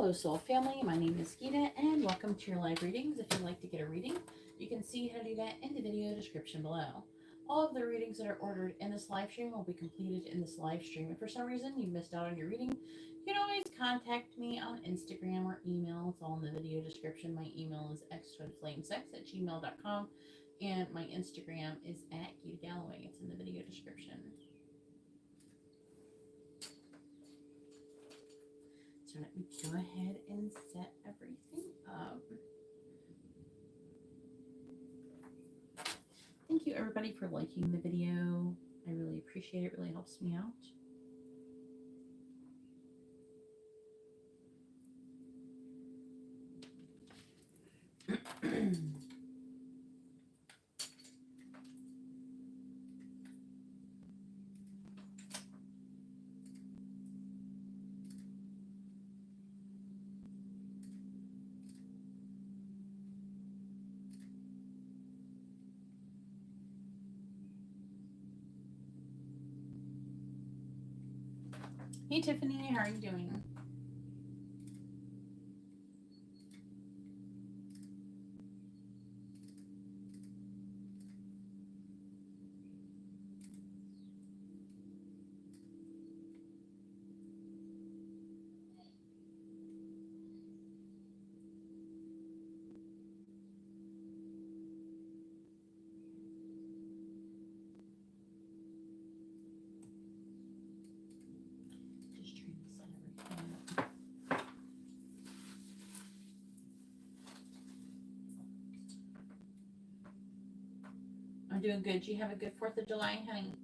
Hello, Soul Family. My name is Geeta, and welcome to your live readings. If you'd like to get a reading, you can see how to do that in the video description below. All of the readings that are ordered in this live stream will be completed in this live stream. If for some reason you missed out on your reading, you can always contact me on Instagram or email. It's all in the video description. My email is xcodeflamesex@gmail.com, and my Instagram is @GeetaGalloway. It's in the video description. So let me go ahead and set everything up. Thank you everybody for liking the video. I really appreciate it. It really helps me out. Hey Tiffany, how are you doing? I'm doing good. You have a good 4th of July, honey.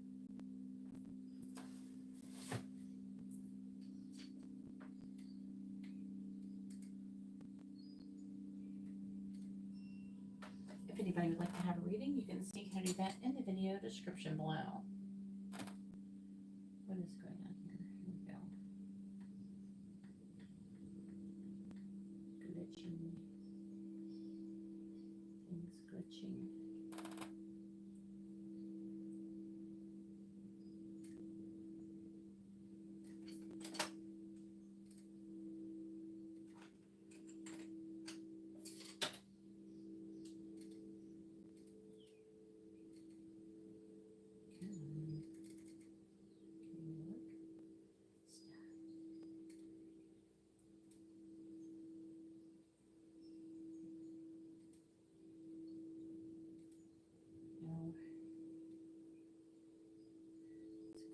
If anybody would like to have a reading, you can see how to do that in the video description below. What is going on here? Here we go. Glitching. Things glitching.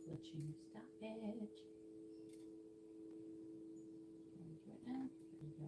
Glitching. Stop it. Can I do it now? There we go.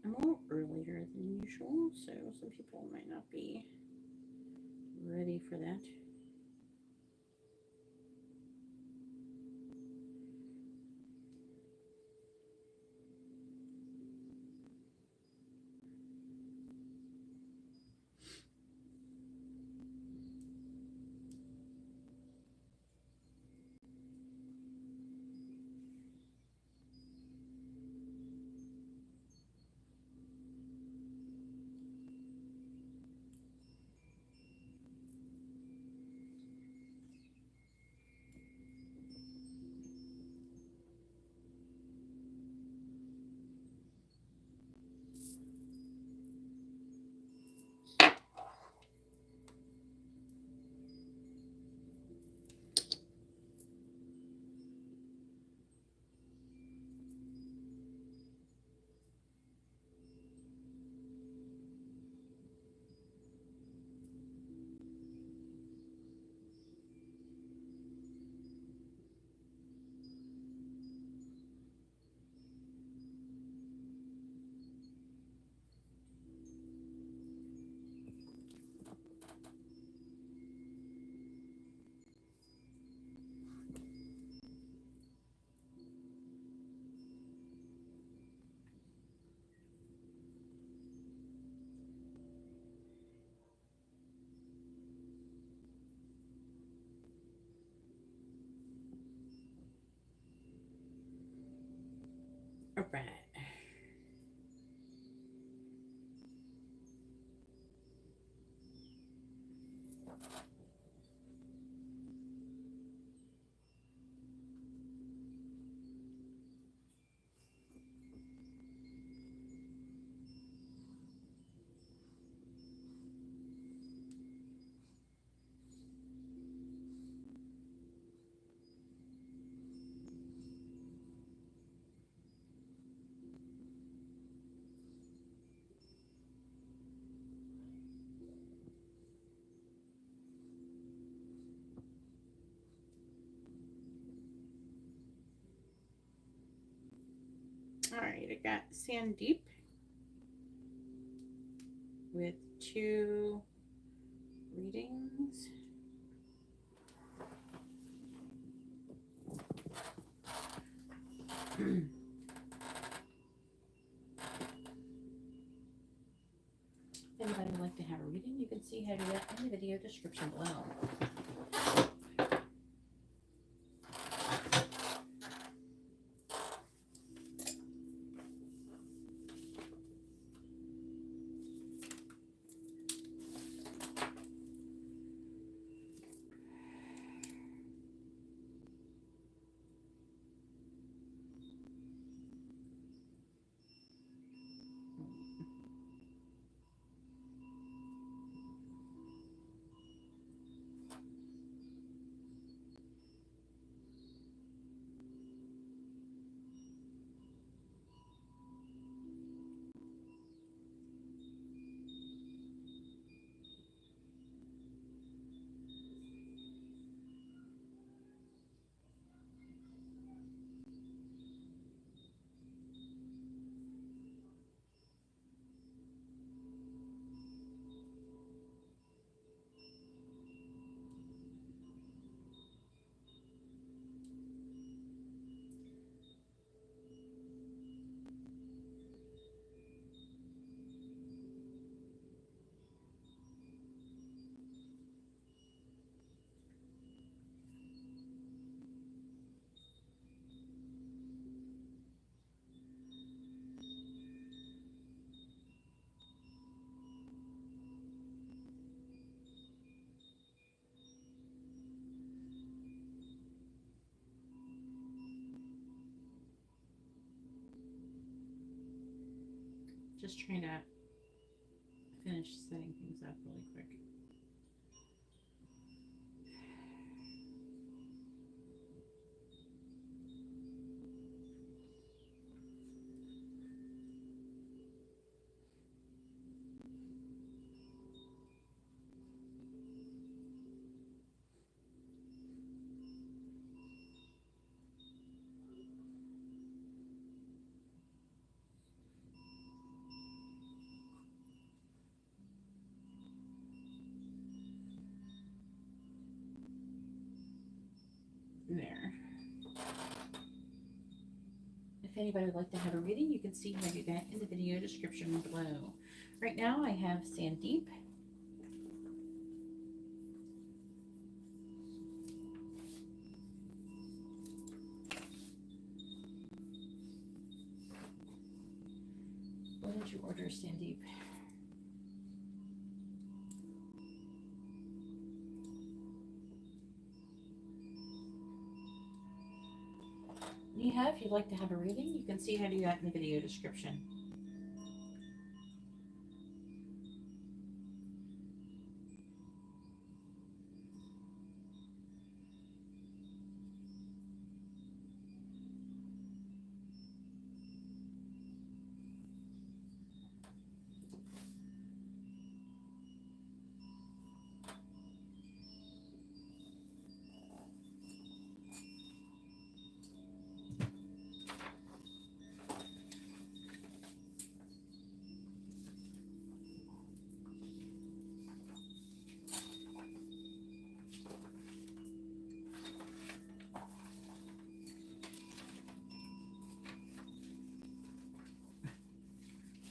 I'm a little earlier than usual, so some people might not be ready for that. right. All right, I got Sandeep with 2 readings. If anybody would like to have a reading, you can see how to do that in the video description below. Just trying to finish setting things up really quick. There. If anybody would like to have a reading, you can see how to do that in the video description below. Right now I have Sandeep. What did you order, Sandeep? If you'd like to have a reading, you can see how to do that in the video description.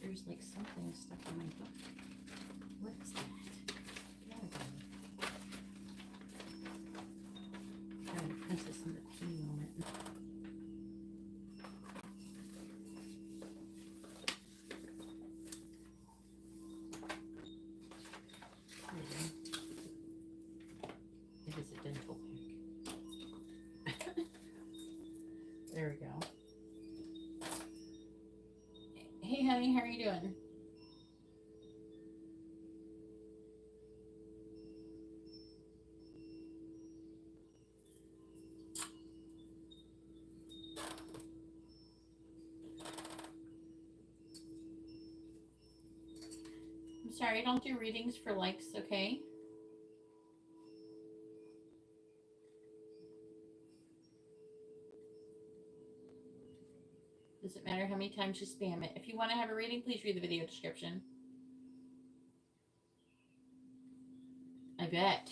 There's like something stuck in my book. What is that? Got a princess and the queen on it. honey. How are you doing? I'm sorry, I don't do readings for likes, okay? Doesn't matter how many times you spam it. If you want to have a reading, please read the video description. I bet.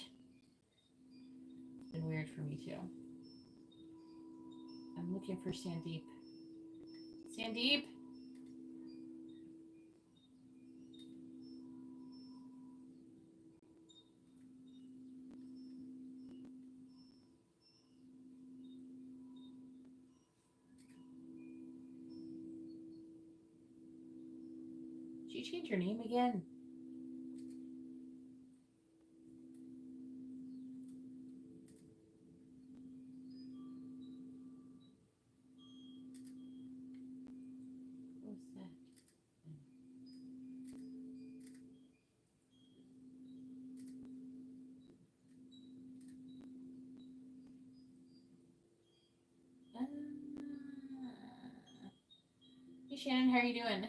It's been weird for me too. I'm looking for Sandeep. Sandeep? Did you change your name again? What's that? Hey Shannon, how are you doing?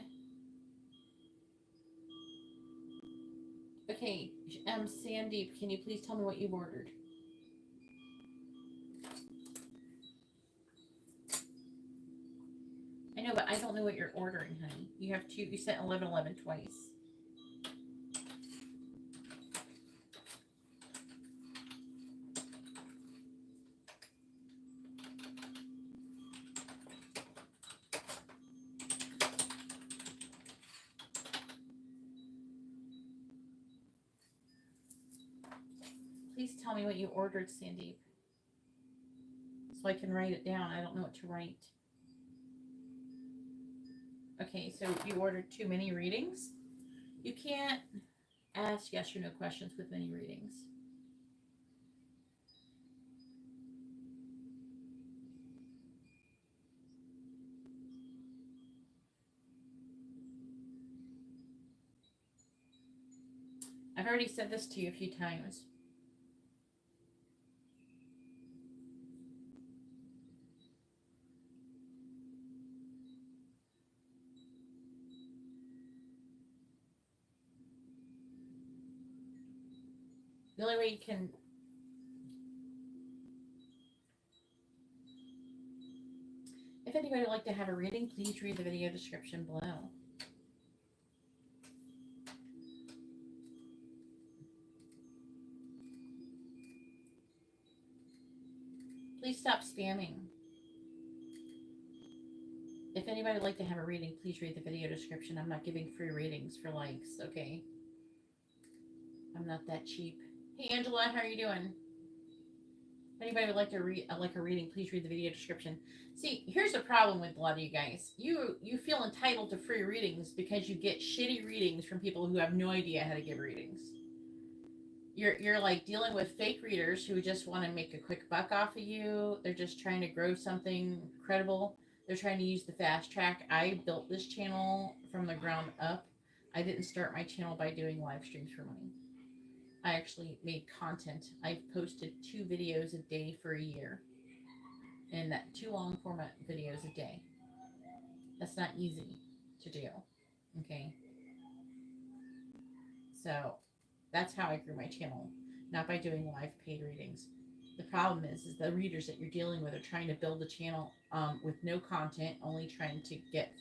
Okay, Sandeep, can you please tell me what you've ordered? I know, but I don't know what you're ordering, honey. You have two. You sent 1111 twice. Please tell me what you ordered, Sandeep, so I can write it down. I don't know what to write. Okay, so you ordered too many readings? You can't ask yes or no questions with many readings. I've already said this to you a few times. The only way you can... If anybody would like to have a reading, please read the video description below. Please stop spamming. If anybody would like to have a reading, please read the video description. I'm not giving free readings for likes, okay? I'm not that cheap. Hey Angela, how are you doing? If anybody would like to read a reading, please read the video description. See, here's the problem with a lot of you guys. You feel entitled to free readings because you get shitty readings from people who have no idea how to give readings. You're like dealing with fake readers who just want to make a quick buck off of you. They're just trying to grow something credible. They're trying to use the fast track. I built this channel from the ground up. I didn't start my channel by doing live streams for money. I actually made content. I've posted 2 videos a day for a year. And that 2 long format videos a day. That's not easy to do. Okay. So that's how I grew my channel. Not by doing live paid readings. The problem is the readers that you're dealing with are trying to build a channel with no content, only trying to get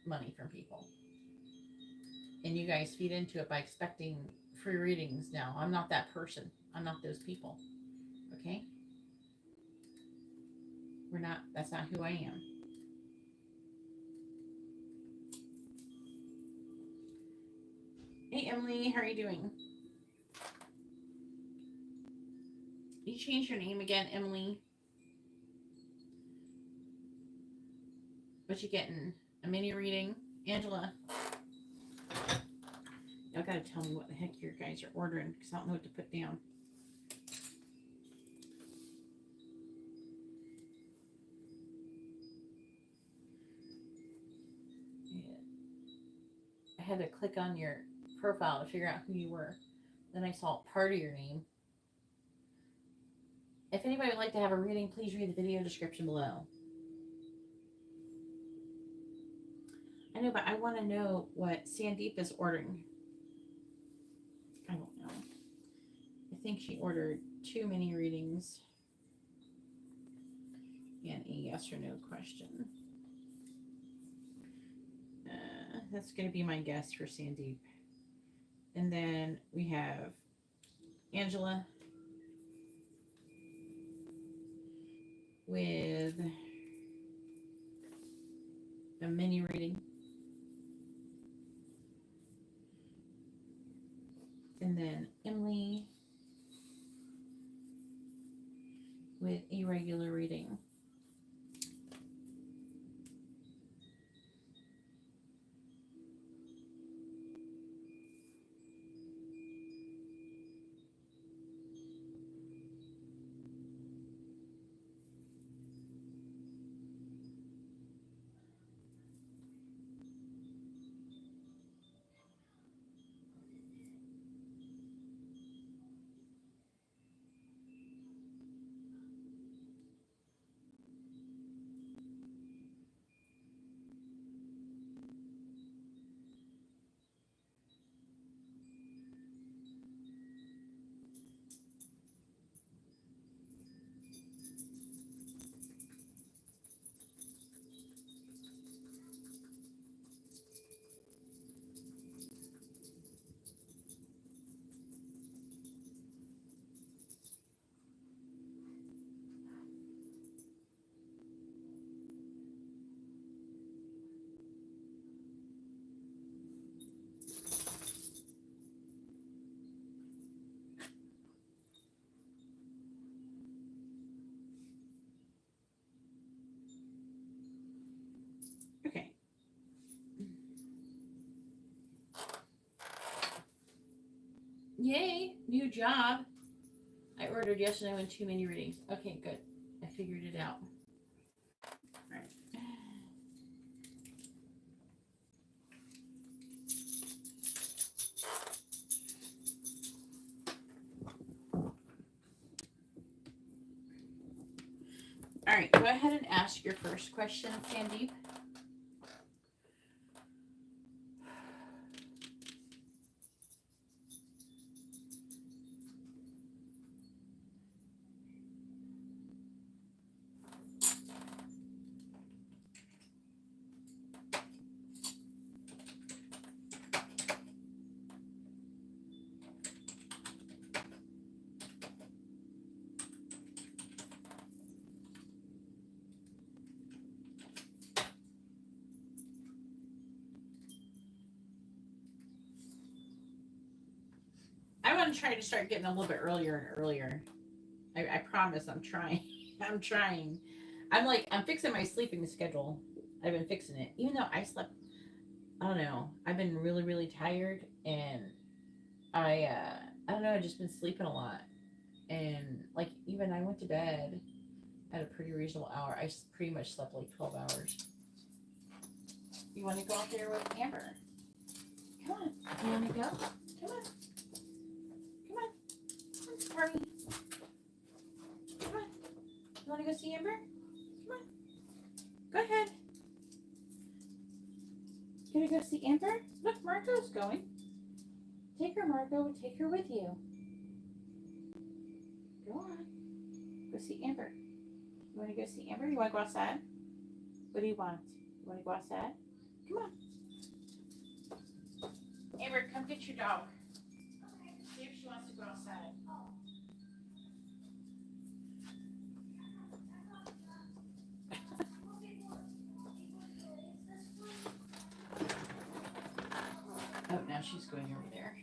money from people. And you guys feed into it by expecting free readings now. I'm not that person. I'm not those people. Okay? That's not who I am. Hey Emily, how are you doing? You changed your name again, Emily. What you getting? A mini reading? Angela. Y'all gotta tell me what the heck your guys are ordering because I don't know what to put down. Yeah. had to click on your profile to figure out who you were. Then I saw part of your name. If anybody would like to have a reading, please read the video description below. I know, but I want to know what Sandeep is ordering. I don't know. I think she ordered too many readings and a yes or no question. That's going to be my guess for Sandeep. And then we have Angela with a mini reading. And then Emily with a regular reading. Okay. Yay, new job. I ordered yes or no and too many readings. Okay, good. I figured it out. All right. All right, go ahead and ask your first question, Sandeep. I want to try to start getting a little bit earlier and earlier. I promise I'm trying. I'm trying. I'm fixing my sleeping schedule. I've been fixing it. Even though I slept, I don't know. I've been really, really tired and I don't know, I've just been sleeping a lot. And like even I went to bed at a pretty reasonable hour. I pretty much slept like 12 hours. You want to go out there with Amber? Come on. You want to go? Come on. Come on. Come on, Harvey. Come on. You want to go see Amber? Come on. Go ahead. Gonna go see Amber? Look, Marco's going. Take her, Marco. Take her with you. Go on. Go see Amber. You want to go see Amber? You want to go outside? What do you want? You want to go outside? Come on. Amber, come get your dog. See if she wants to go outside. Oh, now she's going over there.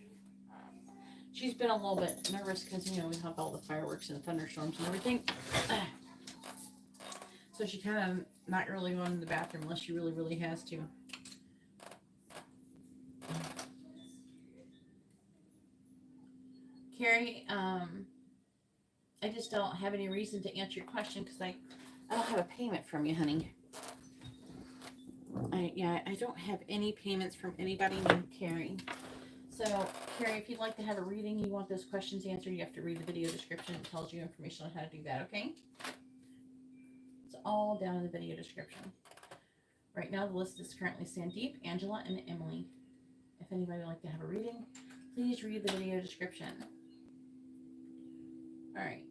She's been a little bit nervous because, you know, we have all the fireworks and thunderstorms and everything. So she kind of not really going to the bathroom unless she really, really has to. Carrie, I just don't have any reason to answer your question because I don't have a payment from you, honey. I don't have any payments from anybody named Carrie. So, Carrie, if you'd like to have a reading, you want those questions answered, you have to read the video description. It tells you information on how to do that, okay? It's all down in the video description. Right now, the list is currently Sandeep, Angela, and Emily. If anybody would like to have a reading, please read the video description. All right.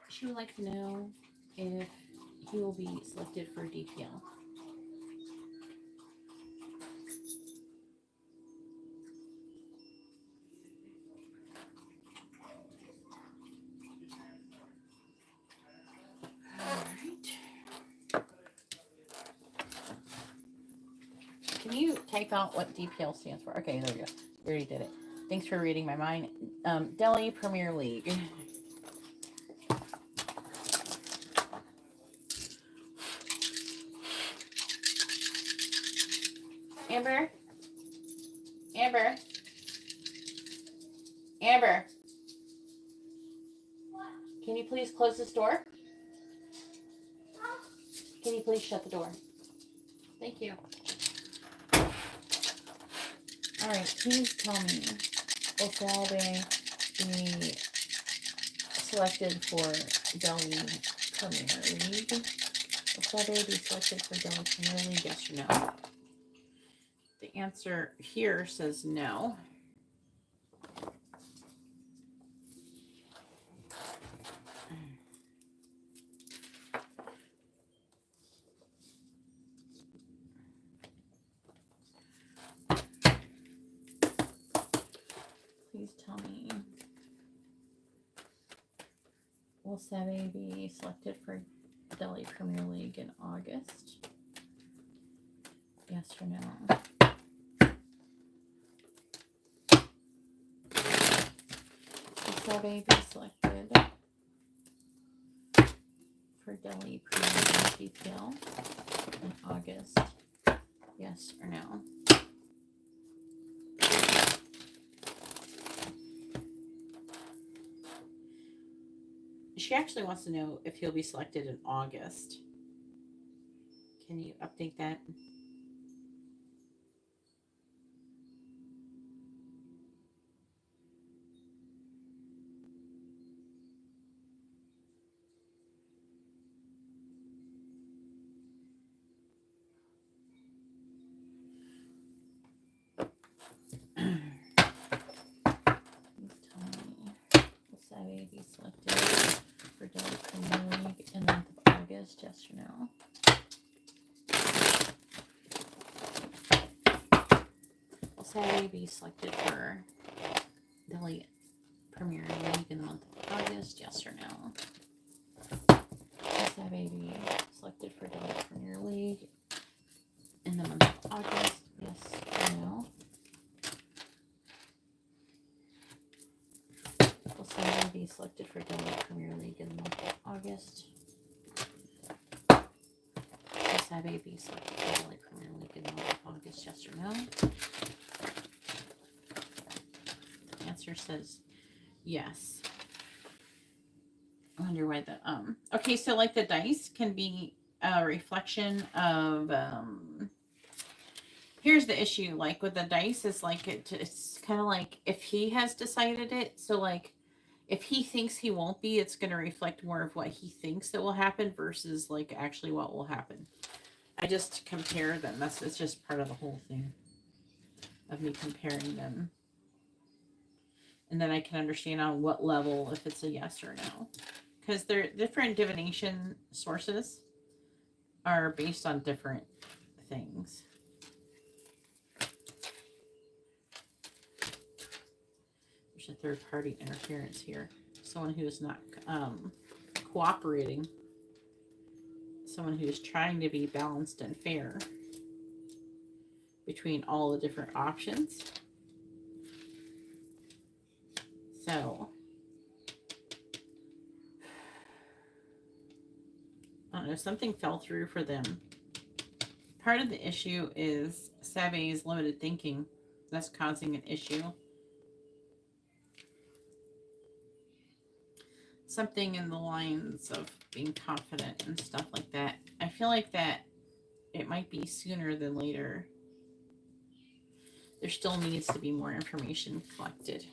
She would like to know if he will be selected for DPL. Alright. Can you type out what DPL stands for? Okay, there we go. We already did it. Thanks for reading my mind. Delhi Premier League. Amber? Amber? Amber? What? Can you please close this door? Huh? Can you please shut the door? Thank you. Alright, please tell me, will Salve be selected for Delhi Premier League? Will Salve be selected for Delhi Premier League, yes or no? The answer here says no. Please tell me, will Seve be selected for Delhi Premier League in August? Yes or no? Will Seve be selected for Delhi Premier League DPL in August? Yes or no? She actually wants to know if he'll be selected in August. Can you update that? Be selected for Delhi Premier League in the month of August, yes or no? Will Saturday be selected for Delhi Premier League in the month of August, yes or no? Will Saturday be selected for Delhi Premier League in the month of August, yes or no? Will Saturday be selected for Delhi Premier League in the month of August? Will Saturday be selected for Delhi Premier League in the month of August, yes or no? The answer says yes. I wonder why the okay, so like the dice can be a reflection of here's the issue, like with the dice is like it's kind of like if he has decided it, so like if he thinks he won't be, it's going to reflect more of what he thinks that will happen versus like actually what will happen. I just compare them. It's just part of the whole thing of me comparing them. And then I can understand on what level if it's a yes or no. Because they're different divination sources are based on different things. There's a third party interference here. Someone who is not cooperating. Someone who is trying to be balanced and fair between all the different options. So, I don't know, something fell through for them. Part of the issue is Save's limited thinking. That's causing an issue. Something in the lines of being confident and stuff like that. I feel like that it might be sooner than later. There still needs to be more information collected.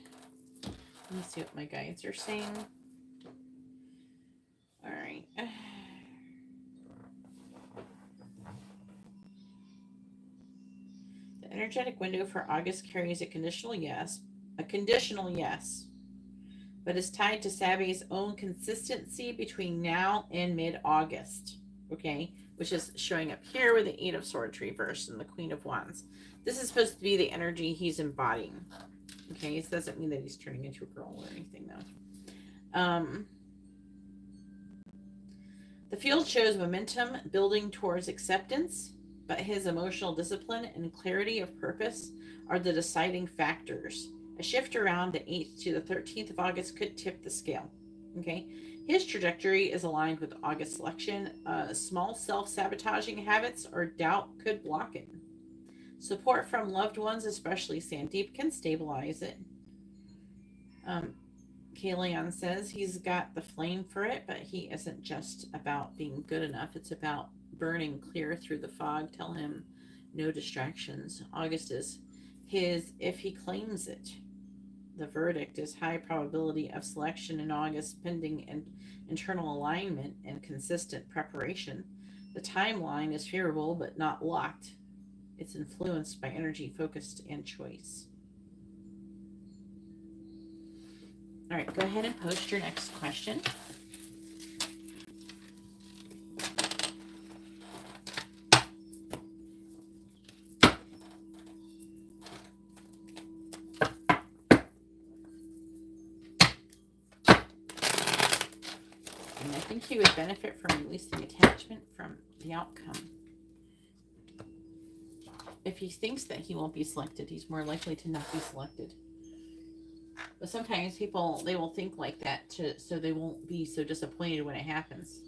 Let me see what my guides are saying. All right. The energetic window for August carries a conditional yes, but is tied to Save's own consistency between now and mid-August, okay? Which is showing up here with the Eight of Swords reversed and the Queen of Wands. This is supposed to be the energy he's embodying, okay? It doesn't mean that he's turning into a girl or anything, though. The field shows momentum building towards acceptance, but his emotional discipline and clarity of purpose are the deciding factors. A shift around the 8th to the 13th of August could tip the scale. Okay, his trajectory is aligned with August selection. Small self-sabotaging habits or doubt could block it. Support from loved ones, especially Sandeep, can stabilize it. Kaelion says he's got the flame for it, but he isn't just about being good enough. It's about burning clear through the fog. Tell him no distractions. August is his if he claims it. The verdict is high probability of selection in August pending internal alignment and consistent preparation. The timeline is favorable but not locked. It's influenced by energy, focused, and choice. All right, go ahead and post your next question. And I think he would benefit from releasing attachment from the outcome. If he thinks that he won't be selected, he's more likely to not be selected. But sometimes people, they will think like that so they won't be so disappointed when it happens.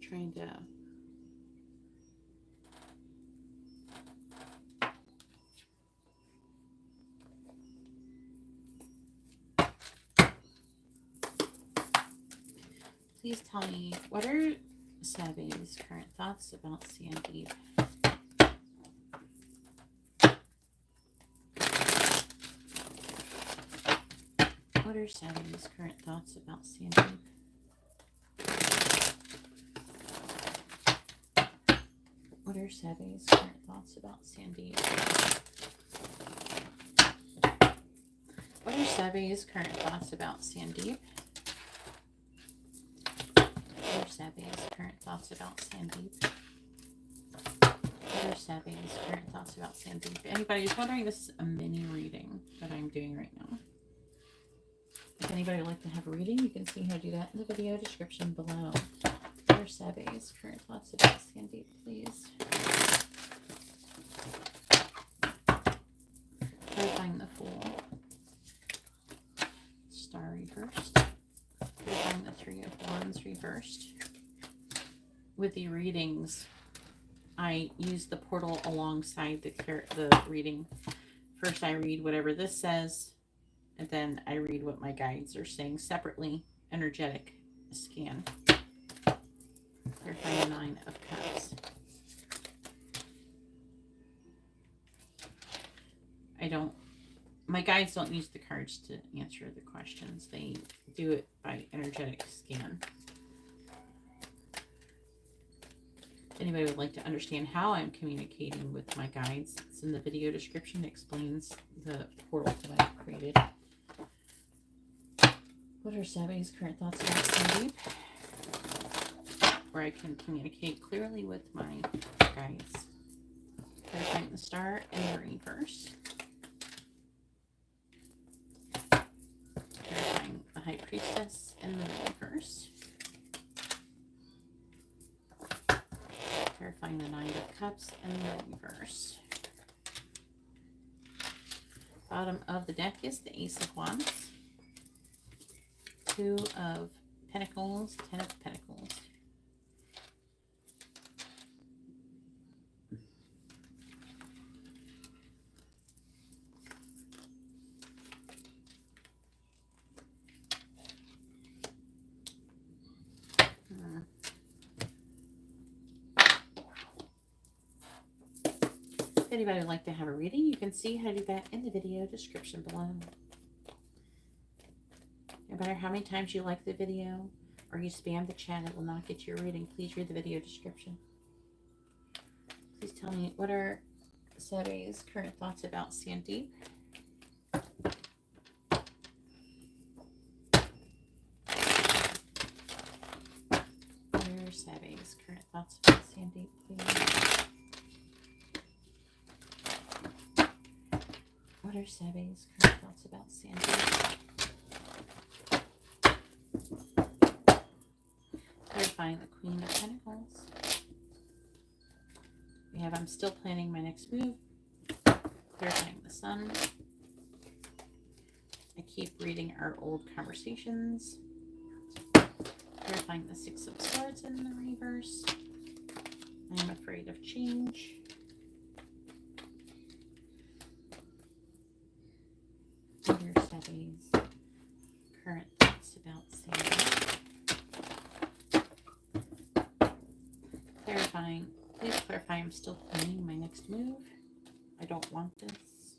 Trying to please tell me, what are Save's current thoughts about Sandeep? What are Save's current thoughts about Sandeep? What are Save's current thoughts about Sandeep? What are Save's current thoughts about Sandeep? What are Save's current thoughts about Sandeep? What are Save's current thoughts about Sandeep? If anybody is wondering, this is a mini reading that I'm doing right now. If anybody would like to have a reading, you can see how to do that in the video description below. What are are Sabe's current thoughts about Sandeep, please? Clarifying the Fool. Star reversed. Clarifying the Three of Wands reversed. With the readings, I use the portal alongside the reading. First I read whatever this says, and then I read what my guides are saying separately. Energetic scan. Clarifying the Nine of Cups. My guides don't use the cards to answer the questions. They do it by energetic scan. If anybody would like to understand how I'm communicating with my guides, it's in the video description. It explains the portal that I've created. What are Sabe's current thoughts about Sandeep? Where I can communicate clearly with my guides. Clarifying the Star in the reverse. Clarifying the High Priestess in the reverse. Clarifying the Nine of Cups in the reverse. Bottom of the deck is the Ace of Wands. Two of Pentacles, Ten of Pentacles. If anybody would like to have a reading, you can see how to do that in the video description below. No matter how many times you like the video or you spam the chat, it will not get your reading. Please read the video description. Please tell me, what are Sabe's current thoughts about Sandeep? What are Sabe's current thoughts about Sandeep, please? What are Sabe's current thoughts about Sandeep? Clarifying the Queen of Pentacles. We have I'm still planning my next move. Clarifying the Sun. I keep reading our old conversations. Clarifying the Six of Swords in the reverse. I am afraid of change. What are Sabe's current thoughts about Sandeep? Clarifying. Please clarify I'm still planning my next move. I don't want this.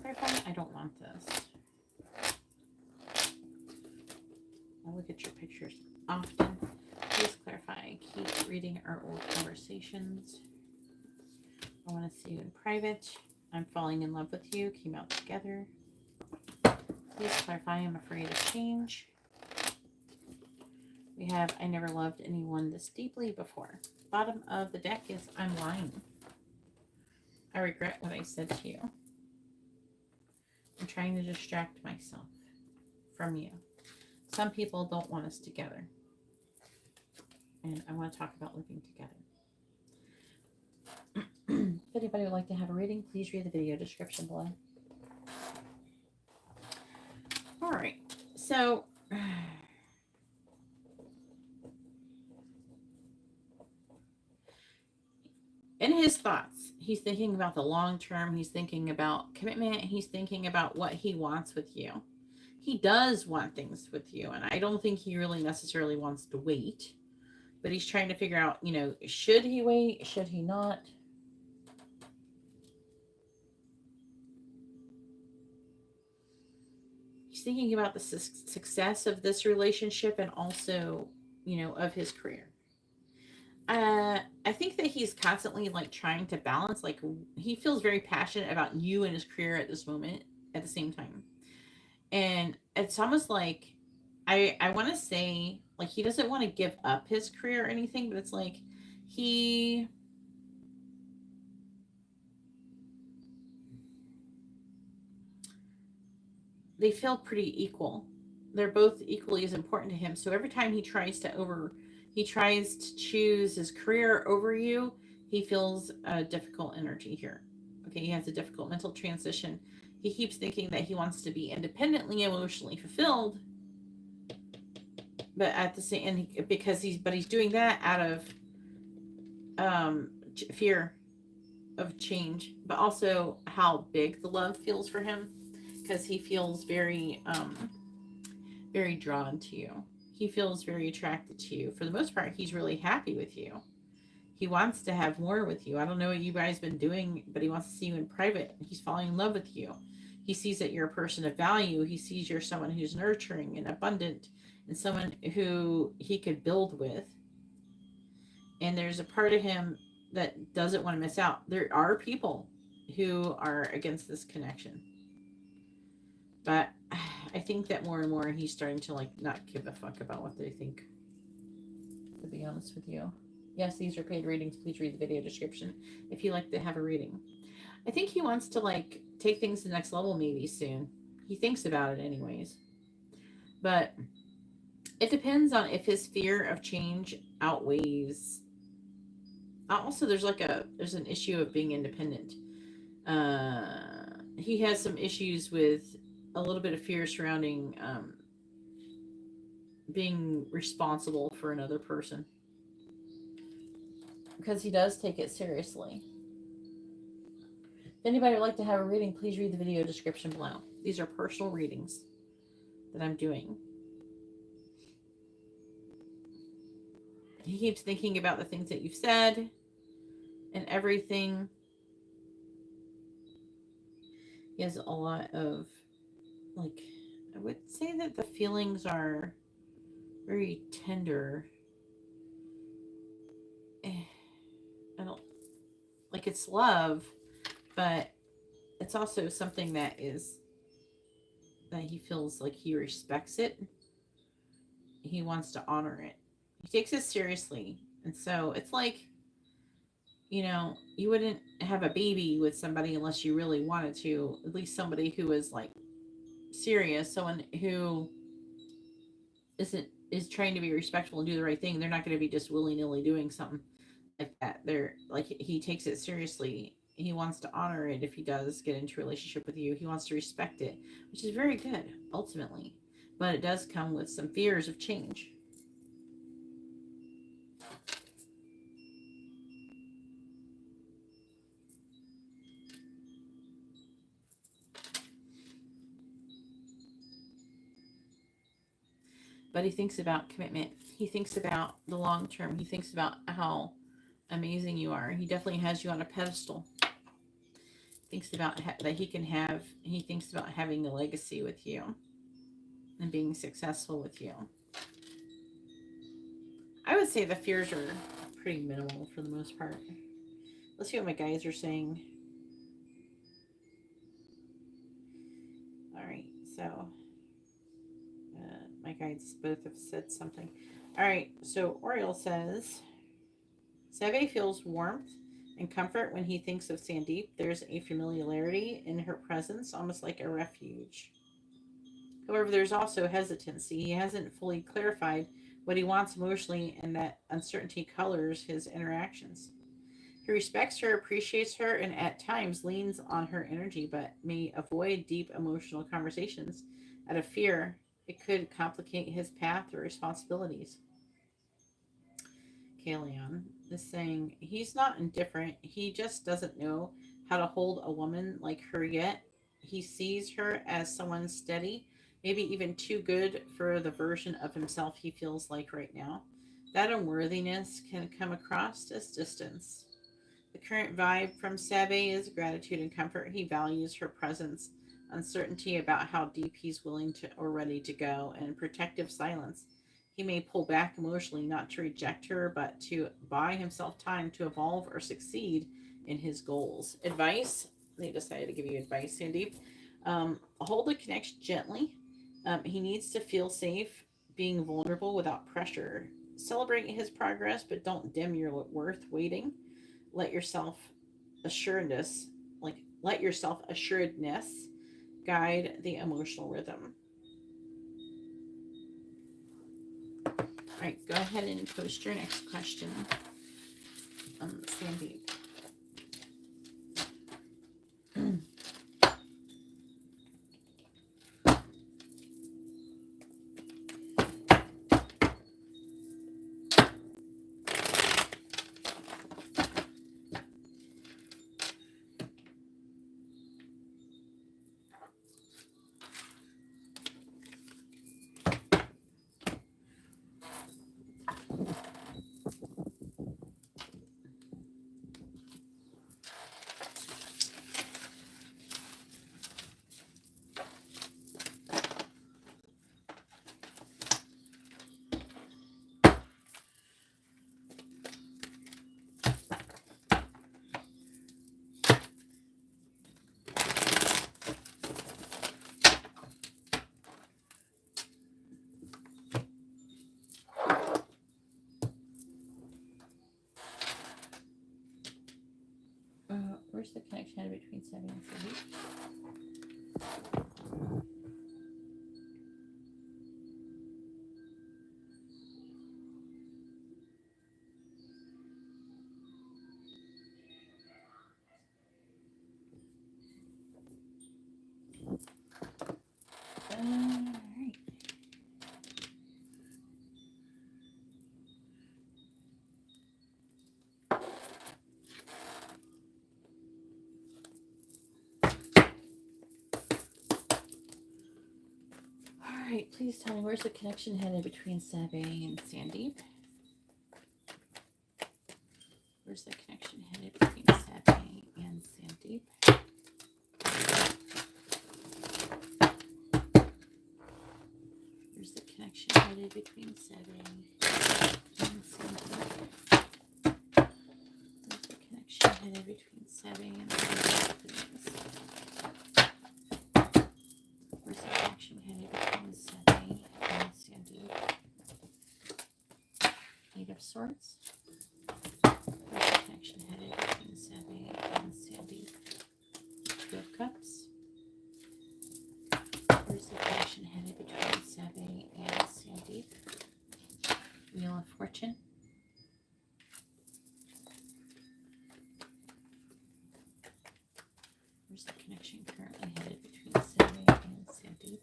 Clarifying I don't want this. I look at your pictures often. Please clarify I keep reading our old conversations. I want to see you in private. I'm falling in love with you. Came out together. Please clarify I'm afraid of change. We have I never loved anyone this deeply before. Bottom of the deck is I'm lying. I regret what I said to you. I'm trying to distract myself from you. Some people don't want us together. And I want to talk about living together. If anybody would like to have a reading, please read the video description below. All right. So in his thoughts, he's thinking about the long term. He's thinking about commitment. He's thinking about what he wants with you. He does want things with you, and I don't think he really necessarily wants to wait. But he's trying to figure out, should he wait? Should he not? He's thinking about the success of this relationship and also, of his career. I think that he's constantly trying to balance, he feels very passionate about you and his career at this moment at the same time. And it's almost like, I want to say, he doesn't want to give up his career or anything, but it's they feel pretty equal. they're both equally as important to him. So every time he tries to choose his career over you, he feels a difficult energy here. Okay, he has a difficult mental transition. He keeps thinking that he wants to be independently emotionally fulfilled, but at the same, and because he's doing that out of fear of change, but also how big the love feels for him, because he feels very drawn to you. He feels very attracted to you. For the most part, he's really happy with you. He wants to have more with you. I don't know what you guys been doing, but he wants to see you in private. He's falling in love with you. He sees that you're a person of value. He sees you're someone who's nurturing and abundant and someone who he could build with. And there's a part of him that doesn't want to miss out. There are people who are against this connection. But I think that more and more he's starting to like not give a fuck about what they think. To be honest with you. Yes, these are paid readings. Please read the video description if you'd like to have a reading. I think he wants to like take things to the next level maybe soon. He thinks about it anyways. But it depends on if his fear of change outweighs. Also, there's an issue of being independent. He has some issues with a little bit of fear surrounding being responsible for another person, because he does take it seriously. If anybody would like to have a reading, please read the video description below. These are personal readings that I'm doing. He keeps thinking about the things that you've said and everything. He has a lot of, like, I would say that the feelings are very tender. I don't, like, it's love, but it's also something that he feels like he respects it. He wants to honor it. He takes it seriously. And so it's like, you wouldn't have a baby with somebody unless you really wanted to. At least somebody who is like serious, someone who is trying to be respectful and do the right thing. They're not going to be just willy-nilly doing something like that. They're like, he takes it seriously. He wants to honor it. If he does get into a relationship with you, he wants to respect it, which is very good ultimately, but it does come with some fears of change. But he thinks about commitment. He thinks about the long term. He thinks about how amazing you are. He definitely has you on a pedestal. Thinks about that he thinks about having a legacy with you and being successful with you. I would say the fears are pretty minimal for the most part. Let's see what my guides are saying. All right, so my guides both have said something. All right, so Ori'el says, Seve feels warmth and comfort when he thinks of Sandeep. There's a familiarity in her presence, almost like a refuge. However, there's also hesitancy. He hasn't fully clarified what he wants emotionally, and that uncertainty colors his interactions. He respects her, appreciates her, and at times leans on her energy, but may avoid deep emotional conversations out of fear it could complicate his path or responsibilities. Kaelion is saying he's not indifferent. He just doesn't know how to hold a woman like her yet. He sees her as someone steady, maybe even too good for the version of himself he feels like right now. That unworthiness can come across as distance. The current vibe from Sabe is gratitude and comfort. He values her presence, uncertainty about how deep he's willing to or ready to go, and protective silence. He may pull back emotionally, not to reject her, but to buy himself time to evolve or succeed in his goals. Advice? They decided to give you advice, Sandeep. Hold the connection gently. He needs to feel safe being vulnerable without pressure. Celebrate his progress, but don't dim your worth waiting. Let yourself assuredness guide the emotional rhythm. right, go ahead and post your next question, Sandeep. Where's the connection between Sarion and Sandeep? Alright. Alright, please tell me, where's the connection headed between Sabe and Sandeep? Where's the connection headed between Sabe and Sandeep? Where's the connection headed between Sabe and Sandeep? Where's the connection headed between Sabe and Sandeep, please? Where's the connection headed between Sabe and Sandeep? Eight of Swords. Where's the connection headed between Sabe and Sandeep? Two of Cups. Where's the connection headed between Sabe and Sandeep? Wheel of Fortune. Where's the connection currently headed between Sabe and Sandeep?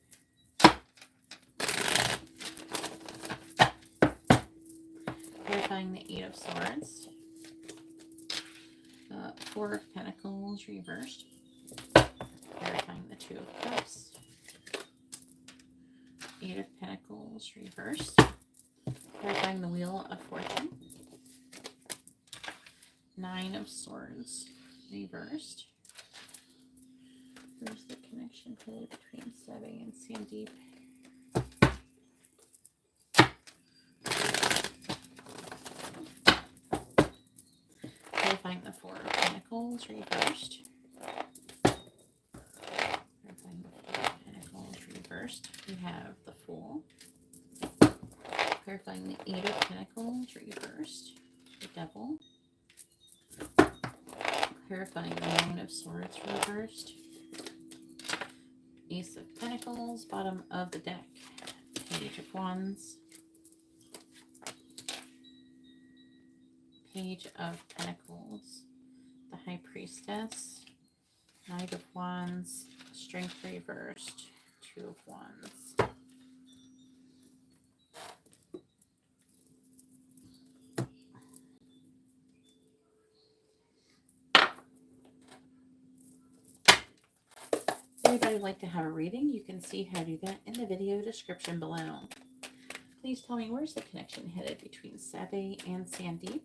Clarifying the Eight of Swords. Four of Pentacles reversed. Clarifying the Two of Cups. Eight of Pentacles reversed. Clarifying the Wheel of Fortune. Nine of Swords reversed. Where's the connection headed between Sabe and Sandeep? Clarifying the Four of Pentacles reversed. Clarifying the Four of Pentacles reversed. We have the Fool. Clarifying the Eight of Pentacles reversed. The Devil. Clarifying the Nine of Swords reversed. Ace of Pentacles, bottom of the deck. Page of Wands. Page of Pentacles. The High Priestess. Knight of Wands. Strength reversed. Two of Wands. If anybody would like to have a reading, you can see how to do that in the video description below. Please tell me, where's the connection headed between Sabe and Sandeep?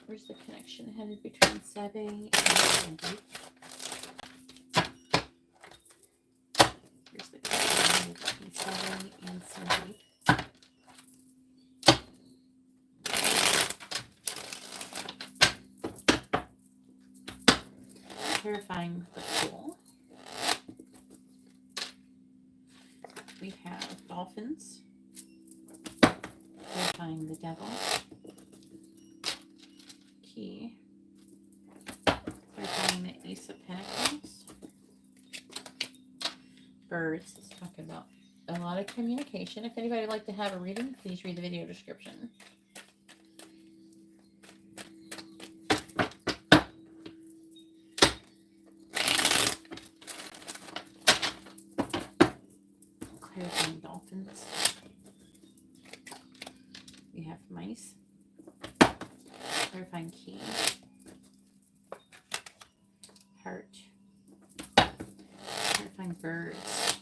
Where's the connection headed between Sabe and Sandeep? Where's the connection headed between Sabe and Sandeep? Clarifying the Fool. We have Dolphins. Clarifying the Devil. Key. Clarifying the Ace of Pentacles. Birds. Let's talk about a lot of communication. If anybody would like to have a reading, please read the video description. Clarifying dolphins. We have mice. Clarifying key. Heart. Clarifying birds.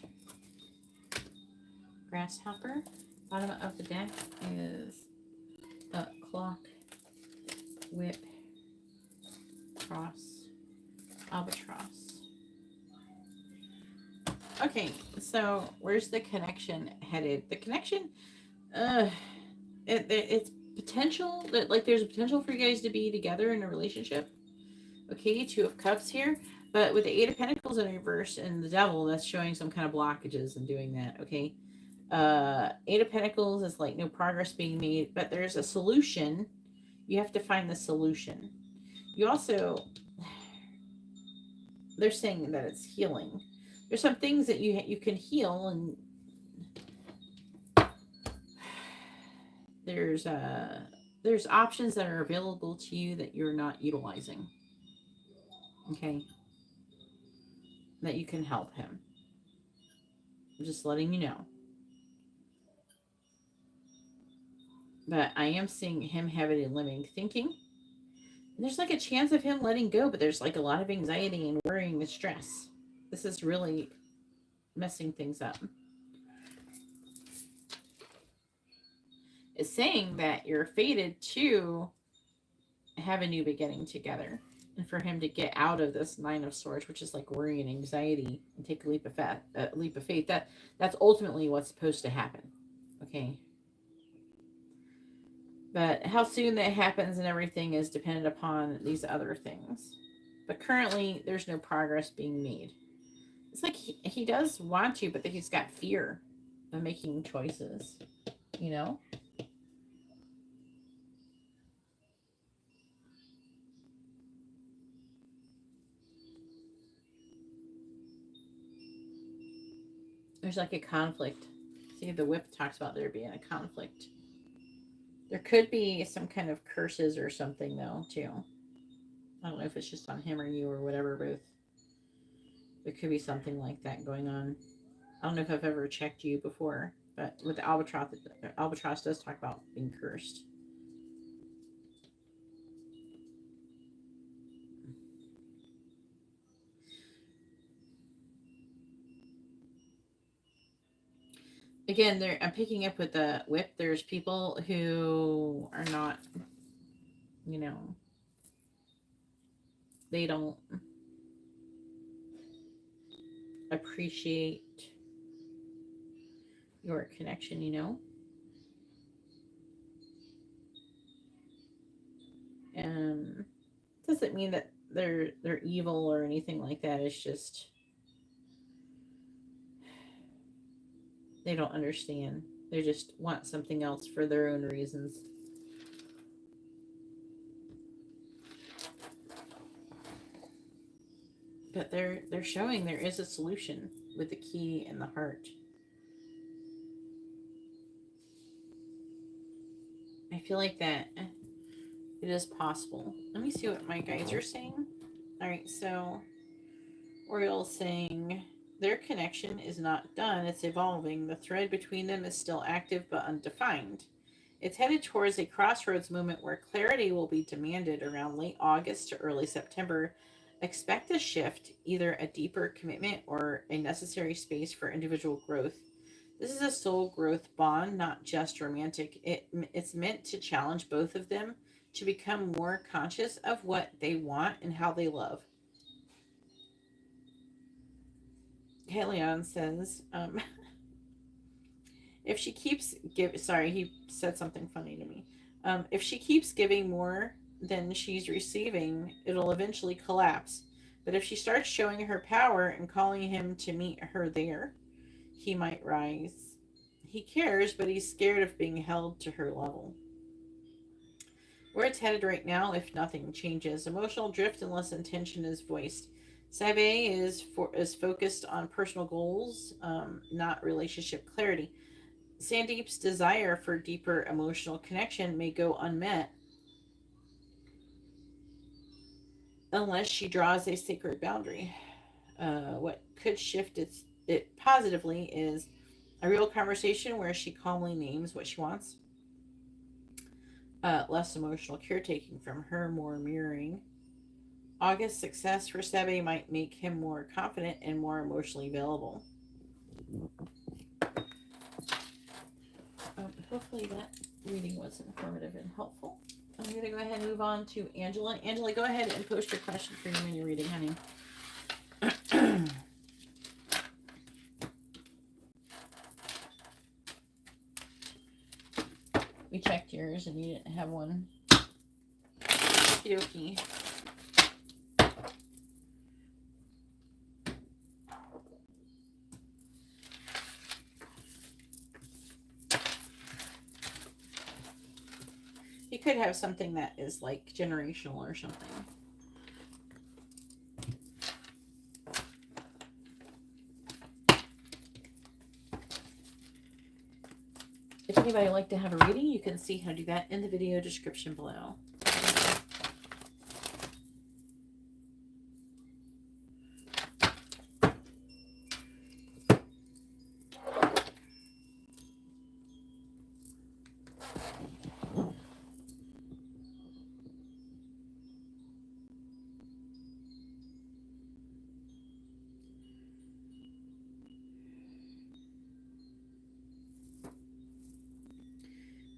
Grasshopper. Bottom of the deck is a clock, whip, cross, albatross. Okay, so where's the connection headed? The connection, it's potential that, like, there's a potential for you guys to be together in a relationship. Okay, Two of Cups here, but with the Eight of Pentacles in reverse and the Devil, that's showing some kind of blockages in doing that. Okay, Eight of Pentacles is like no progress being made, but there's a solution. You have to find the solution. You also, they're saying that it's healing. There's some things that you can heal, and there's options that are available to you that you're not utilizing. Okay, that you can help him. I'm just letting you know. But I am seeing him having a limiting thinking. And there's like a chance of him letting go, but there's like a lot of anxiety and worrying and stress. This is really messing things up. It's saying that you're fated to have a new beginning together, and for him to get out of this Nine of Swords, which is like worry and anxiety, and take a leap of faith. That's ultimately what's supposed to happen. Okay. But how soon that happens and everything is dependent upon these other things. But currently, there's no progress being made. It's like he does want you, but he's got fear of making choices, you know? There's like a conflict. See, the whip talks about there being a conflict. There could be some kind of curses or something, though, too. I don't know if it's just on him or you or whatever, both. There could be something like that going on. I don't know if I've ever checked you before, but with the albatross does talk about being cursed. Again, I'm picking up with the whip. There's people who are not, you know, they don't appreciate your connection, you know. Doesn't mean that they're evil or anything like that. It's just they don't understand. They just want something else for their own reasons. But they're showing there is a solution with the key and the heart. I feel like that it is possible. Let me see what my guides are saying. All right, so Ori'el saying their connection is not done. It's evolving. The thread between them is still active but undefined. It's headed towards a crossroads moment where clarity will be demanded around late August to early September. Expect a shift, either a deeper commitment or a necessary space for individual growth. This is a soul growth bond, not just romantic. It's meant to challenge both of them to become more conscious of what they want and how they love. Kaelion says, if she keeps he said something funny to me. If she keeps giving more than she's receiving, it'll eventually collapse. But if she starts showing her power and calling him to meet her there, he might rise. He cares, but he's scared of being held to her level. Where it's headed right now, if nothing changes, emotional drift unless intention is voiced. Sabe is focused on personal goals, not relationship clarity. Sandeep's desire for deeper emotional connection may go unmet unless she draws a sacred boundary. What could shift it positively is a real conversation where she calmly names what she wants, less emotional caretaking from her, more mirroring. August success for Sebe might make him more confident and more emotionally available. Hopefully that reading was informative and helpful. I'm going to go ahead and move on to Angela. Angela, go ahead and post your question for you when you're reading, honey. We checked yours and you didn't have one. Okie dokie. You could have something that is like generational or something. If anybody would like to have a reading, you can see how to do that in the video description below.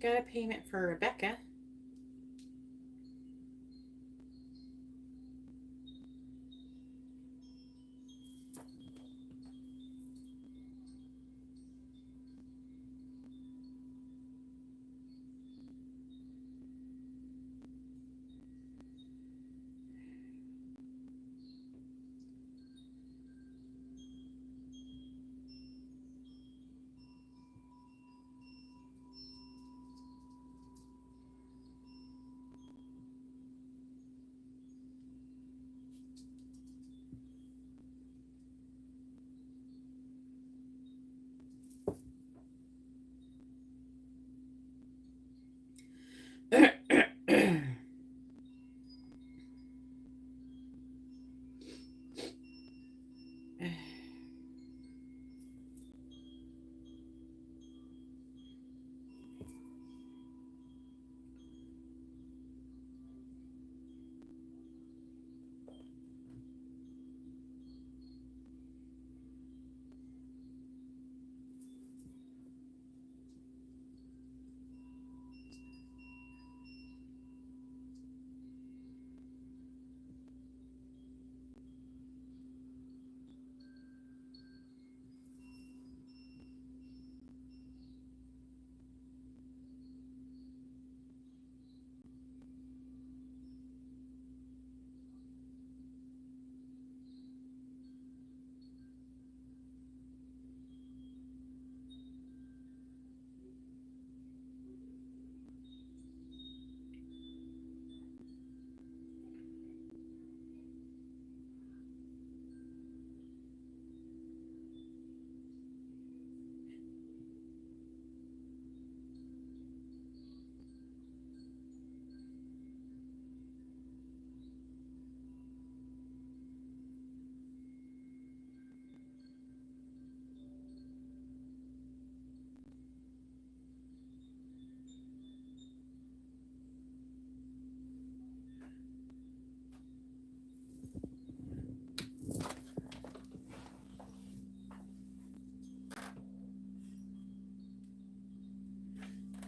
Got a payment for Rebecca.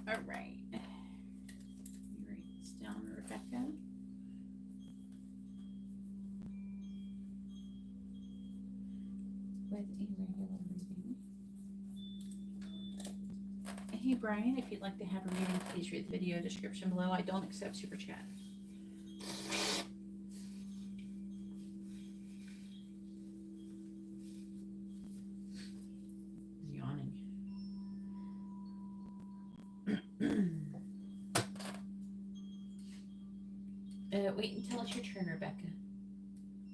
All right. Let me write this down, Rebecca. With a regular reading. Hey, Brian, if you'd like to have a reading, please read the video description below. I don't accept super chat. Yawning. Wait until it's your turn, Rebecca.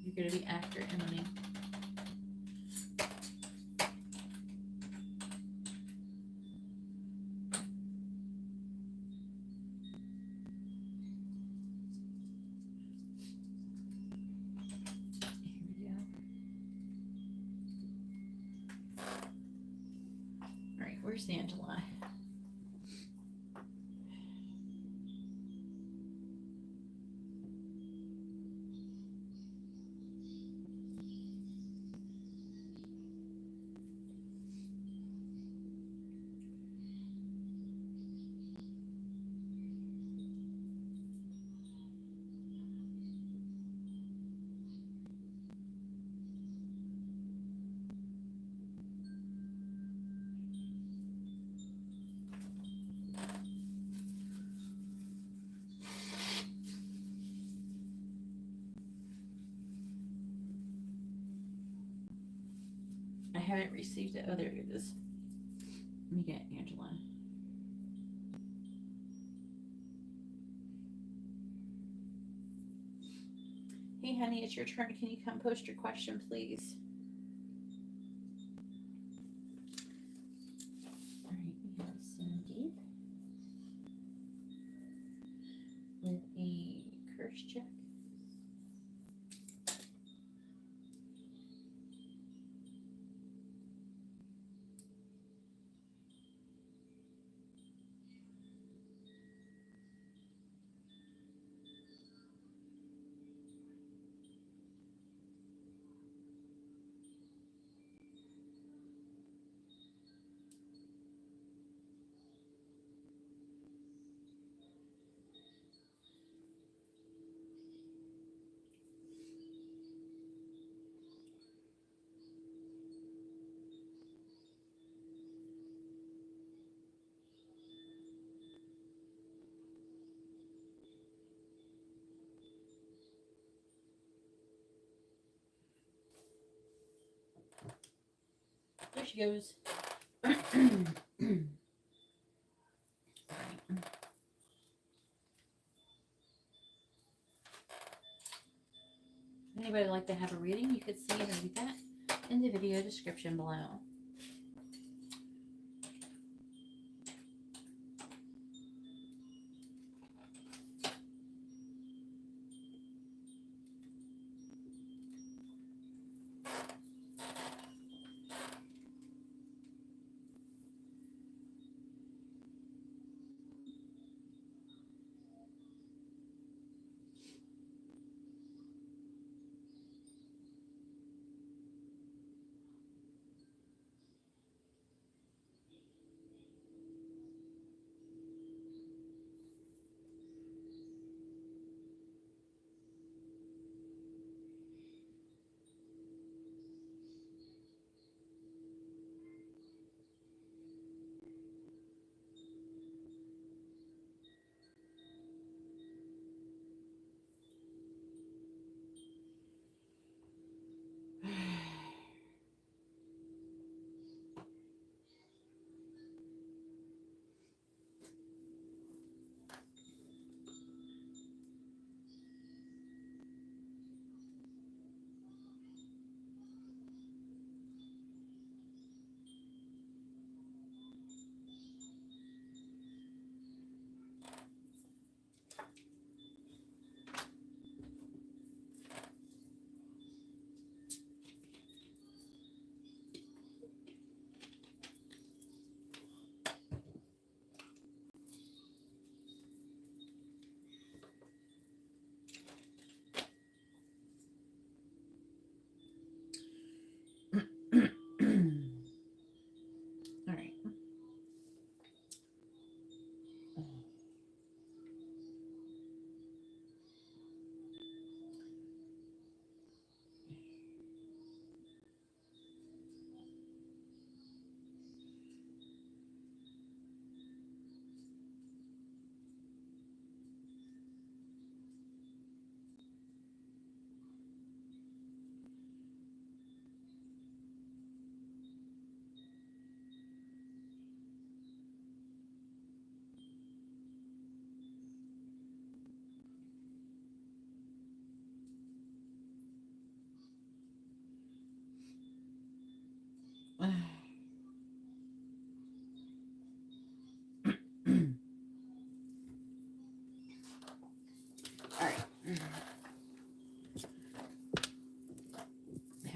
You You're going to be accurate, Emily. Where's Angela? I haven't received it. Oh, there it is. Let me get Angela. Hey, honey, it's your turn. Can you come post your question, please? All right, we have Sandeep with a curse check. There she goes. Right. Anybody like to have a reading, you could see and read that in the video description below.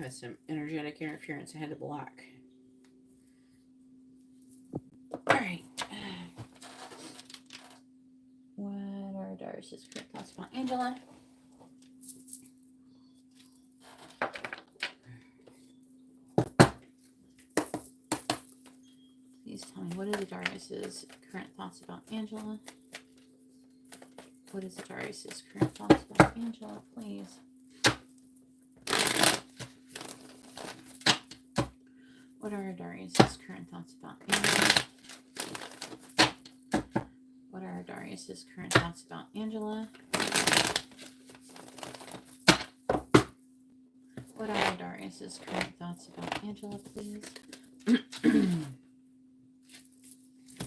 has some energetic interference I had to block. Alright. What are Darius's current thoughts about Angela? Please tell me, what are the Darius's current thoughts about Angela? What is the Darius's current thoughts about Angela, please? What are Darius's current thoughts about Angela? What are Darius's current thoughts about Angela? What are Darius's current thoughts about Angela, please?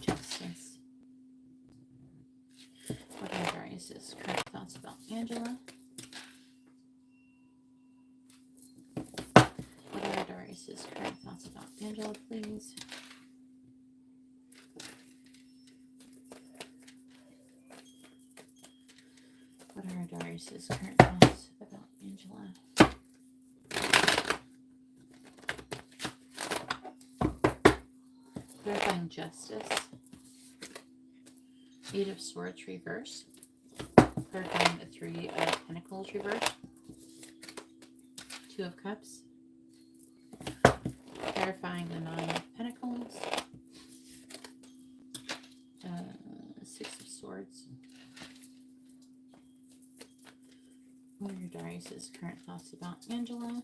Justice. What are Darius's current thoughts about Angela? What are Darius's current thoughts about Angela, please? What are Darius's current thoughts about Angela? Clarifying justice. 8 of Swords reverse. Clarifying the 3 of Pentacles reverse. 2 of Cups. Clarifying the 9 of Pentacles. 6 of Swords. What are Darius's current thoughts about Angela?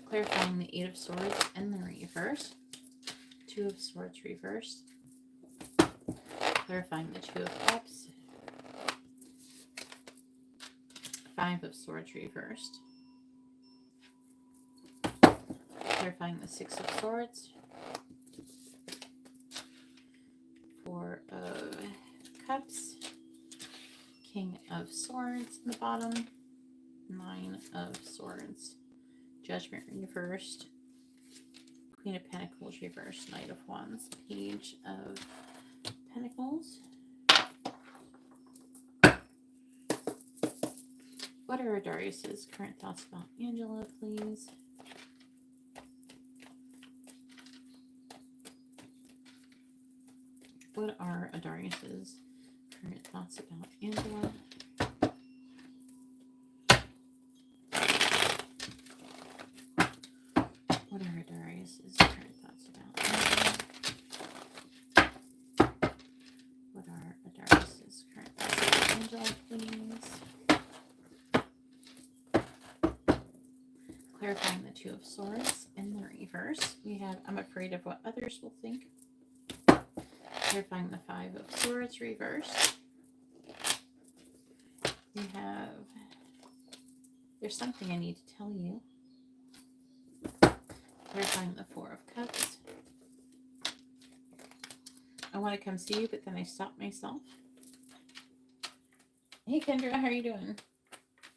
Clarifying the 8 of Swords and the reverse. 2 of Swords reversed. Clarifying the 2 of Cups. 5 of Swords reversed. Clarifying the 6 of Swords. 4 of Cups. King of Swords in the bottom. 9 of Swords. Judgment reversed. Queen of Pentacles reversed. Knight of Wands. Page of Pentacles. What are Darius's current thoughts about Angela, please? What are Darius's current thoughts about Angela? What are Darius's current thoughts about Angela? What are Darius's current thoughts about Angela, please? Clarifying the 2 of Swords in the reverse. We have, I'm afraid of what others will think. Clarifying the 5 of Swords reversed. We have, there's something I need to tell you. Clarifying the 4 of Cups. I want to come see you, but then I stop myself. Hey Kendra, how are you doing?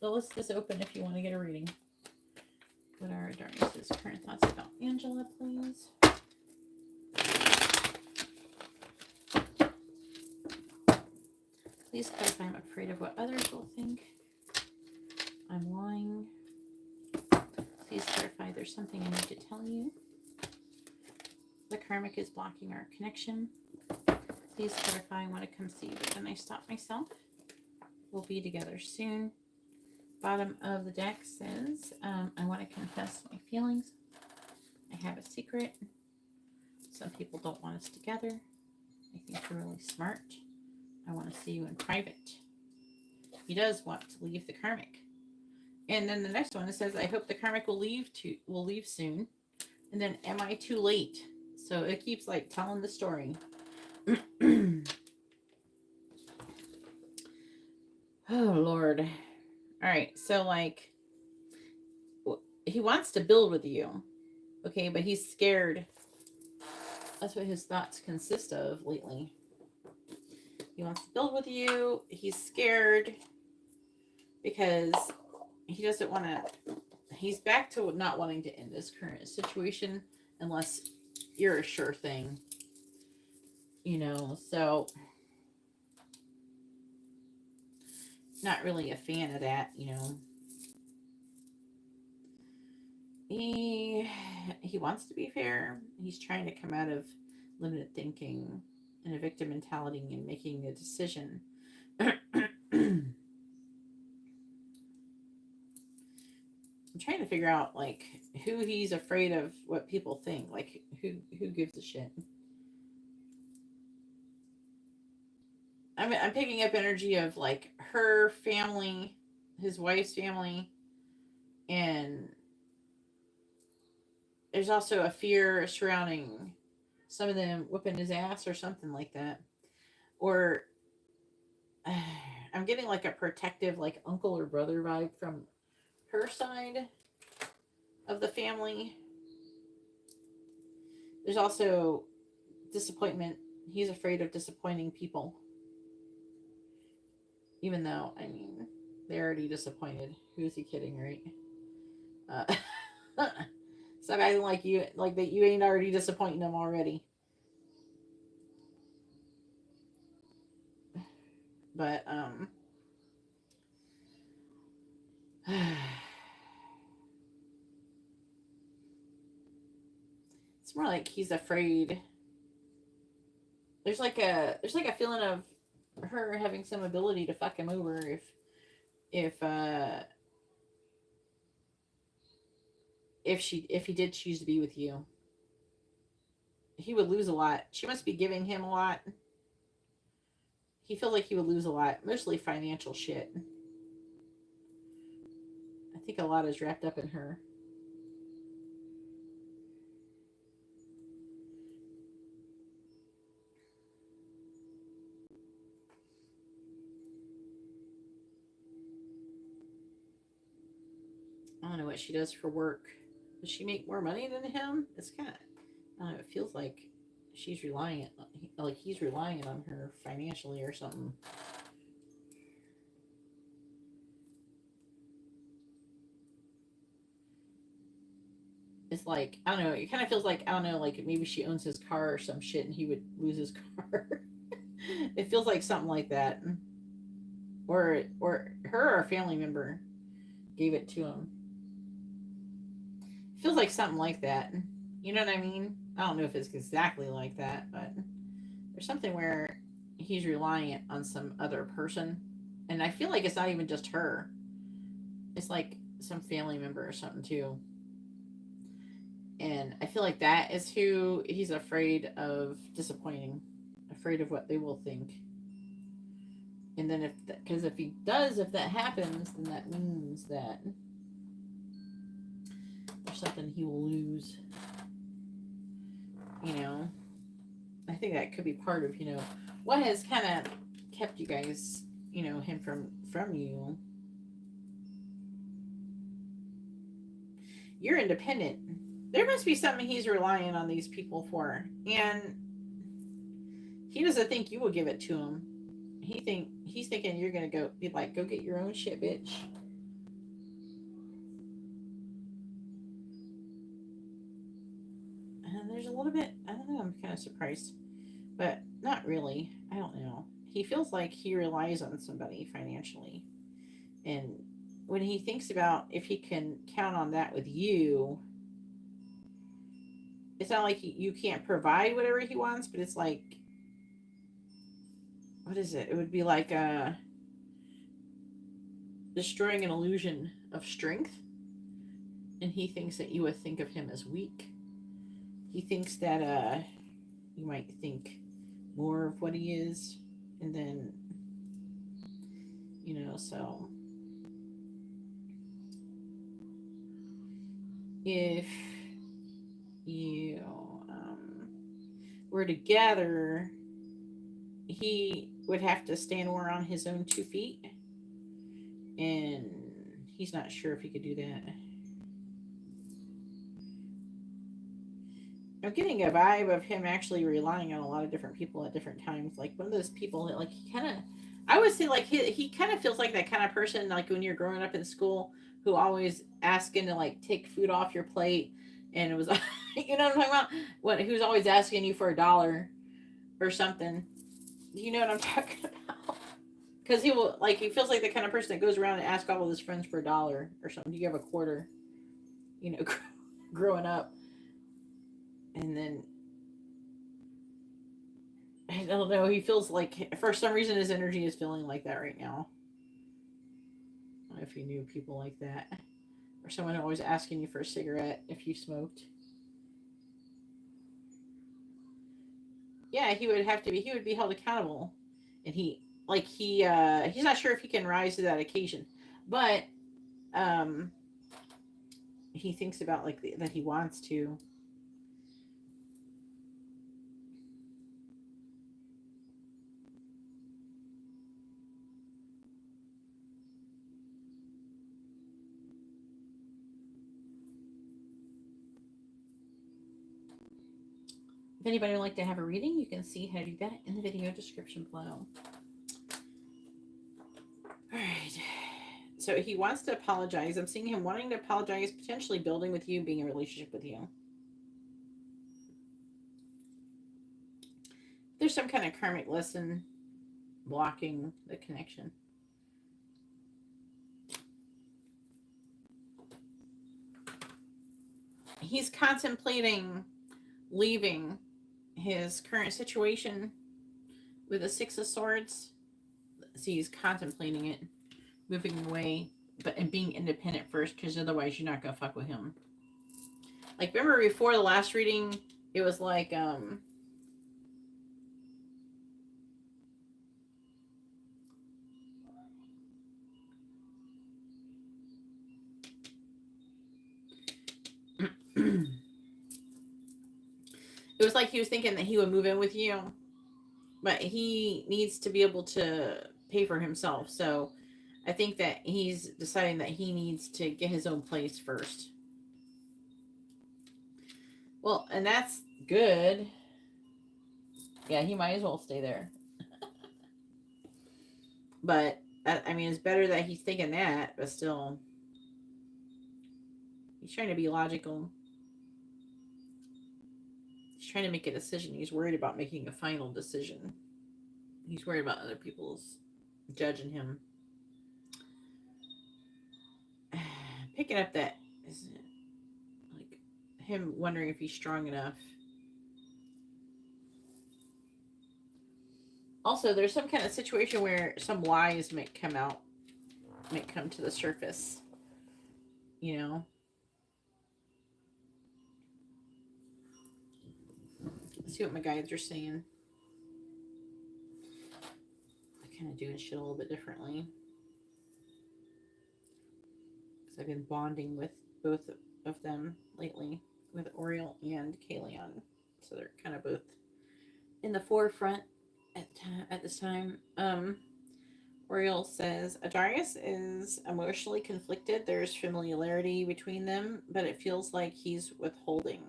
The list is open if you want to get a reading. What are Darius's current thoughts about Angela, please? Please clarify, I'm afraid of what others will think. I'm lying. Please clarify, there's something I need to tell you. The karmic is blocking our connection. Please clarify, I want to come see you, but then I stop myself. We'll be together soon. Bottom of the deck says, I want to confess my feelings. I have a secret. Some people don't want us together. I think you're really smart. I want to see you in private. He does want to leave the karmic. And then the next one, it says, I hope the karmic will leave soon. And then, am I too late? So it keeps like telling the story. Oh, Lord. All right. So like, he wants to build with you. Okay. But he's scared. That's what his thoughts consist of lately. He wants to build with you. He's scared because he doesn't want to, he's back to not wanting to end his current situation unless you're a sure thing, you know, so not really a fan of that, you know. He wants to be fair. He's trying to come out of limited thinking and a victim mentality and making a decision. I'm trying to figure out like who he's afraid of, what people think, like who gives a shit. I'm picking up energy of like her family, his wife's family, and there's also a fear surrounding some of them whipping his ass or something like that. Or I'm getting like a protective, like uncle or brother vibe from her side of the family. There's also disappointment. He's afraid of disappointing people. Even though, I mean, they're already disappointed. Who's he kidding, right? Stop acting like that you ain't already disappointing them already. But it's more like he's afraid. There's like a feeling of her having some ability to fuck him over if he did choose to be with you. He would lose a lot. She must be giving him a lot. He feels like he would lose a lot, mostly financial shit. I think a lot is wrapped up in her. I don't know what she does for work. Does she make more money than him? It's kind of, I don't know, it feels like she's relying, like he's relying on her financially or something. It's like, I don't know, it kind of feels like, I don't know, like maybe she owns his car or some shit and he would lose his car. It feels like something like that. Or her or a family member gave it to him. It feels like something like that. You know what I mean? I don't know if it's exactly like that, but there's something where he's reliant on some other person. And I feel like it's not even just her. It's like some family member or something too. And I feel like that is who he's afraid of disappointing, afraid of what they will think. And then if that happens, then that means that there's something he will lose. You know, I think that could be part of, you know, what has kind of kept you guys, you know, him from you. You're independent. There must be something he's relying on these people for, and he doesn't think you will give it to him. He's thinking you're gonna go get your own shit, bitch. And there's a little bit, I don't know, I'm kind of surprised, but not really. I don't know. He feels like he relies on somebody financially, and when he thinks about if he can count on that with you, it's not like you can't provide whatever he wants, but it's like, what is it? It would be like destroying an illusion of strength. And he thinks that you would think of him as weak. He thinks that you might think more of what he is. And then, you know, so if you were together, he would have to stand more on his own 2 feet, and he's not sure if he could do that. I'm getting a vibe of him actually relying on a lot of different people at different times. Like one of those people that, like, he kind of, I would say, like, he kind of feels like that kind of person, like when you're growing up in school, who always asking to like take food off your plate And it was, you know what I'm talking about? What, who's always asking you for $1 or something. You know what I'm talking about? Because he will, like, he feels like the kind of person that goes around and asks all of his friends for $1 or something. Do you have a quarter? You know, growing up. And then, I don't know, he feels like, for some reason, his energy is feeling like that right now. I don't know if you knew people like that. Or someone always asking you for a cigarette if you smoked. Yeah, he would be held accountable. And he's not sure if he can rise to that occasion. But, um, he thinks about, like, that he wants to. If anybody would like to have a reading, you can see how to do that in the video description below. Alright. So he wants to apologize. I'm seeing him wanting to apologize, potentially building with you, being in a relationship with you. There's some kind of karmic lesson blocking the connection. He's contemplating leaving his current situation with a 6 of Swords. So he's contemplating it, moving away, and being independent first, because otherwise you're not gonna fuck with him. Like, remember before the last reading, it was like, it was like he was thinking that he would move in with you, but he needs to be able to pay for himself. So I think that he's deciding that he needs to get his own place first. Well, and that's good. Yeah, he might as well stay there. But, I mean, it's better that he's thinking that, but still, he's trying to be logical. He's trying to make a decision. He's worried about making a final decision. He's worried about other people's judging him. Picking up that, isn't it? Like, him wondering if he's strong enough. Also, there's some kind of situation where some lies might come to the surface. You know? Let's see what my guides are saying. I'm kind of doing shit a little bit differently. Because I've been bonding with both of them lately, with Ori'el and Kaelion. So they're kind of both in the forefront at this time. Ori'el says, Adarius is emotionally conflicted. There's familiarity between them, but it feels like he's withholding.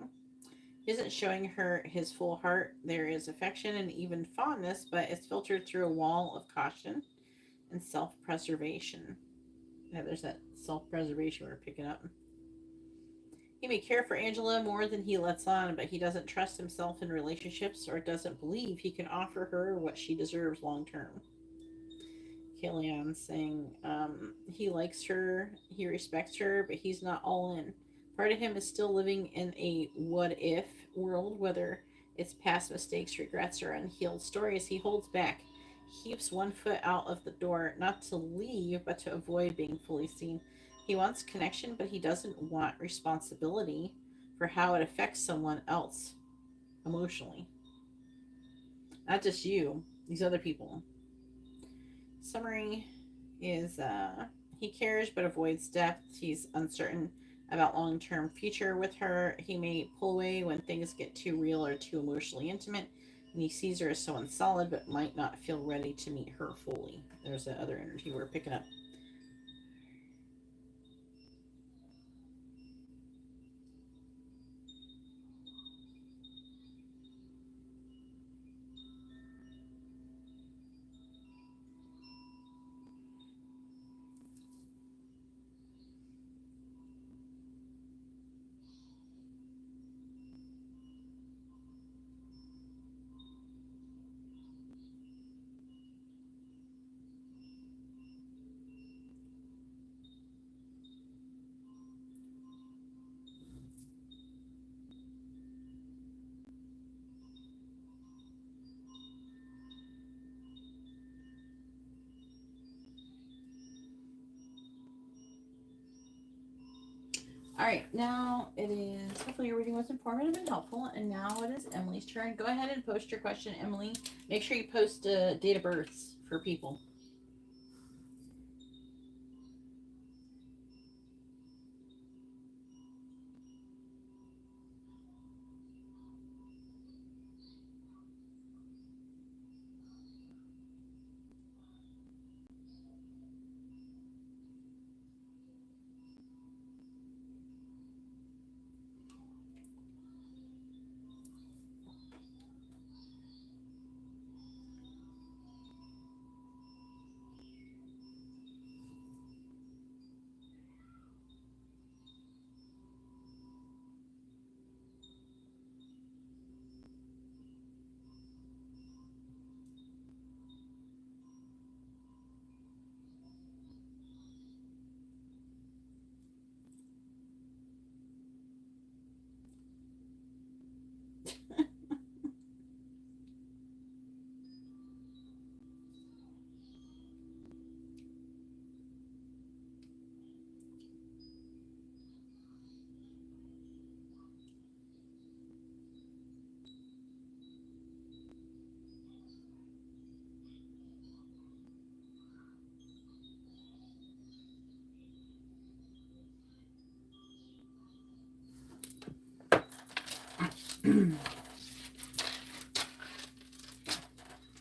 He isn't showing her his full heart. There is affection and even fondness, but it's filtered through a wall of caution and self-preservation. Yeah, there's that self-preservation we're picking up. He may care for Angela more than he lets on, but he doesn't trust himself in relationships or doesn't believe he can offer her what she deserves long term. Kaelion saying he likes her, he respects her, but he's not all in. Part of him is still living in a what-if world, whether it's past mistakes, regrets, or unhealed stories. He holds back, keeps one foot out of the door, not to leave, but to avoid being fully seen. He wants connection, but he doesn't want responsibility for how it affects someone else emotionally. Not just you, these other people. Summary is he cares but avoids depth. He's uncertain about long-term future with her. He may pull away when things get too real or too emotionally intimate, and he sees her as someone solid but might not feel ready to meet her fully. There's that other energy we're picking up. All right, now it is, hopefully your reading was informative and helpful, and now it is Emily's turn. Go ahead and post your question, Emily. Make sure you post date of births for people.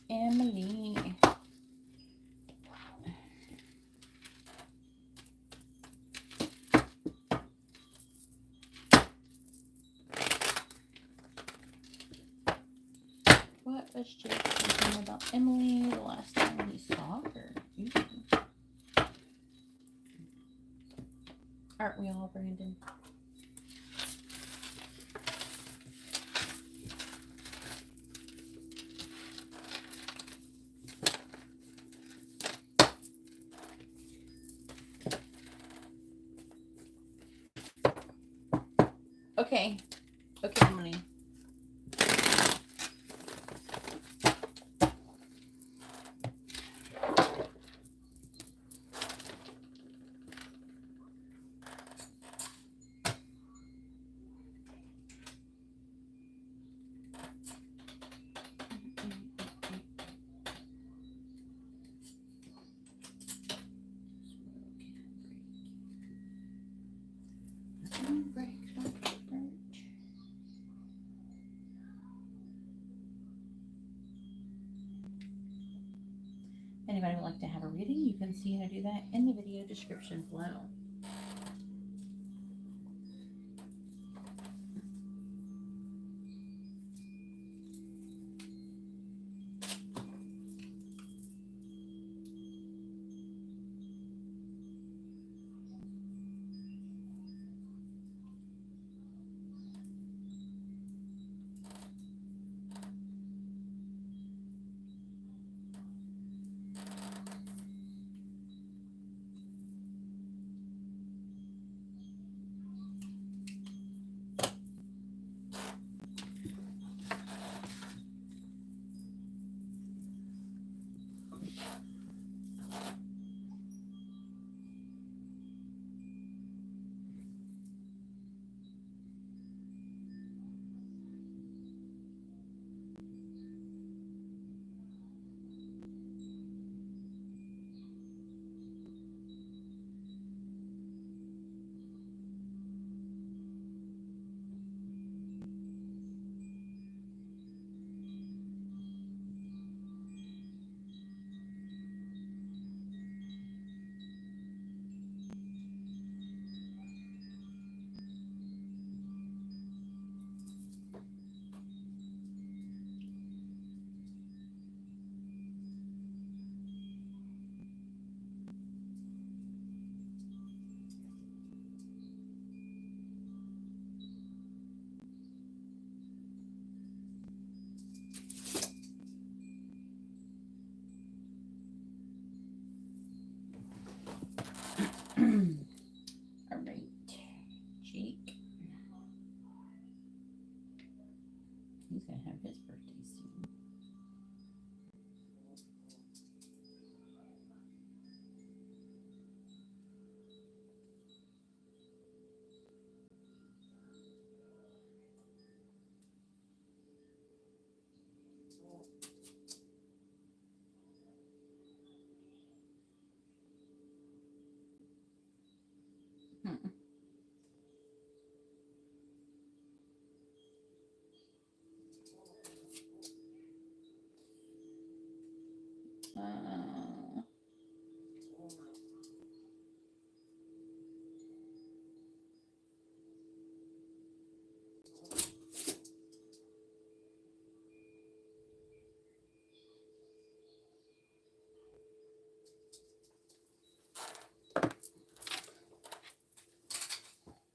Emily. What was Jake thinking about Emily the last time he saw her? Aren't we all, Brandon? Okay. Okay, Emily. Anybody would like to have a reading, you can see how to do that in the video description below.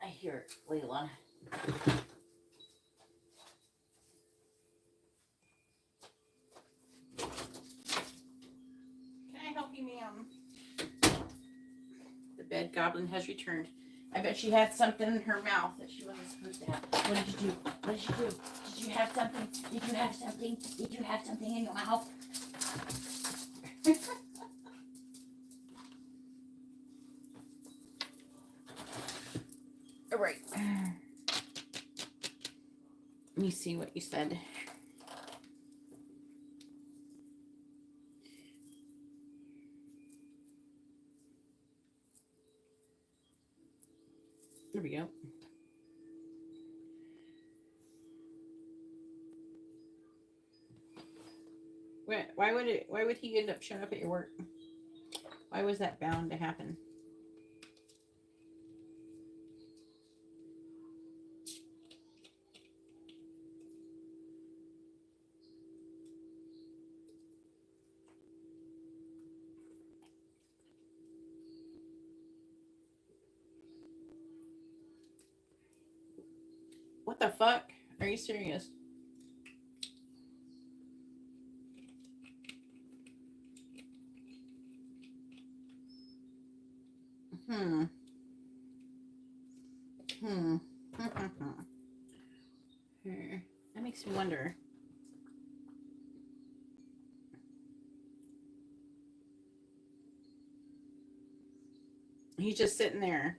I hear it, Leland. Can I help you, ma'am? The bed goblin has returned. I bet she had something in her mouth that she wasn't supposed to have. What did you do? What did you do? Did you have something? Did you have something? Did you have something in your mouth? All right. Let me see what you said. There we go. Why would he end up showing up at your work? Why was that bound to happen? What the fuck? Are you serious? That makes me wonder. He's just sitting there.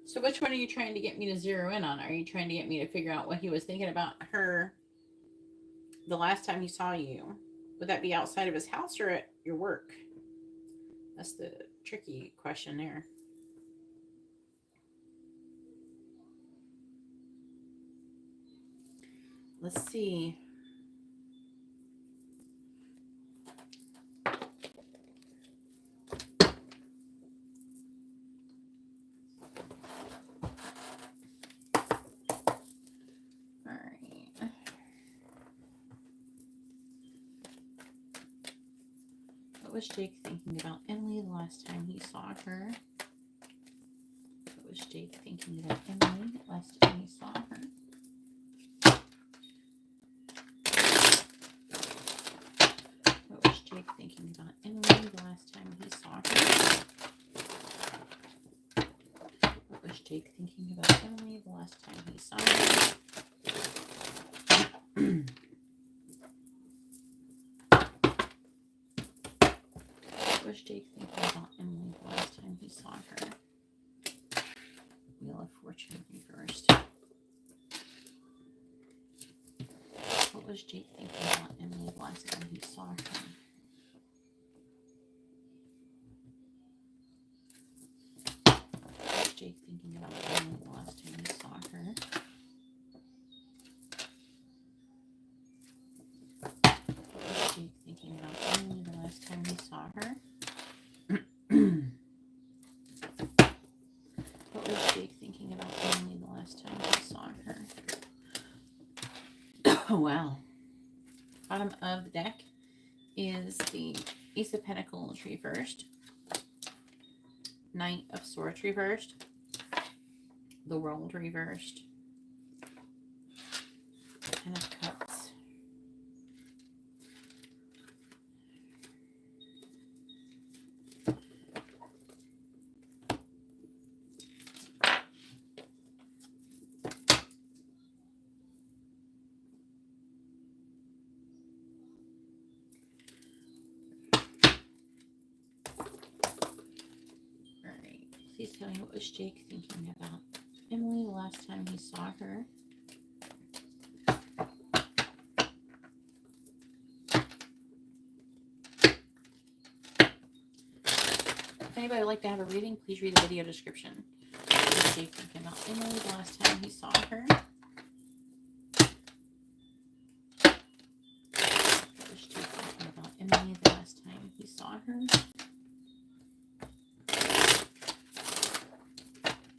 So which one are you trying to get me to zero in on? Are you trying to get me to figure out what he was thinking about her the last time he saw you? Would that be outside of his house or at your work? That's the tricky question there. Let's see. What was Jake thinking about Emily the last time he saw her? What was Jake thinking about Emily the last time he saw her? What was Jake thinking about Emily the last time he saw her? What was Jake thinking about Emily the last time he saw her? What was Jake thinking about Emily the last time he saw her? Wheel of Fortune reversed. What was Jake thinking about Emily the last time he saw her? What was Jake thinking about Emily the last time he saw her? What was Jake thinking about Emily the last time he saw her? What was Jake thinking about Emily the last time he saw her? Oh, wow. Bottom of the deck is the Ace of Pentacles reversed, Knight of Swords reversed, the World reversed, Ten of Cups. Please tell me, what was Jake thinking about Emily the last time he saw her? anybody would like to have a reading, please read the video description. What was Jake thinking about Emily the last time he saw her? What was Jake thinking about Emily the last time he saw her?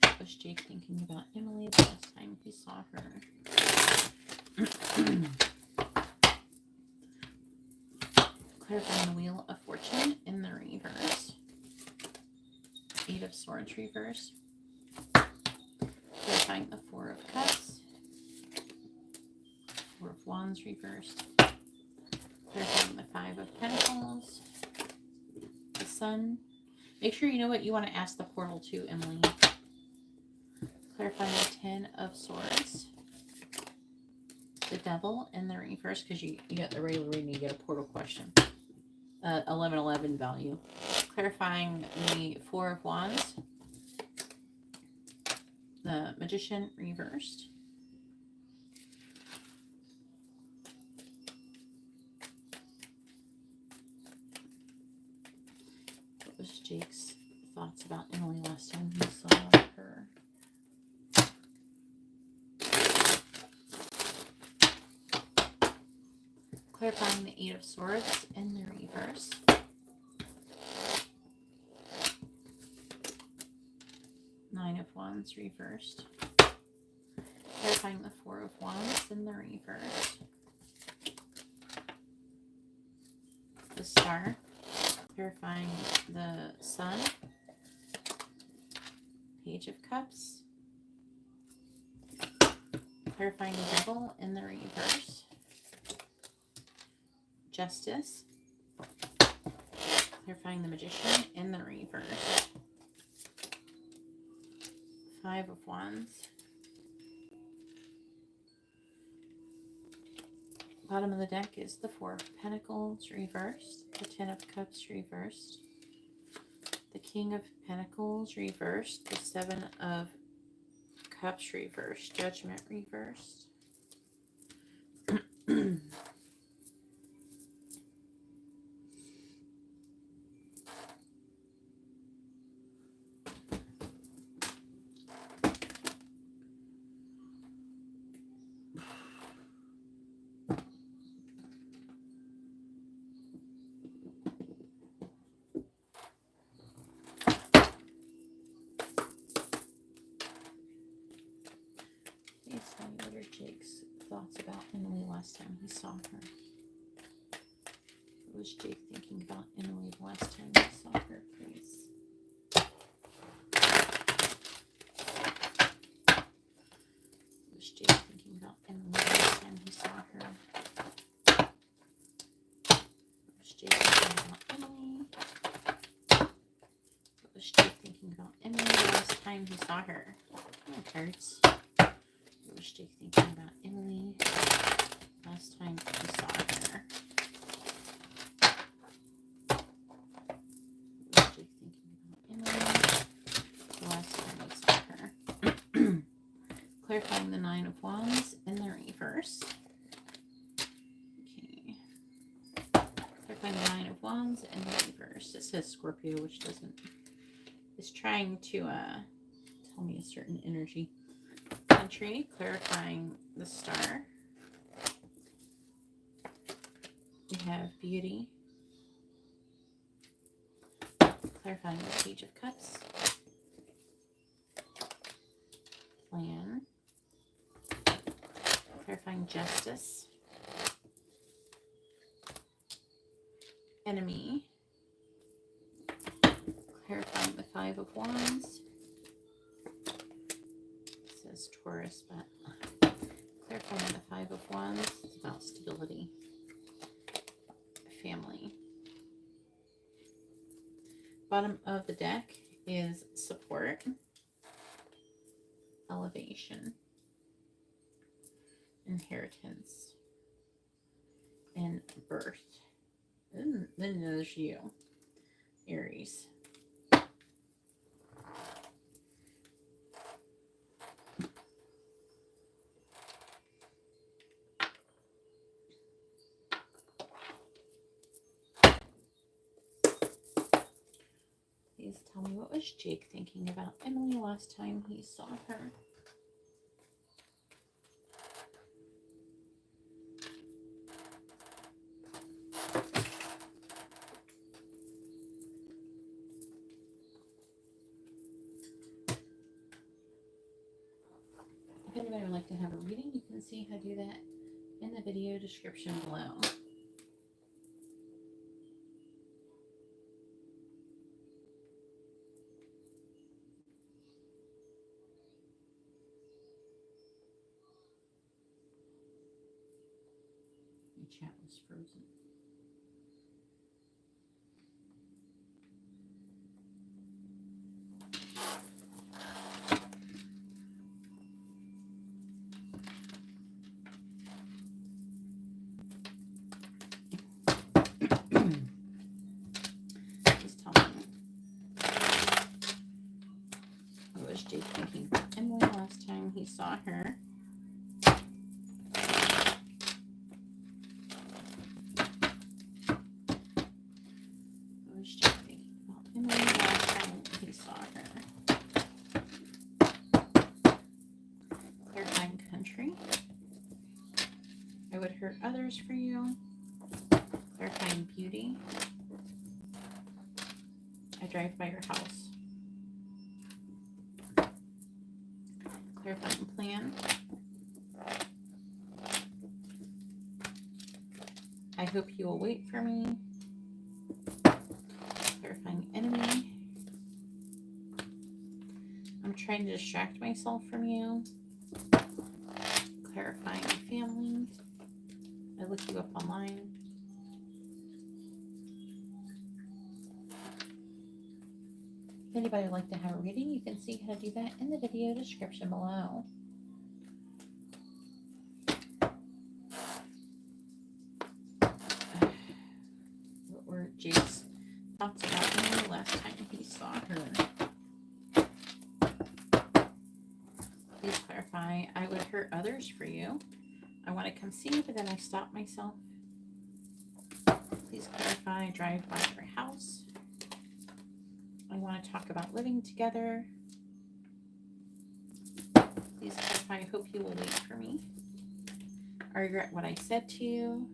What was Jake thinking about Emily the last time he saw her? Clarifying the Wheel of Fortune in the reverse. 8 of Swords reverse. Clarifying the 4 of Cups. 4 of Wands reversed. Clarifying the 5 of Pentacles. The Sun. Make sure you know what you want to ask the portal to, Emily. Clarifying the 10 of Swords. The Devil in the reverse, because you got the regular reading, you get a portal question. 1111 value. Clarifying the 4 of Wands. The Magician reversed. What was Jake's thoughts about Emily last time he saw her? Clarifying the 8 of Swords in the reverse. Nine of Wands reversed. Clarifying the 4 of Wands in the reverse. The Star. Clarifying the Sun. Page of Cups. Clarifying the Devil in the reverse. Justice. Clarifying the Magician in the reverse. 5 of Wands. Bottom of the deck is the 4 of Pentacles reversed. The 10 of Cups reversed. The King of Pentacles reversed. The 7 of Cups reversed. Judgment reversed. What are Jake's thoughts about Emily last time he saw her? What was Jake thinking about Emily the last time he saw her, please? What was Jake thinking about Emily the last time he saw her? What was Jake thinking about Emily? What was Jake thinking about Emily the last time he saw her? Oh, cards. What was Jake thinking about Emily last time he saw her? What was Jake thinking about Emily the last time he saw her? Clarifying the 9 of Wands in the reverse. Okay. Clarifying the 9 of Wands in the reverse. It says Scorpio, which doesn't. It's trying to tell me a certain energy. Country, clarifying the Star. We have Beauty. Clarifying the Page of Cups. Plan. Clarifying Justice. Enemy. Clarifying the 5 of Wands. Taurus, but clarifying the 5 of Wands is about stability, family. Bottom of the deck is support, elevation, inheritance, and birth. Then there's you, Aries. Please tell me, what was Jake thinking about Emily last time he saw her? If anybody would like to have a reading, you can see how to do that in the video description below. My chat was frozen. Just tell me, what was Jake thinking about Emily last time he saw her? I would hurt others for you. Clarifying beauty. I drive by your house. Clarifying plan. I hope you will wait for me. Clarifying enemy. I'm trying to distract myself from you. Clarifying family. I look you up online. If anybody would like to have a reading, you can see how to do that in the video description below. What were Jake's thoughts about me last time he saw her? Please clarify. I would hurt others for you. I want to come see you, but then I stop myself. Please clarify. Drive by your house. I want to talk about living together. Please clarify. I hope you will wait for me. I regret what I said to you.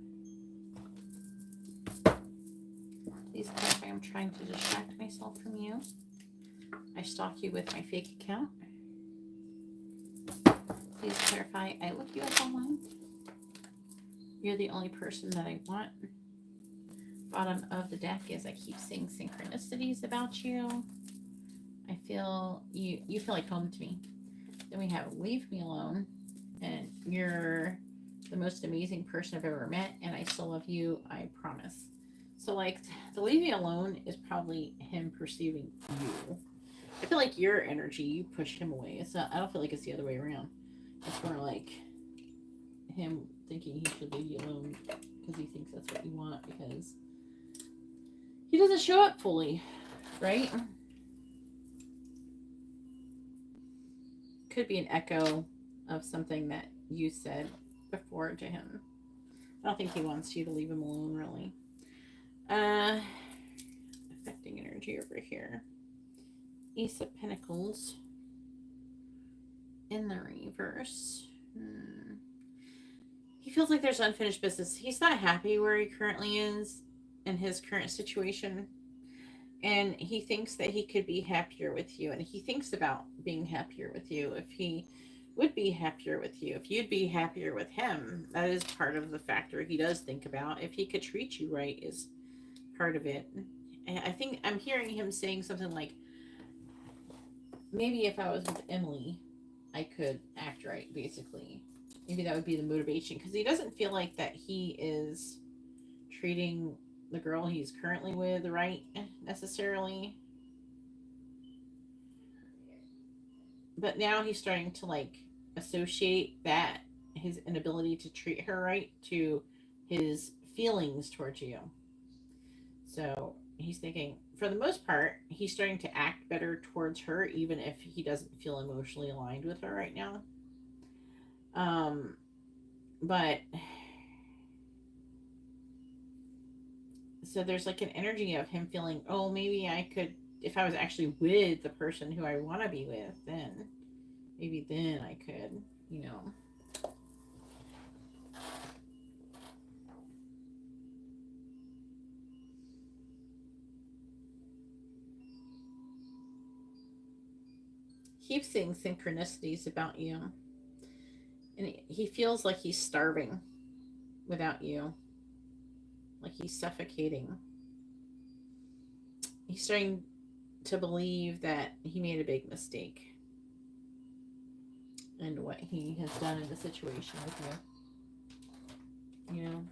Please clarify. I'm trying to distract myself from you. I stalk you with my fake account. Please clarify. I look you up online. You're the only person that I want. Bottom of the deck is I keep seeing synchronicities about you. I feel you feel like home to me. Then we have leave me alone. And you're the most amazing person I've ever met. And I still love you. I promise. So like the leave me alone is probably him perceiving you. I feel like your energy, you push him away. I don't feel like it's the other way around. It's more like him thinking he should leave you alone because he thinks that's what you want, because he doesn't show up fully, right? Could be an echo of something that you said before to him. I don't think he wants you to leave him alone, really. Affecting energy over here. Ace of Pentacles in the reverse. He feels like there's unfinished business. He's not happy where he currently is in his current situation. And he thinks that he could be happier with you. And he thinks about being happier with you. If he would be happier with you, if you'd be happier with him, that is part of the factor he does think about. If he could treat you right is part of it. And I think I'm hearing him saying something like, maybe if I was with Emily, I could act right, basically. Maybe that would be the motivation, because he doesn't feel like that he is treating the girl he's currently with right, necessarily. But now he's starting to like associate that, his inability to treat her right, to his feelings towards you. So he's thinking, for the most part, he's starting to act better towards her, even if he doesn't feel emotionally aligned with her right now. But so there's like an energy of him feeling, oh, maybe I could if I was actually with the person who I want to be with, then maybe then I could, you know. Keeps seeing synchronicities about you. And he feels like he's starving without you. Like he's suffocating. He's starting to believe that he made a big mistake in what he has done in the situation with you. You know?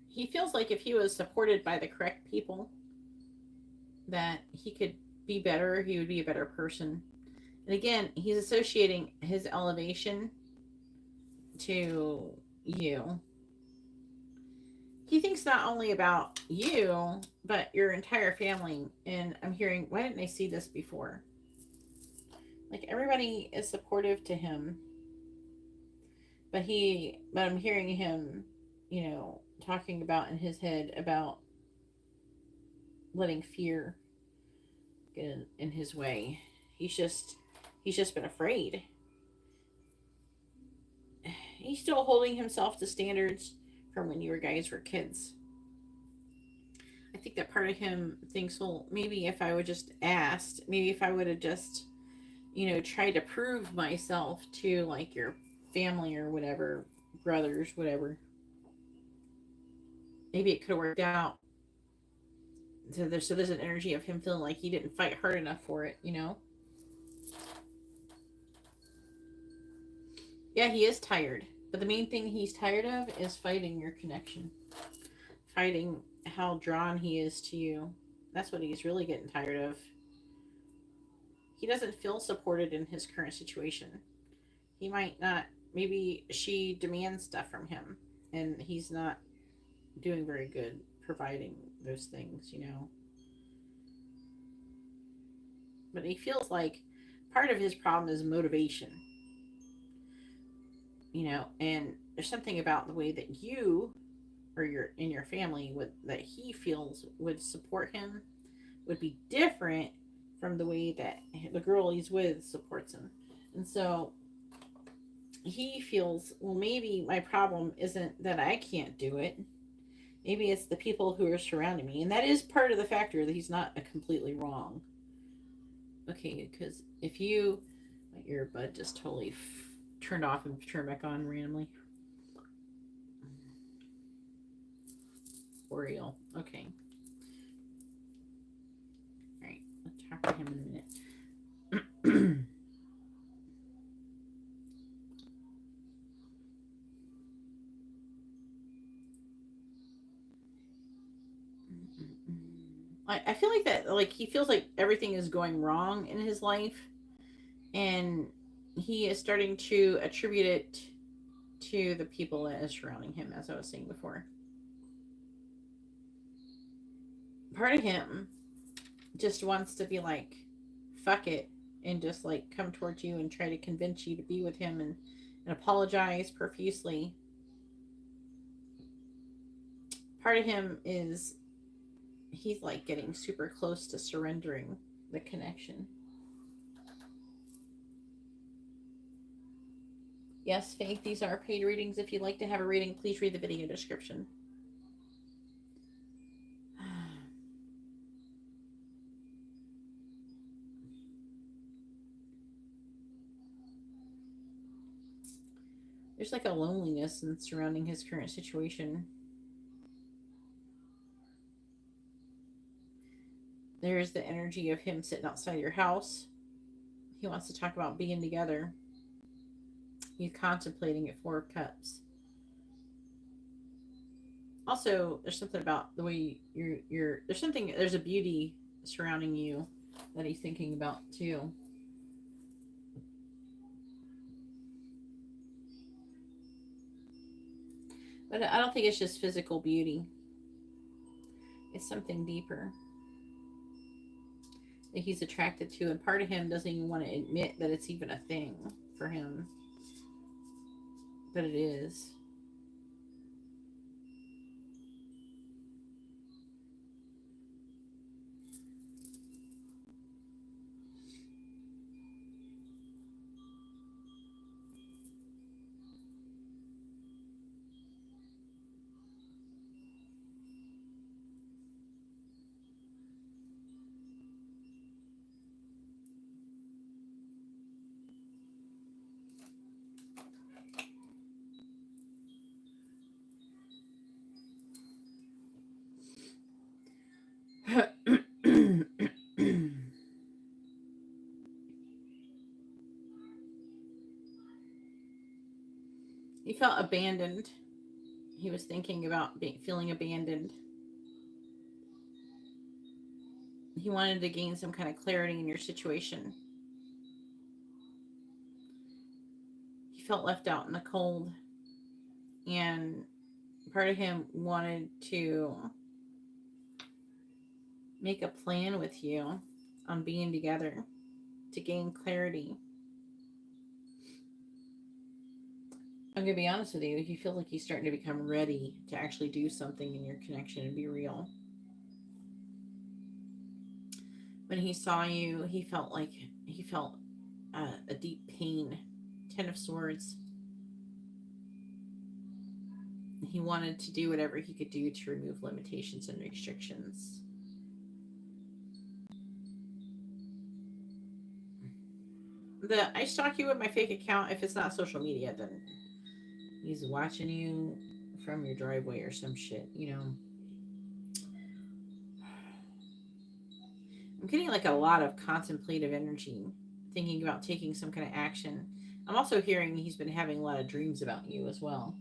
He feels like if he was supported by the correct people, that he could be better, he would be a better person. And again, he's associating his elevation to you. He thinks not only about you, but your entire family. And I'm hearing, why didn't I see this before? Like everybody is supportive to him, but I'm hearing him, you know, talking about in his head about letting fear get in his way. He's just been afraid. He's still holding himself to standards from when you guys were kids. I think that part of him thinks, well, maybe if I would just asked, maybe if I would have just, you know, tried to prove myself to like your family or whatever, brothers, whatever, maybe it could have worked out. So there's an energy of him feeling like he didn't fight hard enough for it, you know? Yeah, he is tired. But the main thing he's tired of is fighting your connection. Fighting how drawn he is to you. That's what he's really getting tired of. He doesn't feel supported in his current situation. He might not, maybe she demands stuff from him, and he's not doing very good providing those things, you know. But he feels like part of his problem is motivation, you know, and there's something about the way that you or your in your family would that he feels would support him would be different from the way that the girl he's with supports him. And so he feels, well, maybe my problem isn't that I can't do it. Maybe it's the people who are surrounding me. And that is part of the factor that he's not completely wrong. Okay, because if you, my earbud just totally turned off and turned back on randomly. Ori'el. Okay. All right. Let's talk to him in a minute. I feel like that, like, he feels like everything is going wrong in his life, and he is starting to attribute it to the people that are surrounding him, as I was saying before. Part of him just wants to be like, fuck it, and just like come towards you and try to convince you to be with him and apologize profusely. Part of him is he's like getting super close to surrendering the connection. Yes, Faith, these are paid readings. If you'd like to have a reading, please read the video description. There's like a loneliness in surrounding his current situation. There's the energy of him sitting outside your house. He wants to talk about being together. He's contemplating at 4 of Cups. Also, there's something about the way there's a beauty surrounding you that he's thinking about too. But I don't think it's just physical beauty. It's something deeper. that he's attracted to, and part of him doesn't even want to admit that it's even a thing for him, but it is. He felt abandoned. He was thinking about feeling abandoned. He wanted to gain some kind of clarity in your situation. He felt left out in the cold. And part of him wanted to make a plan with you on being together to gain clarity. I'm going to be honest with you. He feels like he's starting to become ready to actually do something in your connection and be real. When he saw you, he felt a deep pain. 10 of Swords. He wanted to do whatever he could do to remove limitations and restrictions. I stalk you with my fake account. If it's not social media, then he's watching you from your driveway or some shit, you know. I'm getting like a lot of contemplative energy, thinking about taking some kind of action. I'm also hearing he's been having a lot of dreams about you as well.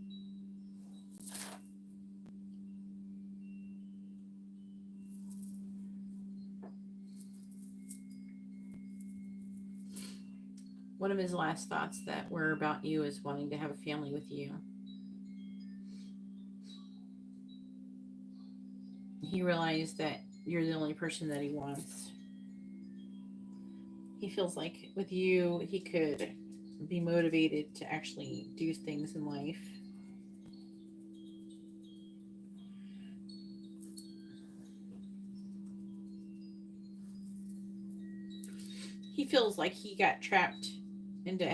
One of his last thoughts that were about you is wanting to have a family with you. He realized that you're the only person that he wants. He feels like with you, he could be motivated to actually do things in life. He feels like he got trapped into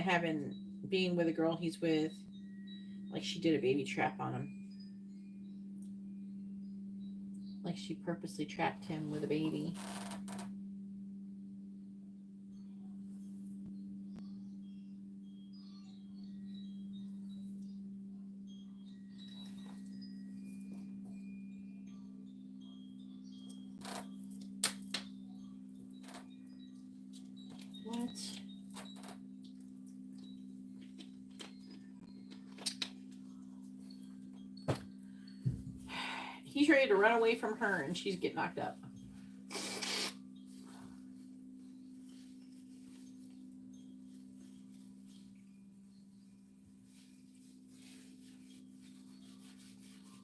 being with a girl he's with, like she did a baby trap on him. Like she purposely trapped him with a baby. What? He's ready to run away from her and she's getting knocked up.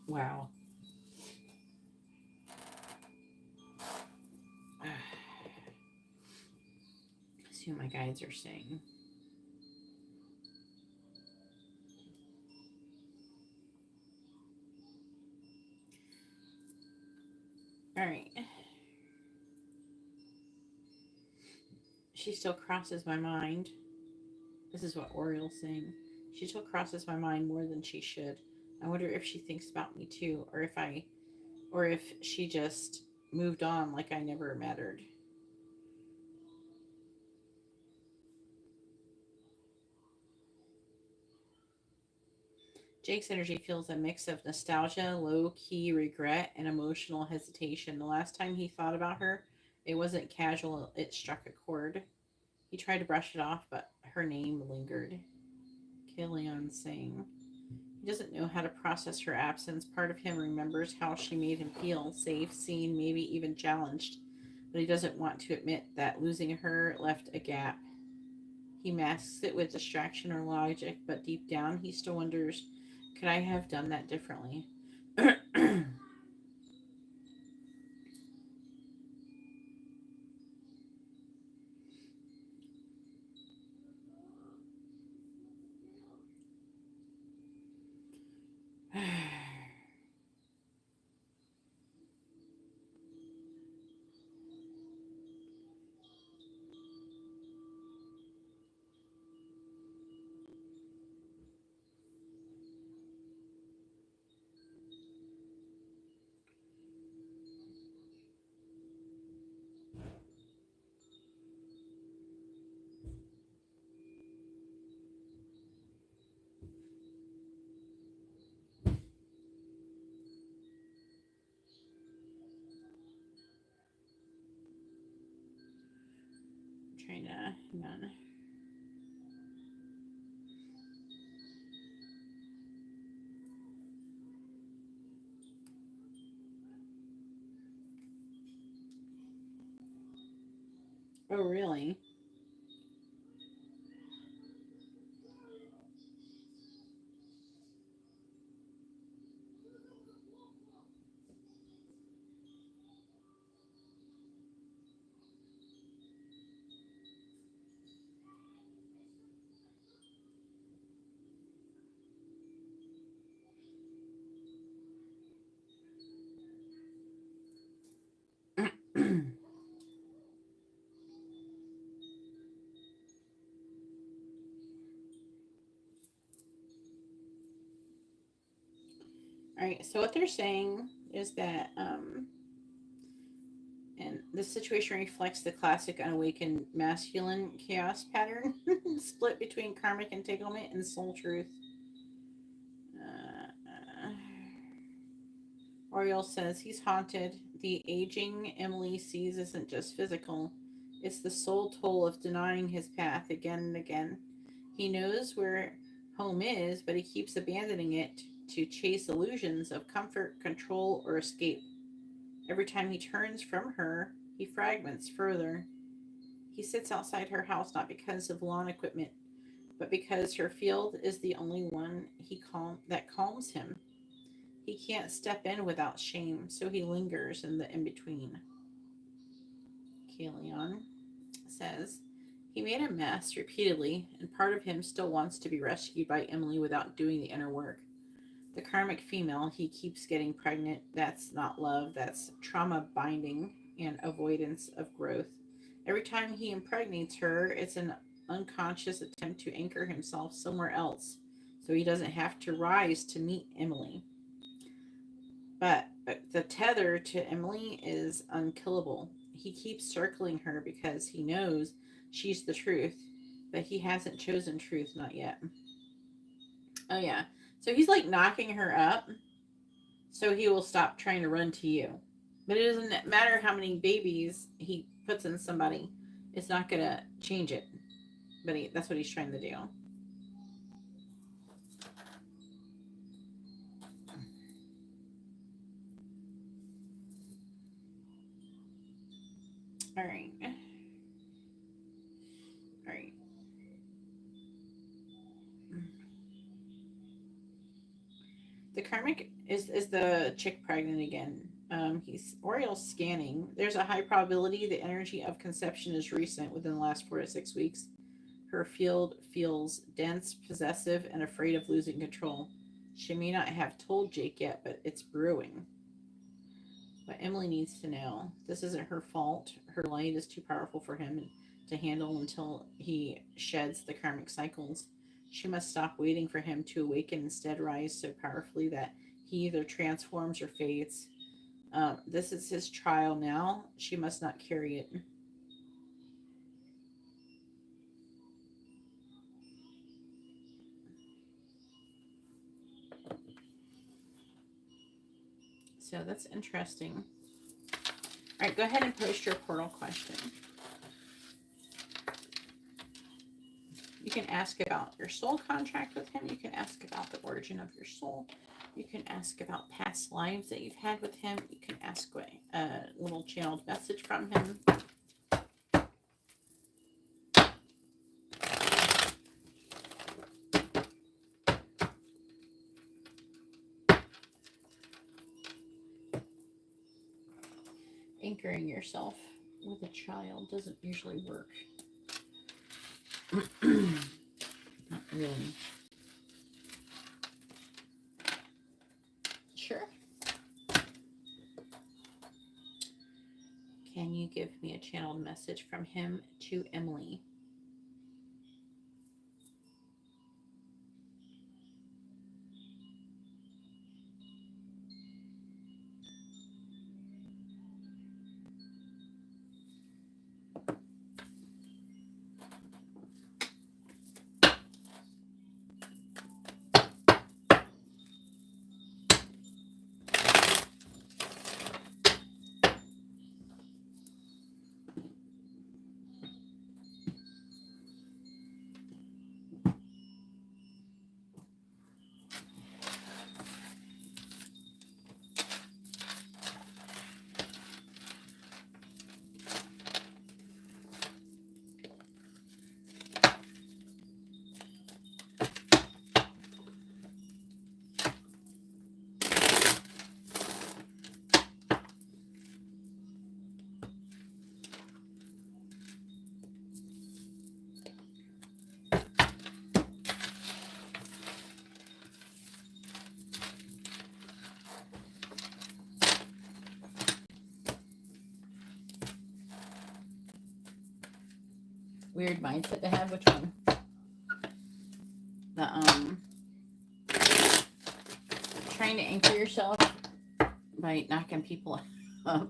Wow. Let's see what my guides are saying. All right. She still crosses my mind. This is what Ori'el's saying. She still crosses my mind more than she should. I wonder if she thinks about me too, or if she just moved on like I never mattered. Jake's energy feels a mix of nostalgia, low-key regret, and emotional hesitation. The last time he thought about her, it wasn't casual, it struck a chord. He tried to brush it off, but her name lingered. Kaelion saying. He doesn't know how to process her absence. Part of him remembers how she made him feel safe, seen, maybe even challenged. But he doesn't want to admit that losing her left a gap. He masks it with distraction or logic, but deep down he still wonders, could I have done that differently? trying to, hang on. Oh, really? All right, so what they're saying is that, and this situation reflects the classic unawakened masculine chaos pattern, split between karmic entanglement and soul truth. Ori'el says he's haunted. The aging Emily sees isn't just physical, it's the soul toll of denying his path again and again. He knows where home is, but he keeps abandoning it to chase illusions of comfort, control, or escape. Every time he turns from her, he fragments further. He sits outside her house not because of lawn equipment, but because her field is the only one that calms him. He can't step in without shame, so he lingers in the in-between. Kaelion says, he made a mess repeatedly, and part of him still wants to be rescued by Emily without doing the inner work. The karmic female he keeps getting pregnant, that's not love, that's trauma binding and avoidance of growth. Every time he impregnates her, it's an unconscious attempt to anchor himself somewhere else so he doesn't have to rise to meet Emily. But the tether to Emily is unkillable. He keeps circling her because he knows she's the truth, but he hasn't chosen truth, not yet. Oh, yeah. So he's like knocking her up so he will stop trying to run to you. But it doesn't matter how many babies he puts in somebody, it's not going to change it. But that's what he's trying to do. All right. All right. The karmic is the chick pregnant again. He's Oriel scanning. There's a high probability the energy of conception is recent, within the last 4 to 6 weeks. Her field feels dense, possessive, and afraid of losing control. She may not have told Jake yet, but it's brewing. But Emily needs to know this isn't her fault. Her light is too powerful for him to handle until he sheds the karmic cycles. She must stop waiting for him to awaken, instead rise so powerfully that he either transforms or fades. This is his trial now. She must not carry it. So that's interesting. All right, go ahead and post your portal question. You can ask about your soul contract with him. You can ask about the origin of your soul. You can ask about past lives that you've had with him. You can ask a little channeled message from him. Anchoring yourself with a child doesn't usually work. Not really. Sure. Can you give me a channeled message from him to Emily? Weird mindset to have. Which one? The trying to anchor yourself by knocking people up.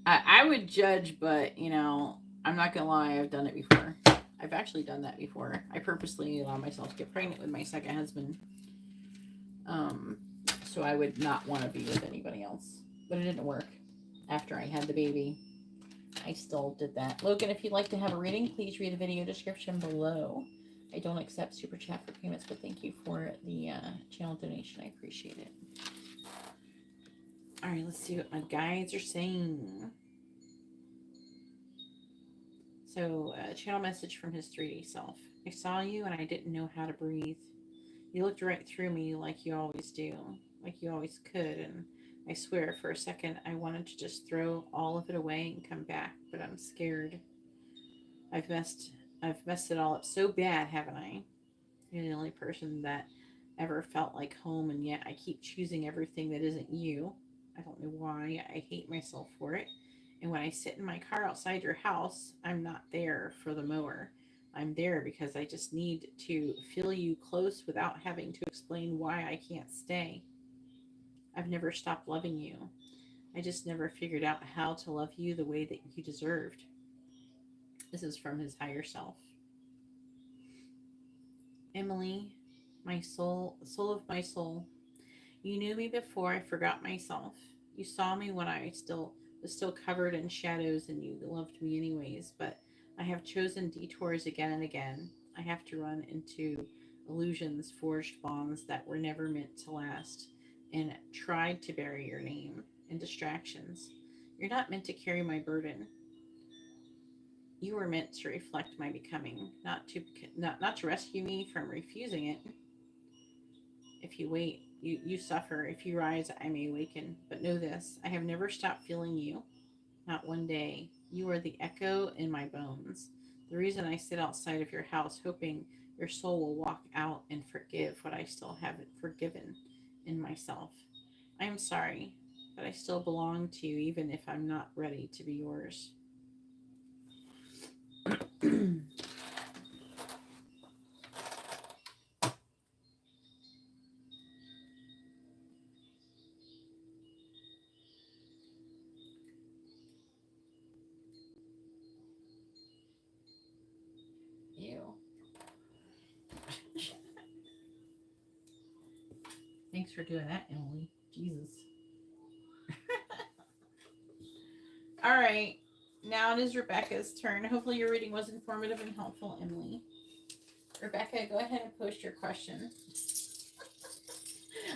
I would judge, but you know, I'm not gonna lie, I've done it before. I've actually done that before. I purposely allowed myself to get pregnant with my second husband. So I would not want to be with anybody else. But it didn't work. After I had the baby, I still did that. Logan, if you'd like to have a reading, please read the video description below. I don't accept super chat for payments, but thank you for the channel donation. I appreciate it. All right, let's see what my guides are saying. So, channel message from his 3D self. I saw you and I didn't know how to breathe. You looked right through me like you always do, like you always could, and I swear for a second I wanted to just throw all of it away and come back, but I'm scared. I've messed it all up so bad, haven't I? You're the only person that ever felt like home, and yet I keep choosing everything that isn't you. I don't know why. I hate myself for it. And when I sit in my car outside your house, I'm not there for the mower. I'm there because I just need to feel you close without having to explain why I can't stay. I've never stopped loving you. I just never figured out how to love you the way that you deserved. This is from his higher self. Emily, my soul, soul of my soul. You knew me before I forgot myself. You saw me when I was still covered in shadows, and you loved me anyways, but I have chosen detours again and again. I have to run into illusions, forged bonds that were never meant to last, and tried to bury your name in distractions. You're not meant to carry my burden. You were meant to reflect my becoming, not to rescue me from refusing it. If you wait, you suffer. If you rise, I may awaken. But know this, I have never stopped feeling you. Not one day. You are the echo in my bones. The reason I sit outside of your house, hoping your soul will walk out and forgive what I still haven't forgiven in myself. I am sorry, but I still belong to you, even if I'm not ready to be yours. Ew. Thanks for doing that, Emily. Jesus. All right. Now it is Rebecca's turn. Hopefully your reading was informative and helpful, Emily. Rebecca, go ahead and post your question.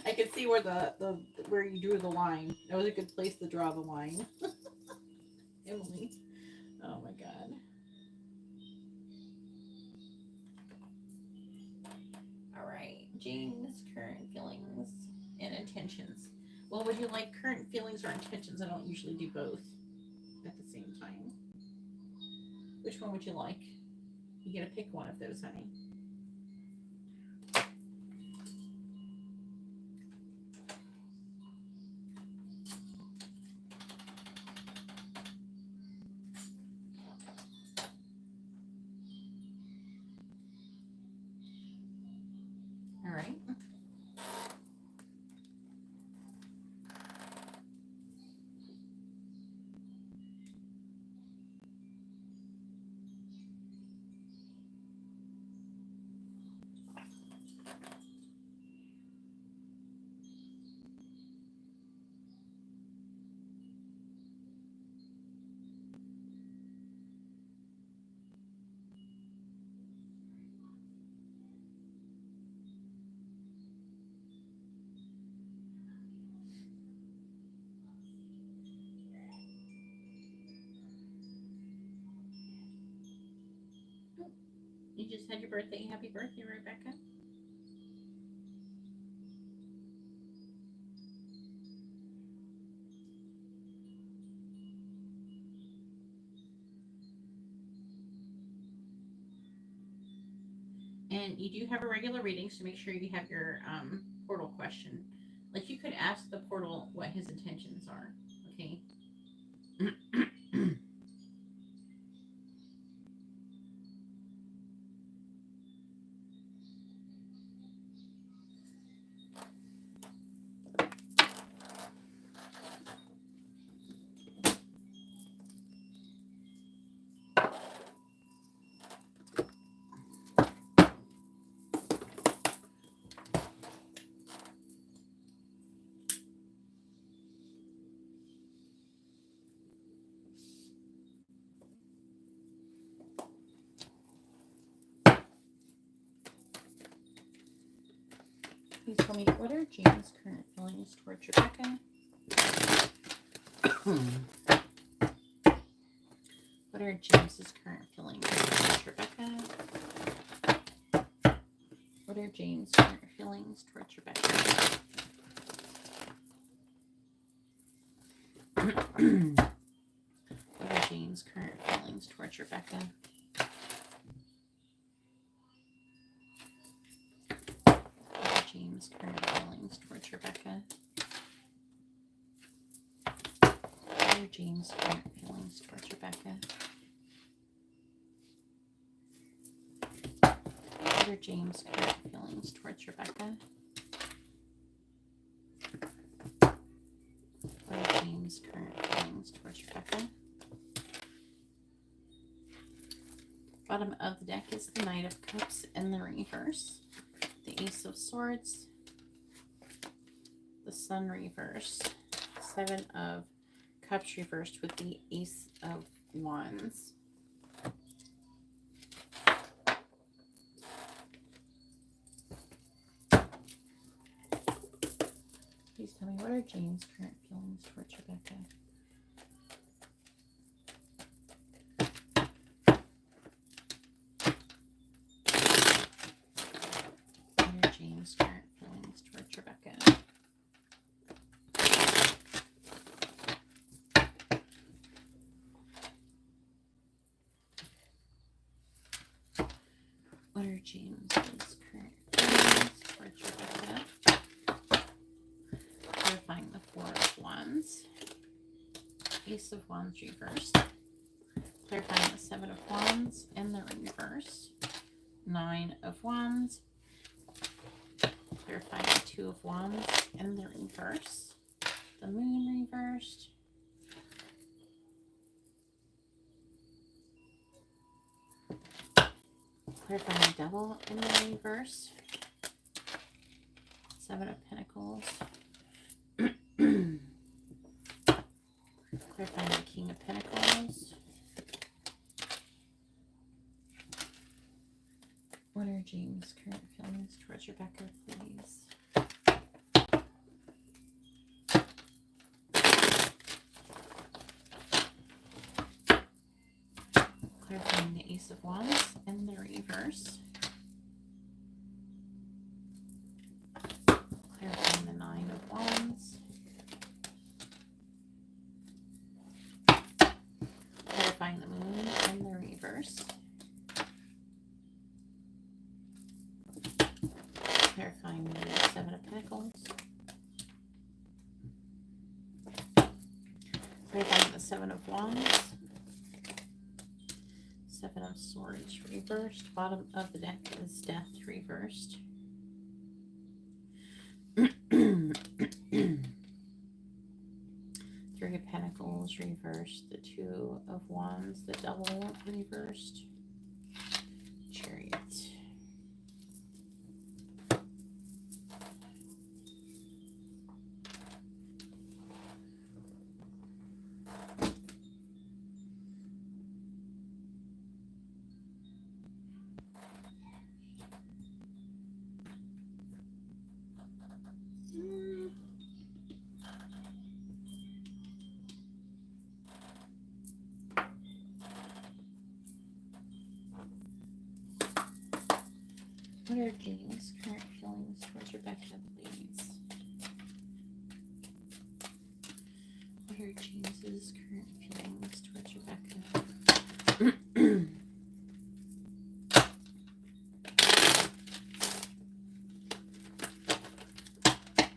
I can see where the where you drew the line. That was a good place to draw the line. Emily. Oh my god. All right. James, current feelings and intentions. Well, would you like current feelings or intentions? I don't usually do both at the same time. Which one would you like? You get to pick one of those, honey. All right. You just had your birthday. Happy birthday, Rebecca. And you do have a regular reading, so make sure you have your portal question. Like, you could ask the portal what his intentions are, okay? Please tell me, what are Jane's current feelings towards Rebecca? What are James's current feelings towards Rebecca? What are Jane's current feelings towards Rebecca? What are Jane's current feelings towards Rebecca? What are Jane's current feelings towards Rebecca? What are Jane's current feelings towards Rebecca? What are Jane's current feelings towards Rebecca? What are Jane's current feelings towards Rebecca? Bottom of the deck is the Knight of Cups in the reverse, the Ace of Swords, the Sun reversed, Seven of Cups reversed with the Ace of Wands. Please tell me, what are Jane's current feelings towards Rebecca? What are Jane's current feelings towards Rebecca? What are James's current feelings towards Rebecca? Clarifying the Four of Wands, Ace of Wands reversed, clarifying the Seven of Wands in the reverse, Nine of Wands, clarifying the Two of Wands in the reverse, the Moon reversed, clarifying the Devil in the reverse, Seven of Pentacles, clarifying the King of Pentacles. What are Jane's current feelings towards Rebecca, please? Clarifying the Ace of Wands in the reverse. Clarifying the Nine of Wands. Clarifying the Moon in the reverse. Clarifying the Seven of Pentacles. Clarifying the Seven of Wands. Seven of Swords reversed. Bottom of the deck is Death reversed. Three of Pentacles reversed. The Two of Wands. The Devil reversed. Chariot. What are Jane's current feelings towards Rebecca, please? What are James's current feelings towards Rebecca?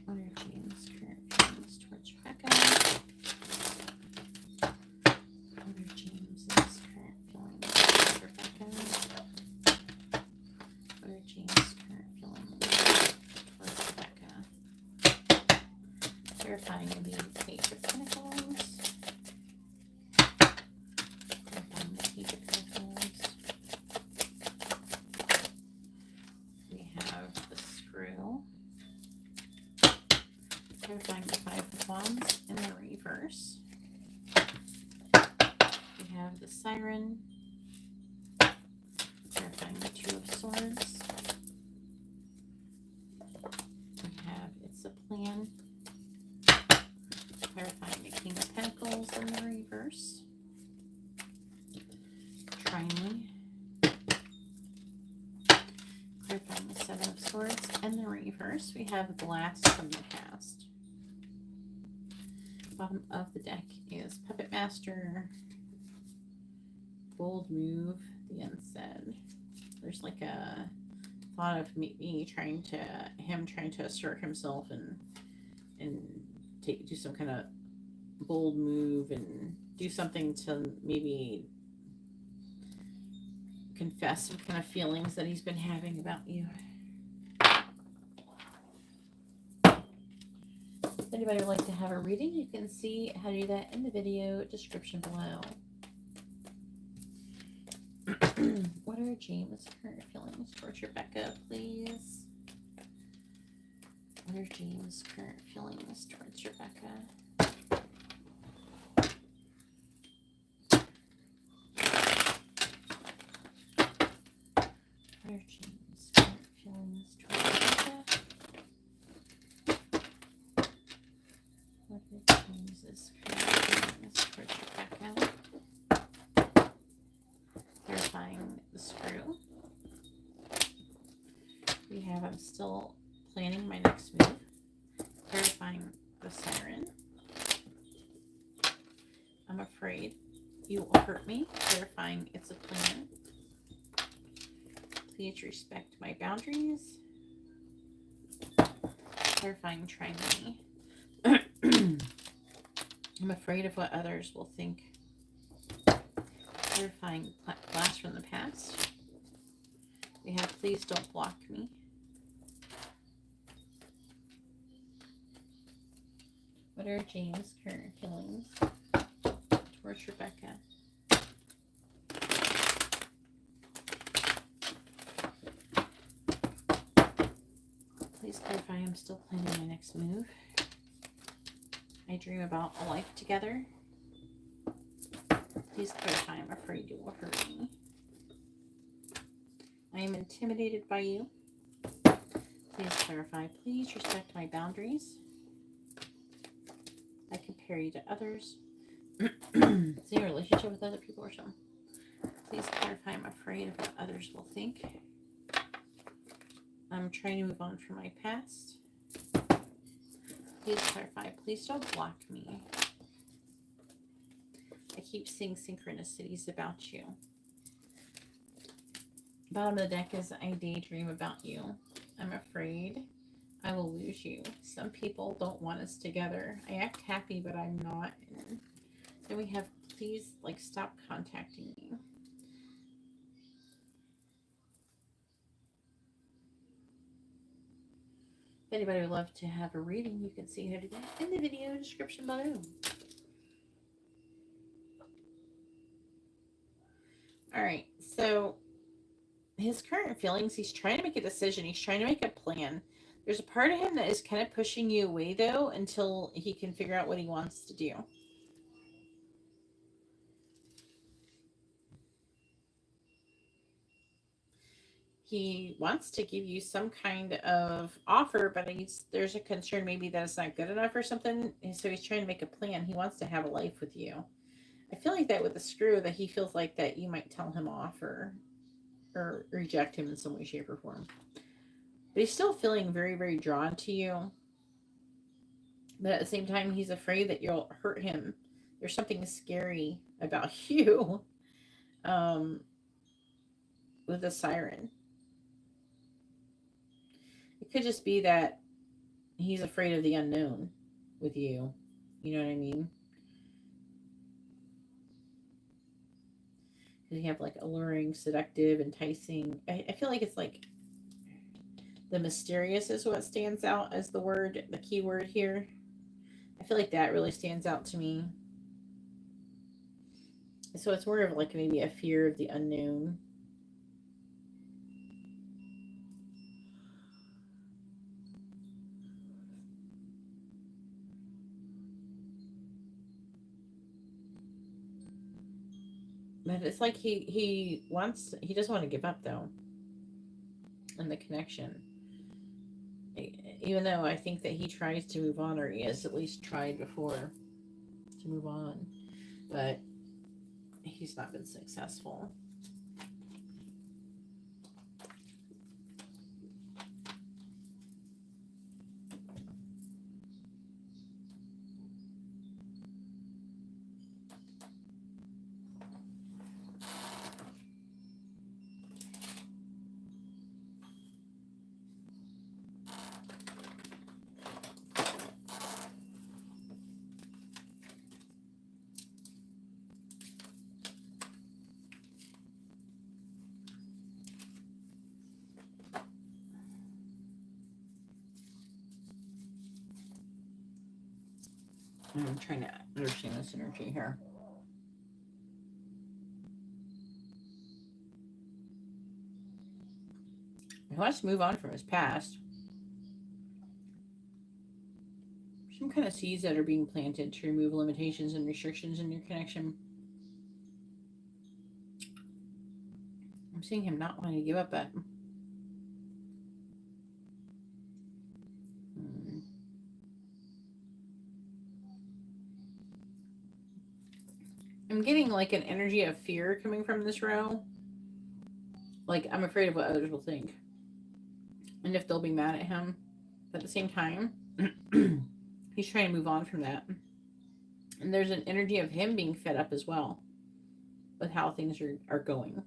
What are Jane's current feelings towards Rebecca? What are James's current feelings towards Rebecca? What are Jane's current feelings towards Rebecca? Clarifying the Page of Pentacles. Clarifying the Page of Pentacles. We have the Screw. Clarifying the Five of Wands in the reverse. We have the Siren. Clarifying the Two of Swords. We Clarifying the King of Pentacles in the reverse. Trinely. Clarifying the Seven of Swords in the reverse. We have Blast from the Past. Bottom of the deck is Puppet Master. Bold Move, the Unsaid. There's like a thought of me trying to assert himself and do some kind of bold move and do something to maybe confess some kind of feelings that he's been having about you. If anybody would like to have a reading, you can see how to do that in the video description below. What are James' current feelings towards Rebecca, please? What are James' current feelings towards Rebecca? What are James' current feelings towards Rebecca? What are James's current feelings towards Rebecca? Clarifying the screw. We have I'm still planning my next move. Clarifying the Sarion. I'm afraid you will hurt me. Clarifying it's a plan. Please respect my boundaries. Clarifying trying me. I'm afraid of what others will think. Clarifying Blast from the Past. We have Please Don't Block Me. What are James' current feelings towards Rebecca? Please clarify I'm still planning my next move. I dream about a life together. Please clarify I'm afraid you will hurt me. I am intimidated by you. Please clarify. Please respect my boundaries. I compare you to others. See a relationship with other people or something. Please clarify I'm afraid of what others will think. I'm trying to move on from my past. Please clarify. Please don't block me. I keep seeing synchronicities about you. Bottom of the deck is I daydream about you. I'm afraid I will lose you. Some people don't want us together. I act happy, but I'm not. And then we have please stop contacting me. If anybody would love to have a reading, you can see how to do that in the video description below. Alright, so his current feelings, he's trying to make a decision. He's trying to make a plan. There's a part of him that is kind of pushing you away, though, until he can figure out what he wants to do. He wants to give you some kind of offer, but there's a concern maybe that it's not good enough or something. And so he's trying to make a plan. He wants to have a life with you. I feel like that with the screw, that he feels like that you might tell him off or reject him in some way, shape, or form. But he's still feeling very, very drawn to you. But at the same time, he's afraid that you'll hurt him. There's something scary about you with the siren. It could just be that he's afraid of the unknown with you. You know what I mean? Because you have alluring, seductive, enticing. I feel like it's the mysterious is what stands out as the key word here. I feel like that really stands out to me. So it's more of maybe a fear of the unknown. But it's like he doesn't want to give up, though, in the connection. Even though I think that he tries to move on, or he has at least tried before. to move on, but he's not been successful. I'm trying to understand this energy here. He wants to move on from his past. Some kind of seeds that are being planted to remove limitations and restrictions in your connection. I'm seeing him not wanting to give up that. I'm getting like an energy of fear coming from this row. Like, I'm afraid of what others will think. And if they'll be mad at him. But at the same time, he's trying to move on from that. And there's an energy of him being fed up as well with how things are going.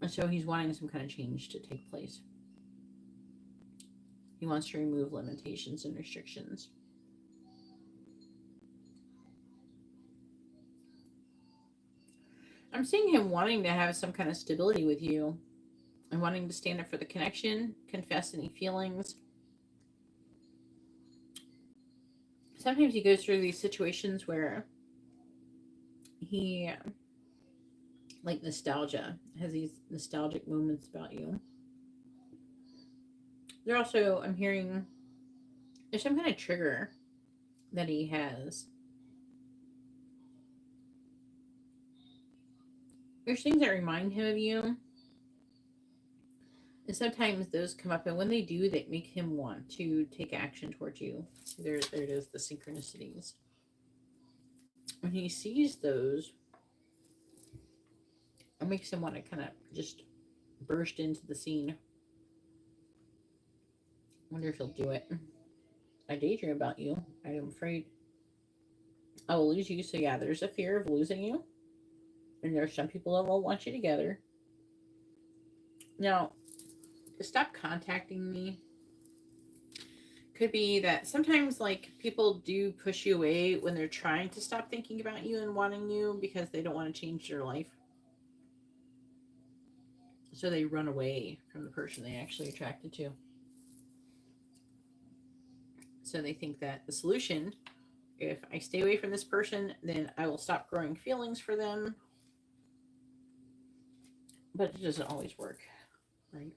And so he's wanting some kind of change to take place. He wants to remove limitations and restrictions. I'm seeing him wanting to have some kind of stability with you and wanting to stand up for the connection, confess any feelings. Sometimes he goes through these situations where he, like nostalgia, has these nostalgic moments about you. There also, I'm hearing, there's some kind of trigger that he has. There's things that remind him of you. And sometimes those come up, and when they do, they make him want to take action towards you. There it is, the synchronicities. When he sees those, it makes him want to kind of just burst into the scene. I wonder if he'll do it. I daydream about you. I am afraid I will lose you. So yeah, there's a fear of losing you. And there's some people that won't want you together. Now, stop contacting me. Could be that sometimes like people do push you away when they're trying to stop thinking about you and wanting you because they don't want to change their life. So they run away from the person they actually attracted to. So they think that the solution, if I stay away from this person, then I will stop growing feelings for them. But it doesn't always work, right?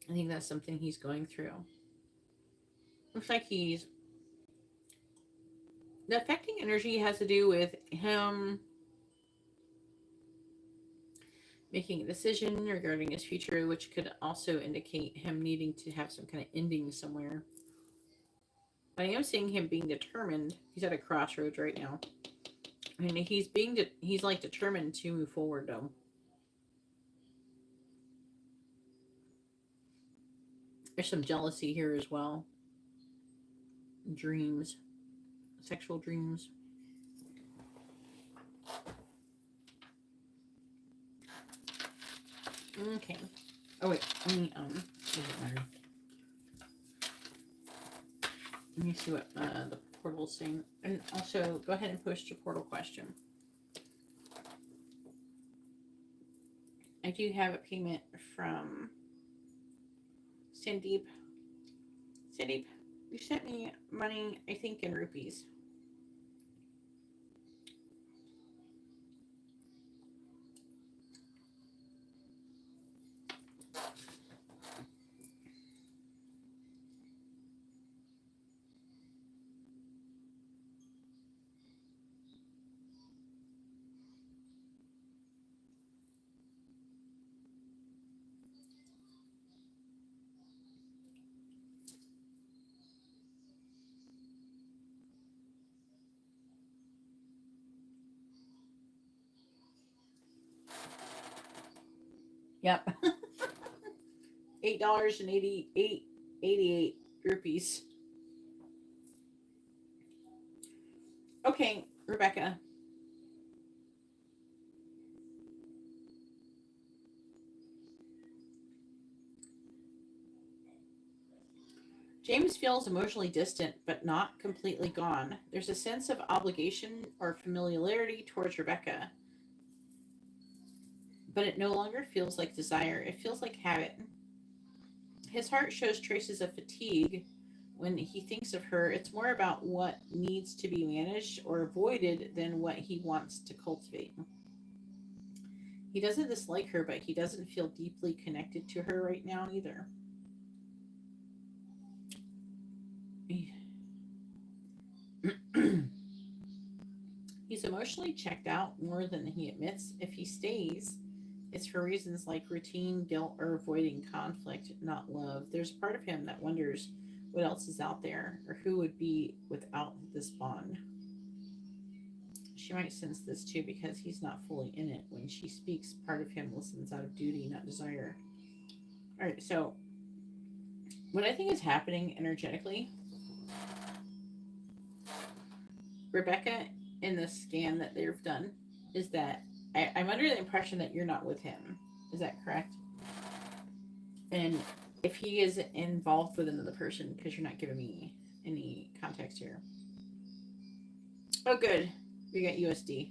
I think that's something he's going through. Looks like he's... The affecting energy has to do with him making a decision regarding his future, which could also indicate him needing to have some kind of ending somewhere. But I am seeing him being determined. He's at a crossroads right now. I mean, he's like determined to move forward though. There's some jealousy here as well. Dreams. Sexual dreams. Okay. Oh wait, let me doesn't matter. Let me see what the portal's saying. And also go ahead and post your portal question. I do have a payment from Sandeep. Sandeep, you sent me money, I think in rupees. Yep. $8.88 rupees. Okay, Rebecca. James feels emotionally distant, but not completely gone. There's a sense of obligation or familiarity towards Rebecca, but it no longer feels like desire. It feels like habit. His heart shows traces of fatigue when he thinks of her. It's more about what needs to be managed or avoided than what he wants to cultivate. He doesn't dislike her, but he doesn't feel deeply connected to her right now either. He's emotionally checked out more than he admits. If he stays, it's for reasons like routine, guilt, or avoiding conflict, not love. There's a part of him that wonders what else is out there or who would be without this bond. She might sense this too because he's not fully in it. When she speaks, part of him listens out of duty, not desire. All right, so what I think is happening energetically, Rebecca, in the scan that they've done, is that I'm under the impression that you're not with him. Is that correct? And if he is involved with another person, because you're not giving me any context here. Oh, good. We got USD.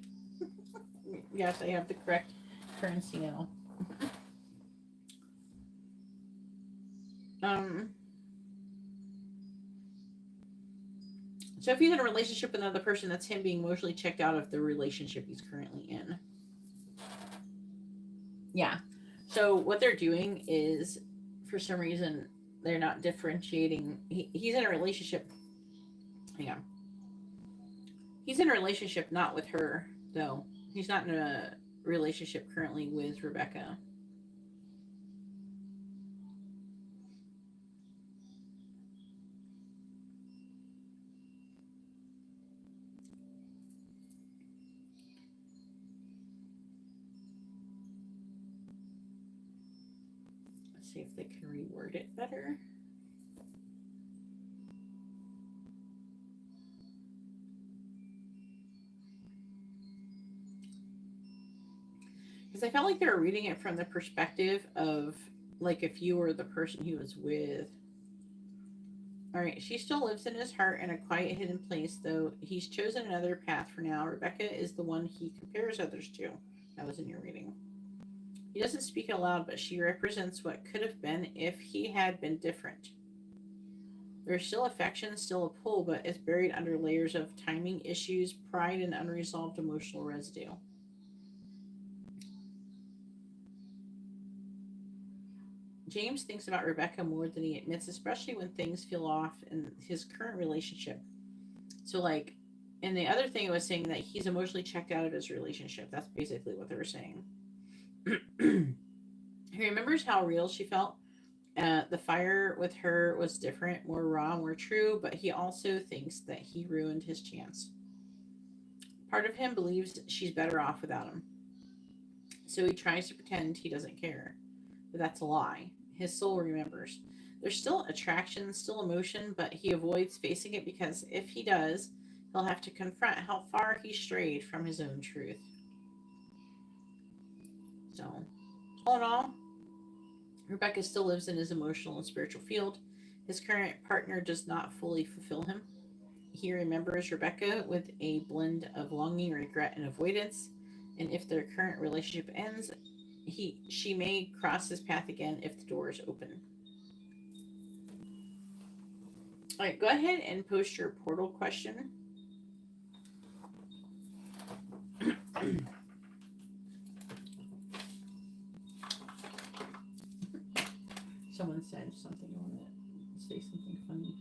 Yes, I have the correct currency now. So if he's in a relationship with another person, that's him being emotionally checked out of the relationship he's currently in. Yeah. So what they're doing is, for some reason, they're not differentiating. He's in a relationship. Hang on. He's in a relationship not with her, though. He's not in a relationship currently with Rebecca. Let's see if they can reword it better. Because I felt like they were reading it from the perspective of, like, if you were the person he was with. All right, she still lives in his heart in a quiet, hidden place, though he's chosen another path for now. Rebecca is the one he compares others to. That was in your reading. He doesn't speak aloud, but she represents what could have been if he had been different. There's still affection, still a pull, but it's buried under layers of timing issues, pride, and unresolved emotional residue. James thinks about Rebecca more than he admits, especially when things feel off in his current relationship. So, like, and the other thing it was saying that he's emotionally checked out of his relationship. That's basically what they were saying. He remembers how real she felt. The fire with her was different, more raw, more true, but he also thinks that he ruined his chance. Part of him believes she's better off without him. So he tries to pretend he doesn't care. But that's a lie. His soul remembers. There's still attraction, still emotion, but he avoids facing it because if he does, he'll have to confront how far he strayed from his own truth. So, all in all, Rebecca still lives in his emotional and spiritual field. His current partner does not fully fulfill him. He remembers Rebecca with a blend of longing, regret, and avoidance. And if their current relationship ends, she may cross his path again if the door is open. All right, go ahead and post your portal question. Someone said something. I want to say something funny.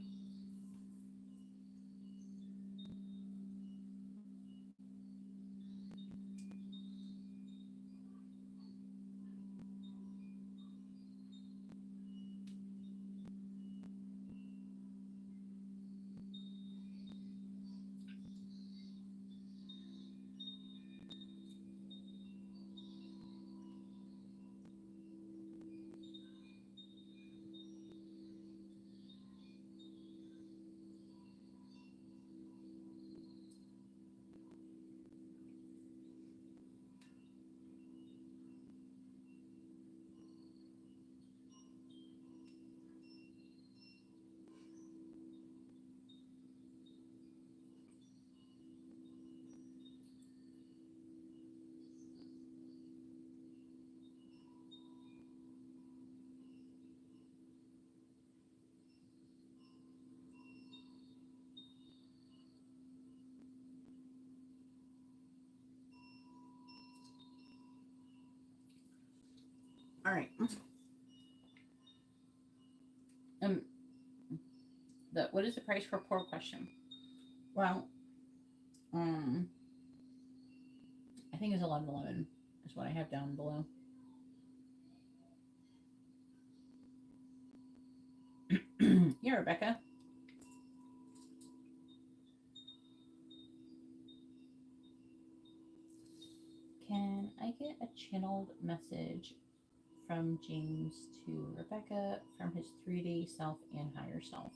right. What is the price for poor question? Well, I think it's 11.11 is what I have down below. Yeah, Rebecca. Can I get a channeled message from James to Rebecca from his 3D self and higher self?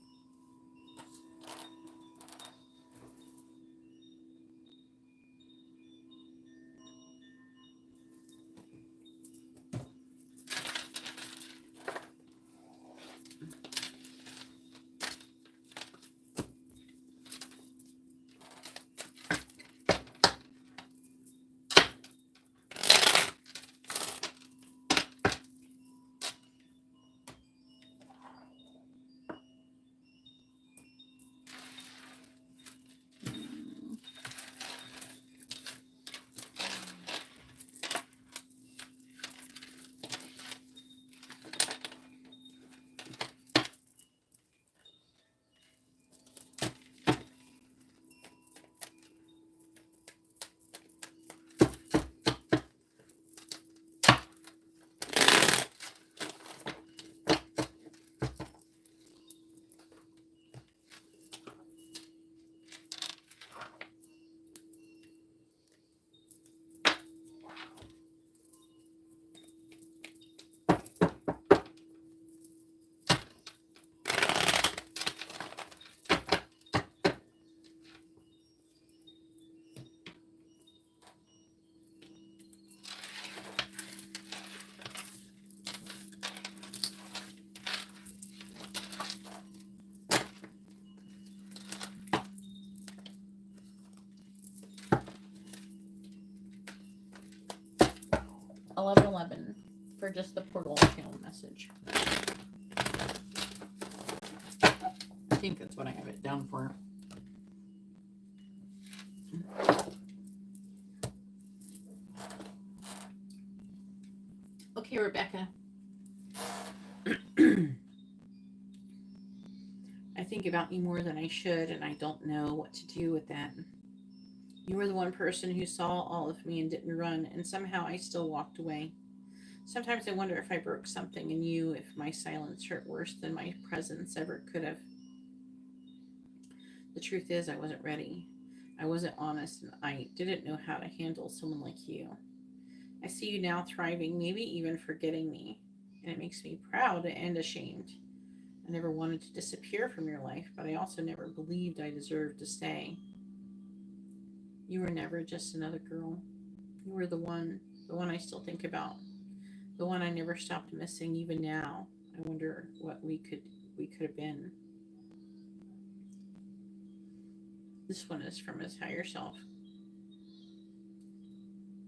$11.11 for just the portal channel message. I think that's what I have it down for. Okay, Rebecca. I think about you more than I should, and I don't know what to do with that. You were the one person who saw all of me and didn't run, and somehow I still walked away. Sometimes I wonder if I broke something in you, if my silence hurt worse than my presence ever could have. The truth is, I wasn't ready. I wasn't honest, and I didn't know how to handle someone like you. I see you now thriving, maybe even forgetting me, and it makes me proud and ashamed. I never wanted to disappear from your life, but I also never believed I deserved to stay. You were never just another girl. You were the one I still think about, the one I never stopped missing. Even now, I wonder what we could have been. This one is from his higher self.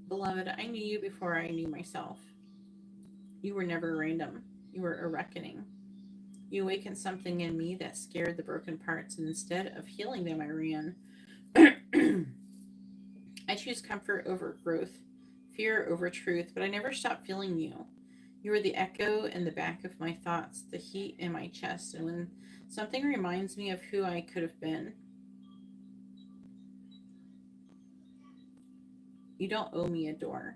Beloved, I knew you before I knew myself. You were never random. You were a reckoning. You awakened something in me that scared the broken parts, and instead of healing them, I ran. I choose comfort over growth, fear over truth, but I never stopped feeling you. You were the echo in the back of my thoughts, the heat in my chest, and when something reminds me of who I could have been. You don't owe me a door,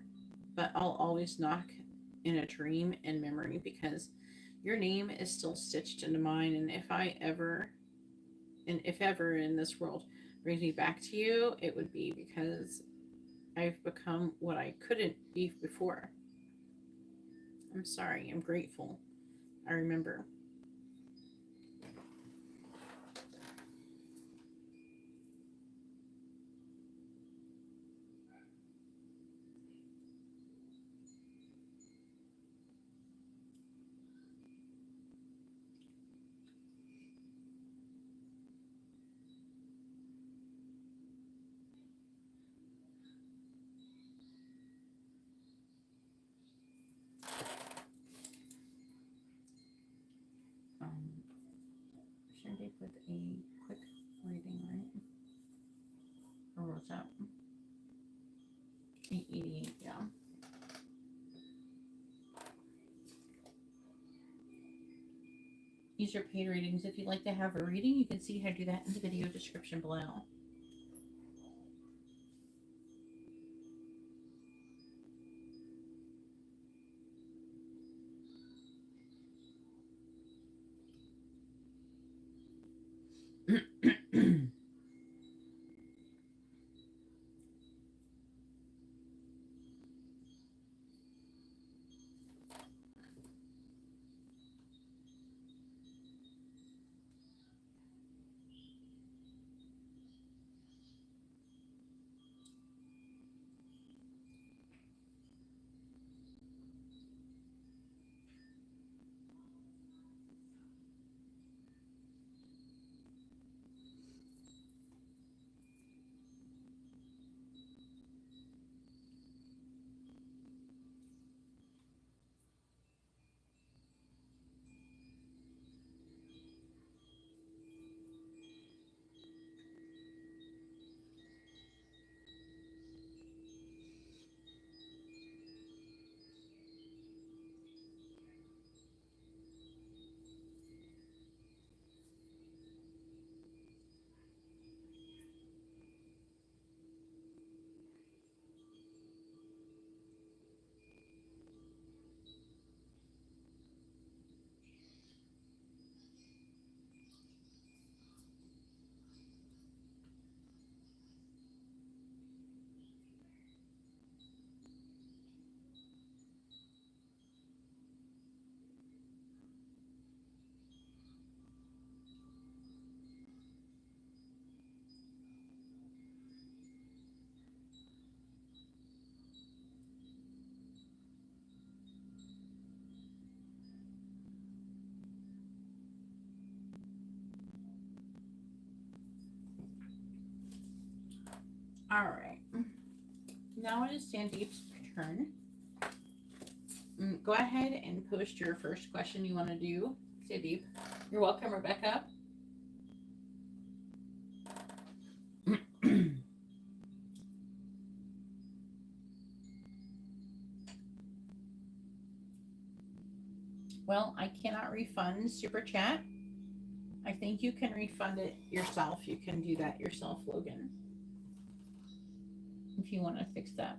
but I'll always knock in a dream and memory because your name is still stitched into mine, and if ever in this world brings me back to you, it would be because I've become what I couldn't be before. I'm sorry. I'm grateful. I remember. Sandeep with a quick reading, right? Or what's that? 888, yeah. These are paid readings. If you'd like to have a reading, you can see how to do that in the video description below. All right. Now it is Sandeep's turn. Go ahead and post your first question you want to do, Sandeep. You're welcome, Rebecca. Well, I cannot refund Super Chat. I think you can refund it yourself. You can do that yourself, Logan, if you want to fix that.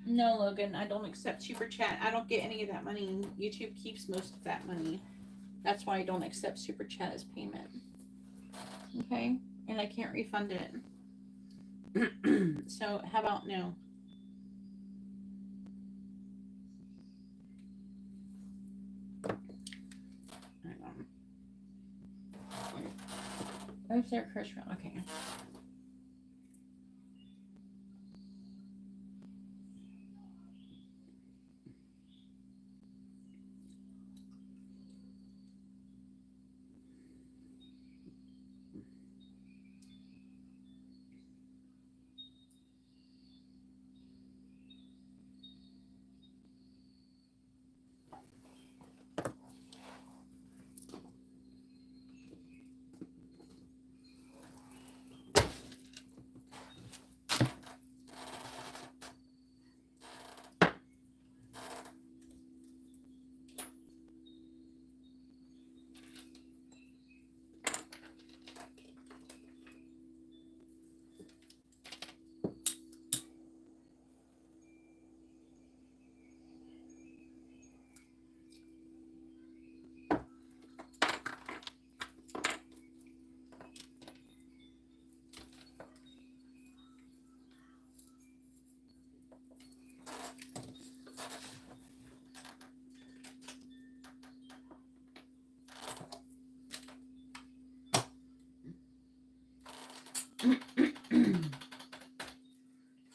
No, Logan, I don't accept Super Chat. I don't get any of that money. YouTube keeps most of that money. That's why I don't accept Super Chat as payment. Okay? And I can't refund it. So, how about no? Oh, is there a curse round? Okay.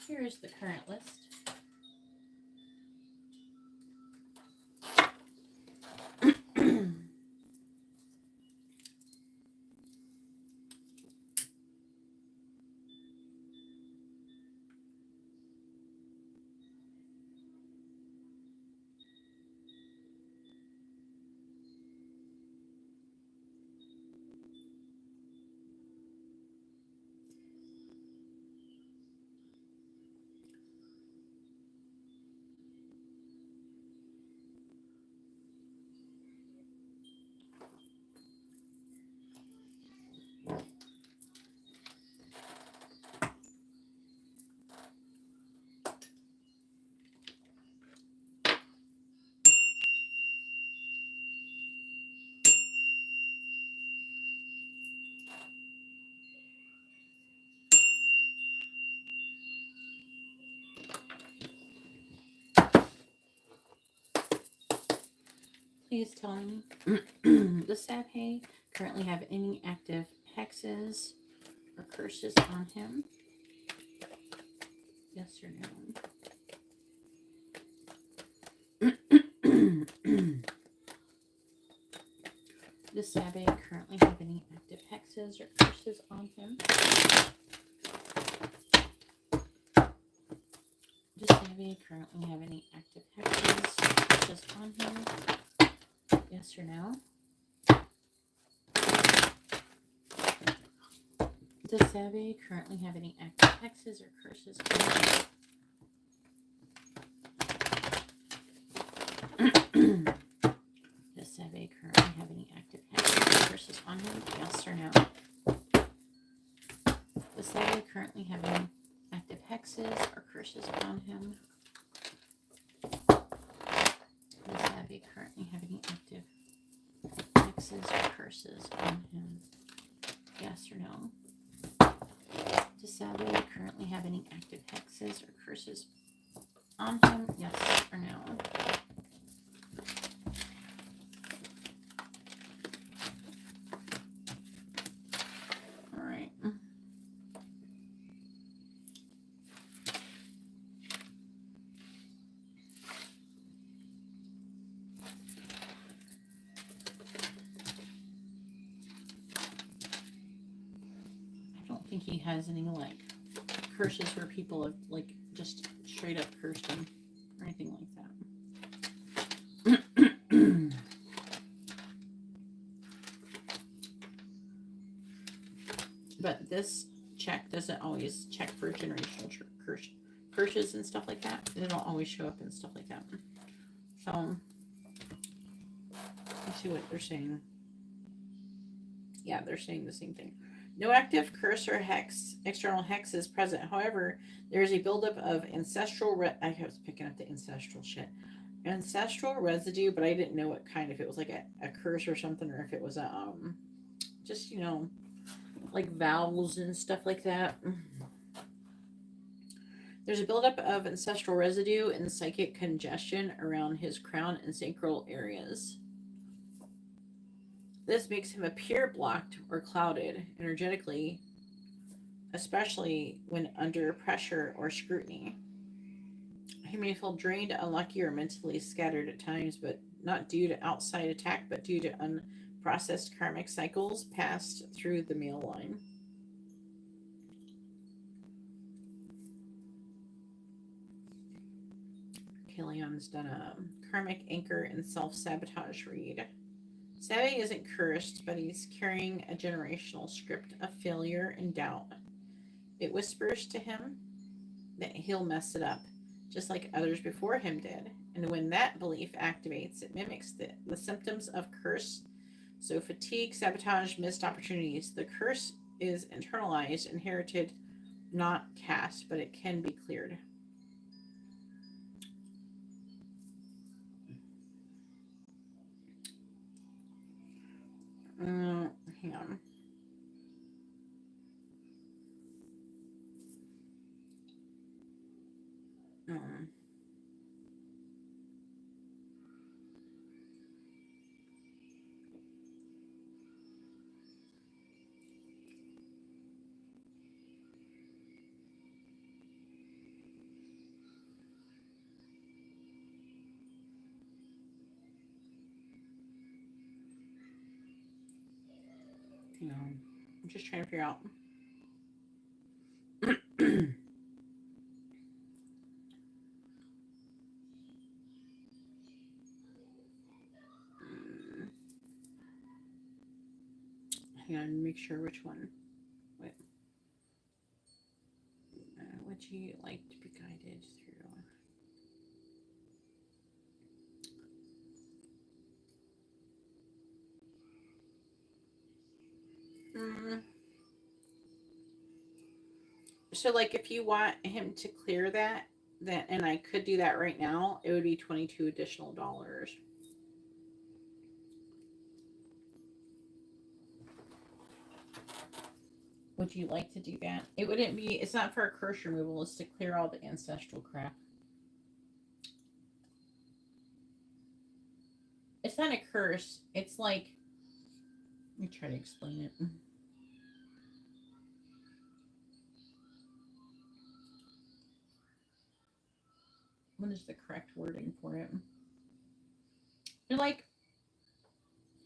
Here is the current list. Please tell me, does Sabhay currently have any active hexes or curses on him? Yes or no? Does Sabhay currently have any active hexes or curses on him? Does Sabhay currently have any active hexes or curses on him? Yes or no? Does Sabhay currently have any active hexes or curses on him? Does Sabhay currently have any active hexes or curses on him? Yes or no? Does Sabhay currently have any active hexes or curses on him? Does Sabhay currently have any active hexes or curses on him? Yes or no? Does Sabhay currently have any active hexes or curses on him? Yes or no? All right. I don't think he has any like curses where people have like just straight up cursed him or anything like that. But this check doesn't always check for generational curses and stuff like that. They don't always show up and stuff like that. So let's see what they're saying. Yeah, they're saying the same thing. No active curse or external hex is present. However, there is a buildup of ancestral. I was picking up the ancestral shit. Ancestral residue, but I didn't know what kind. If it was like a curse or something, or if it was a just like vowels and stuff like that. There's a buildup of ancestral residue and psychic congestion around his crown and sacral areas. This makes him appear blocked or clouded energetically, especially when under pressure or scrutiny. He may feel drained, unlucky, or mentally scattered at times, but not due to outside attack, but due to unprocessed karmic cycles passed through the male line. Kaelion's done a karmic anchor and self-sabotage read. Savvy isn't cursed, but he's carrying a generational script of failure and doubt. It whispers to him that he'll mess it up, just like others before him did. And when that belief activates, it mimics the symptoms of curse. So fatigue, sabotage, missed opportunities. The curse is internalized, inherited, not cast, but it can be cleared. Hang on. Hang on. I'm just trying to figure out. Hang on, make sure which one. Wait. Would you like to be guided through? So, like, if you want him to clear that, and I could do that right now, it would be $22 additional. Would you like to do that? It wouldn't be, it's not for a curse removal, it's to clear all the ancestral crap. It's not a curse, it's like, let me try to explain it. What is the correct wording for it? You're like,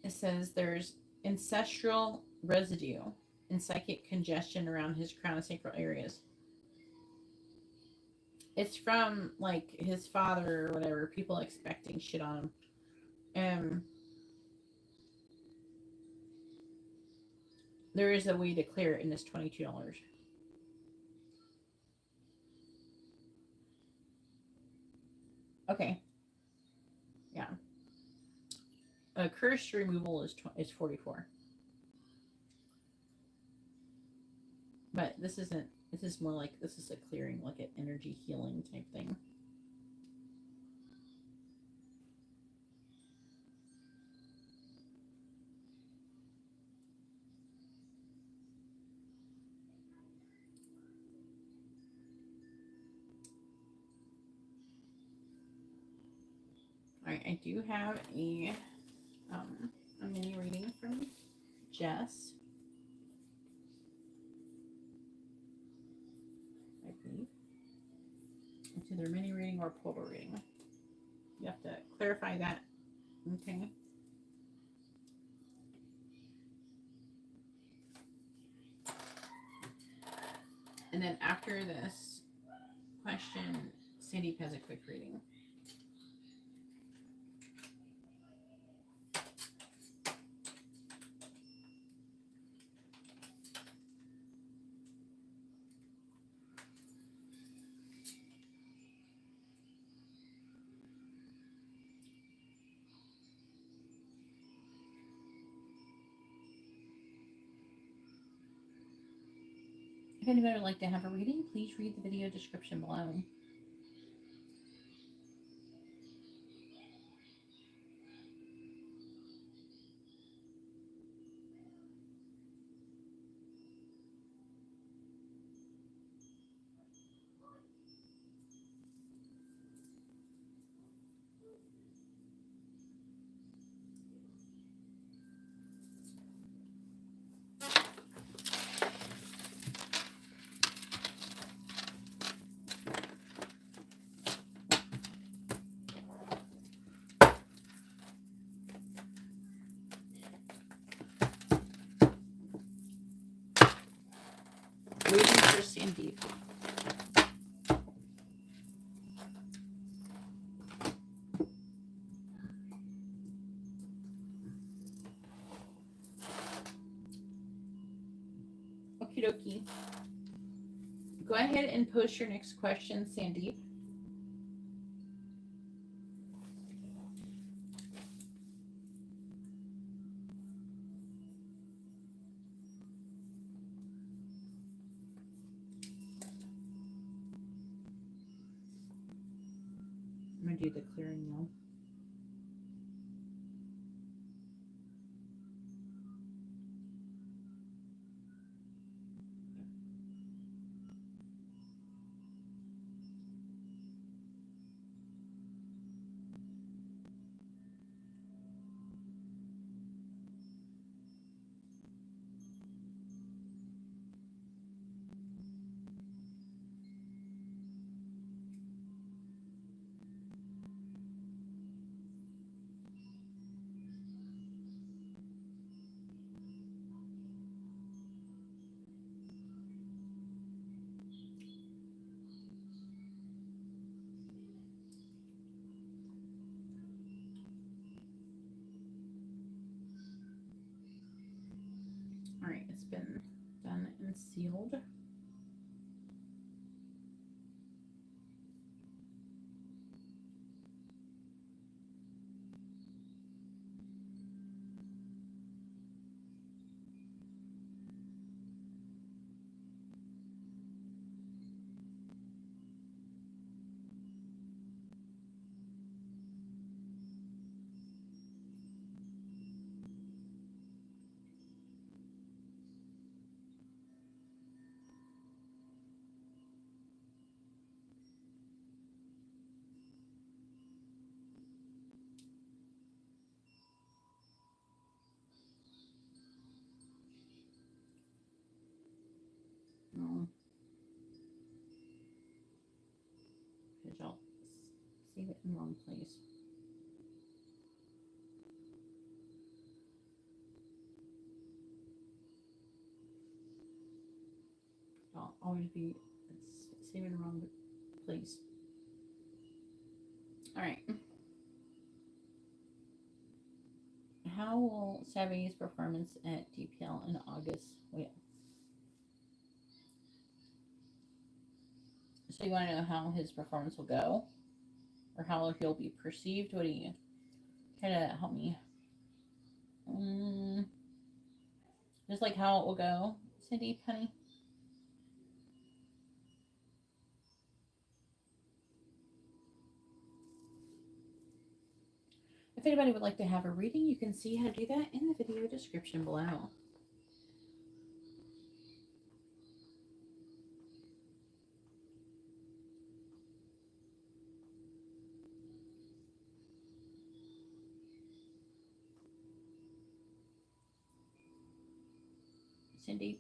it says there's ancestral residue and psychic congestion around his crown and sacral areas. It's from like his father or whatever, people expecting shit on him. There is a way to clear it, and it's $22. Okay. Yeah. A curse removal is $44. But this isn't. This is more like, this is a clearing, like an energy healing type thing. All right, I do have a mini reading from Jess. I believe it's either mini reading or polar reading. You have to clarify that. Okay. And then after this question, Sandeep has a quick reading. If anybody would like to have a reading, please read the video description below. Sandeep. Okie dokie. Go ahead and post your next question, Sandeep. I'm going to do the clearing now. All right, it's been done and sealed. No. Because I'll save it in the wrong place. I'll always be saving the wrong place. All right. How will Savvy's performance at DPL in August? Wait. So you want to know how his performance will go? Or how he'll be perceived? What do you try to help me? Just like how it will go, Sandeep, honey? If anybody would like to have a reading, you can see how to do that in the video description below. Sandeep.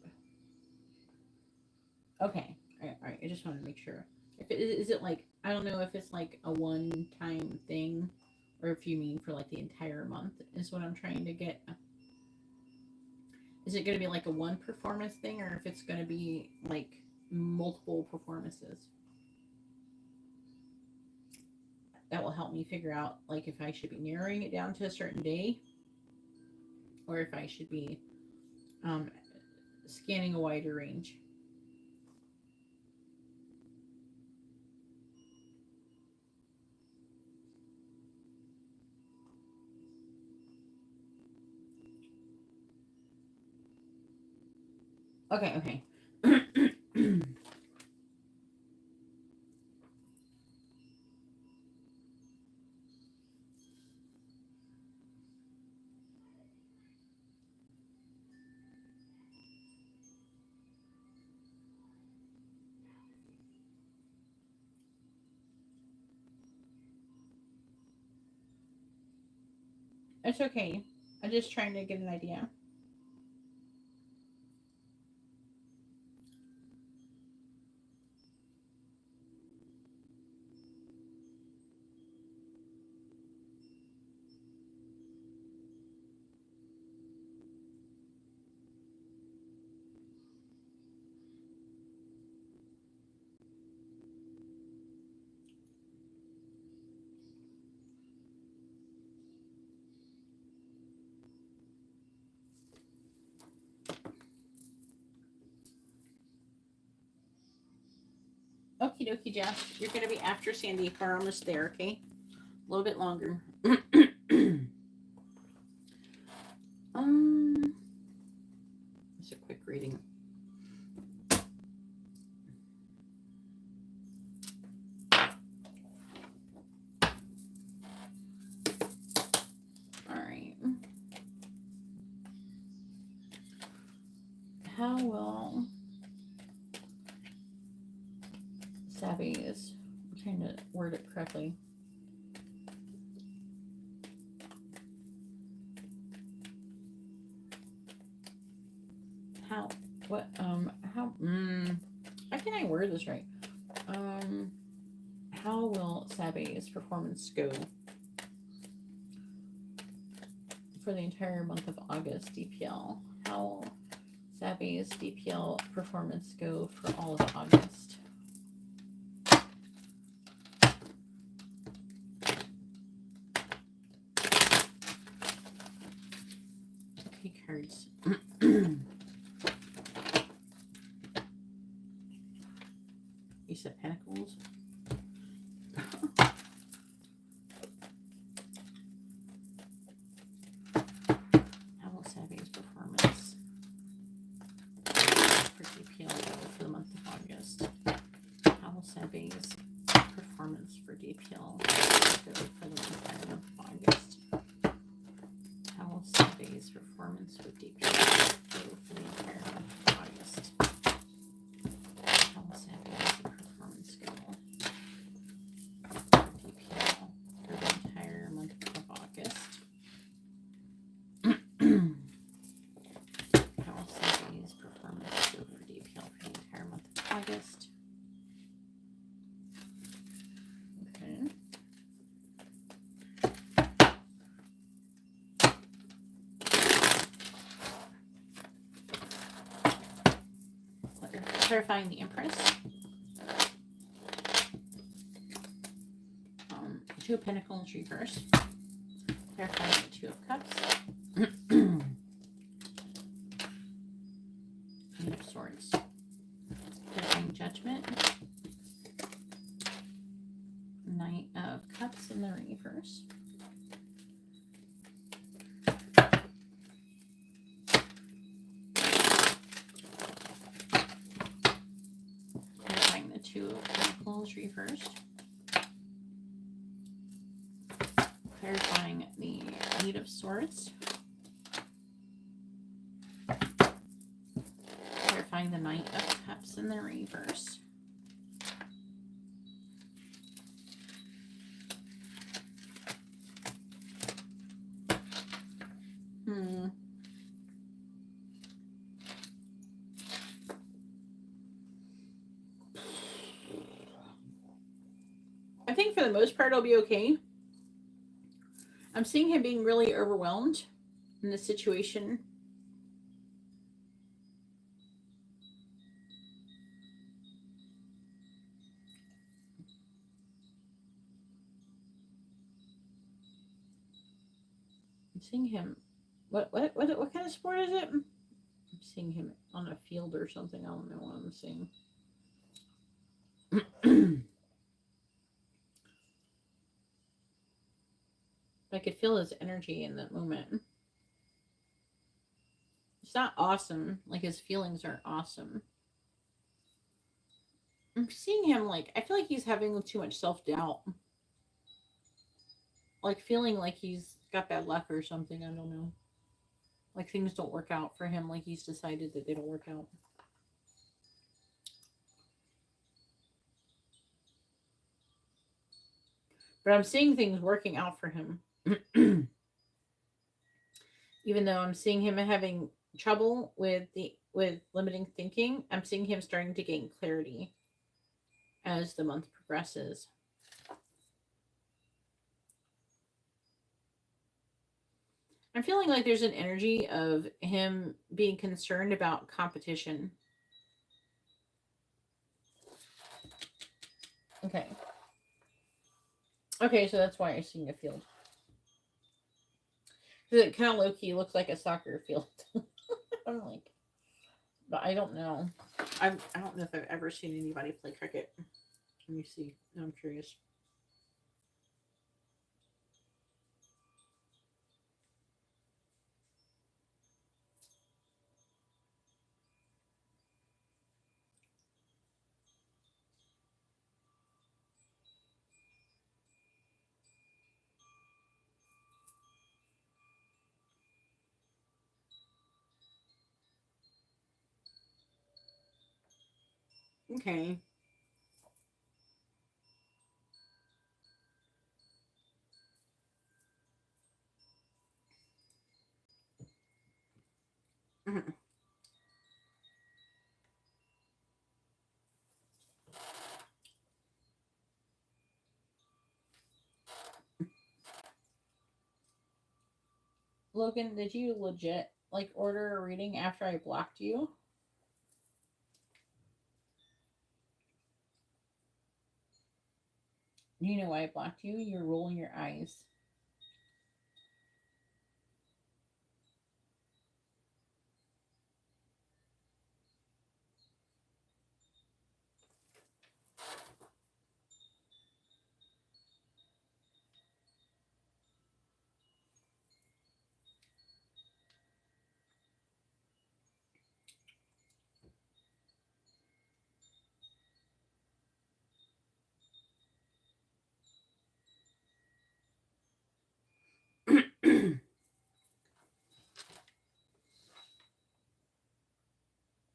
Okay. All right. I just wanted to make sure. If it is it like, I don't know if it's like a one-time thing or if you mean for like the entire month is what I'm trying to get. Is it going to be like a one performance thing or if it's going to be like multiple performances? That will help me figure out like if I should be narrowing it down to a certain day or if I should be scanning a wider range. Okay. It's okay. I'm just trying to get an idea. Okie dokie, Jess. You're going to be after Sandeep. We're almost there, okay? A little bit longer. It's a quick reading. All right. How will savvy is, I'm trying to word it correctly. How can I word this right? How will Sabby's performance go for the entire month of August, DPL? How will Sabby's DPL performance go for all of August? Okay, cards. Ace of Pentacles. How will Savvy's performance for DPL go for the month of August? How will Savvy's performance for DPL go for the entire month of August? How will Savvy's performance for DPL go for the entire month of August? How will Savvy's performance go for DPL for the entire month of August? How will Savvy's performance go for DPL for the entire month of August? Okay. Clarifying the Empress. Two of Pentacles reversed. Clarifying the Two of Cups. Eight of Swords. Clarifying Judgment. Knight of Cups in the reverse. Clarifying the Two of Pentacles reversed. Clarifying the Eight of Swords. Clarifying the Knight of Cups in the reverse. I think for the most part, it'll be okay. I'm seeing him being really overwhelmed in this situation. I'm seeing him. What kind of sport is it? I'm seeing him on a field or something. I don't know what I'm seeing. I could feel his energy in that moment. It's not awesome. Like, his feelings are awesome. I'm seeing him, like, I feel like he's having too much self-doubt. Like, feeling like he's got bad luck or something. I don't know. Like, things don't work out for him. Like, he's decided that they don't work out. But I'm seeing things working out for him. Even though I'm seeing him having trouble with limiting thinking, I'm seeing him starting to gain clarity as the month progresses. I'm feeling like there's an energy of him being concerned about competition. Okay. Okay, so that's why I'm seeing a field. It kind of low-key looks like a soccer field. I'm like, but I don't know. I don't know if I've ever seen anybody play cricket. Let me see. I'm curious. Okay. Mhm. Logan, did you legit like order a reading after I blocked you? You know why I blocked you? You're rolling your eyes.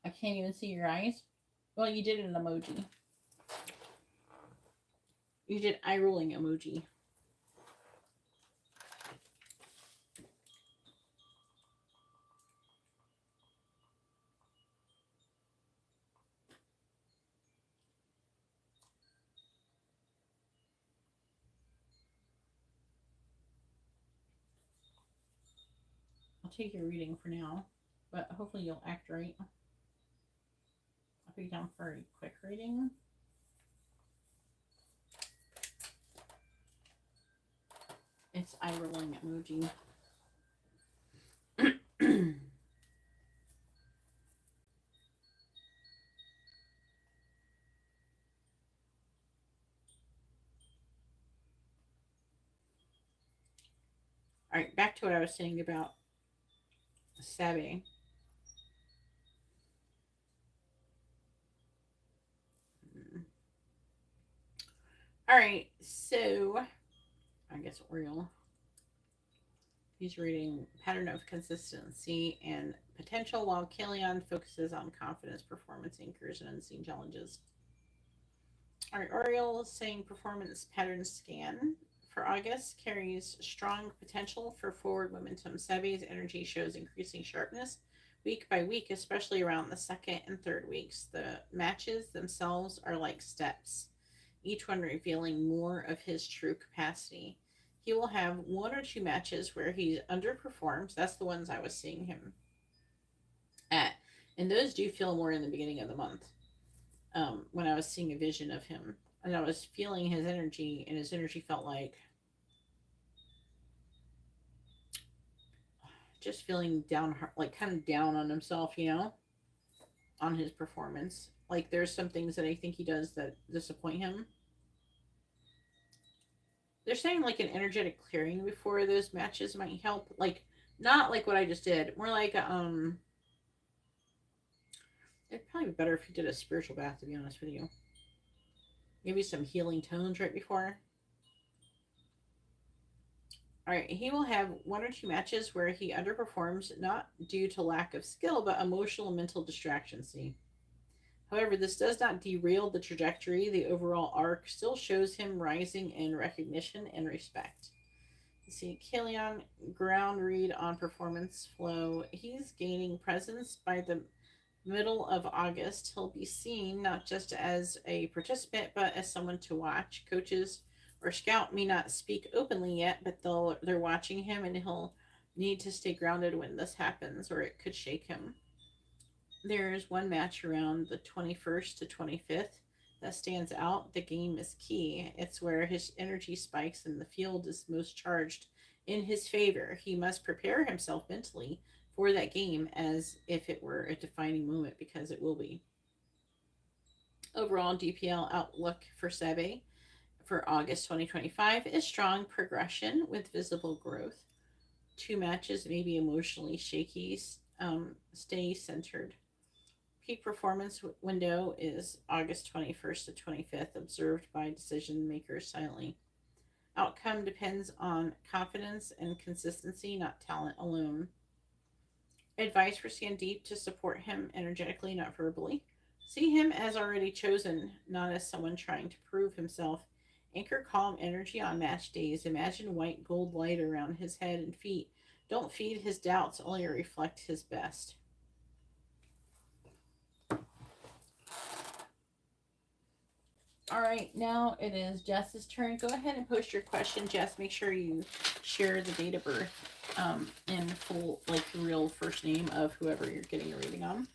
I can't even see your eyes. Well, you did an emoji. You did eye rolling emoji. I'll take your reading for now, but hopefully you'll act right. I'll put you down for a quick reading. It's eye rolling emoji. All right, back to what I was saying about Sabe. All right, so I guess Ori'el. He's reading pattern of consistency and potential, while Kaelion focuses on confidence, performance anchors, and unseen challenges. All right, Ori'el is saying performance pattern scan for August carries strong potential for forward momentum. Sebi's energy shows increasing sharpness week by week, especially around the second and third weeks. The matches themselves are like steps, each one revealing more of his true capacity. He will have one or two matches where he underperforms. That's the ones I was seeing him at. And those do feel more in the beginning of the month, when I was seeing a vision of him. And I was feeling his energy, and his energy felt like just feeling down, like kind of down on himself, on his performance. Like there's some things that I think he does that disappoint him. They're saying like an energetic clearing before those matches might help. Like not like what I just did. More like it'd probably be better if you did a spiritual bath, to be honest with you. Maybe some healing tones right before. All right, he will have one or two matches where he underperforms, not due to lack of skill, but emotional and mental distraction. See, however, this does not derail the trajectory. The overall arc still shows him rising in recognition and respect. You see, Kaelion ground read on performance flow. He's gaining presence by the middle of August. He'll be seen not just as a participant, but as someone to watch. Coaches or scout may not speak openly yet, but they're watching him, and he'll need to stay grounded when this happens, or it could shake him. There's one match around the 21st to 25th that stands out. The game is key. It's where his energy spikes and the field is most charged in his favor. He must prepare himself mentally for that game as if it were a defining moment, because it will be. Overall DPL outlook for Sebe for August 2025 is strong progression with visible growth. 2 matches may be emotionally shaky. Stay centered. Peak performance window is August 21st to 25th, observed by decision makers silently. Outcome depends on confidence and consistency, not talent alone. Advice for Sandeep to support him energetically, not verbally. See him as already chosen, not as someone trying to prove himself. Anchor calm energy on match days. Imagine white gold light around his head and feet. Don't feed his doubts, only reflect his best. All right, now it is Jess's turn. Go ahead and post your question, Jess. Make sure you share the date of birth in full, like the real first name of whoever you're getting a reading on.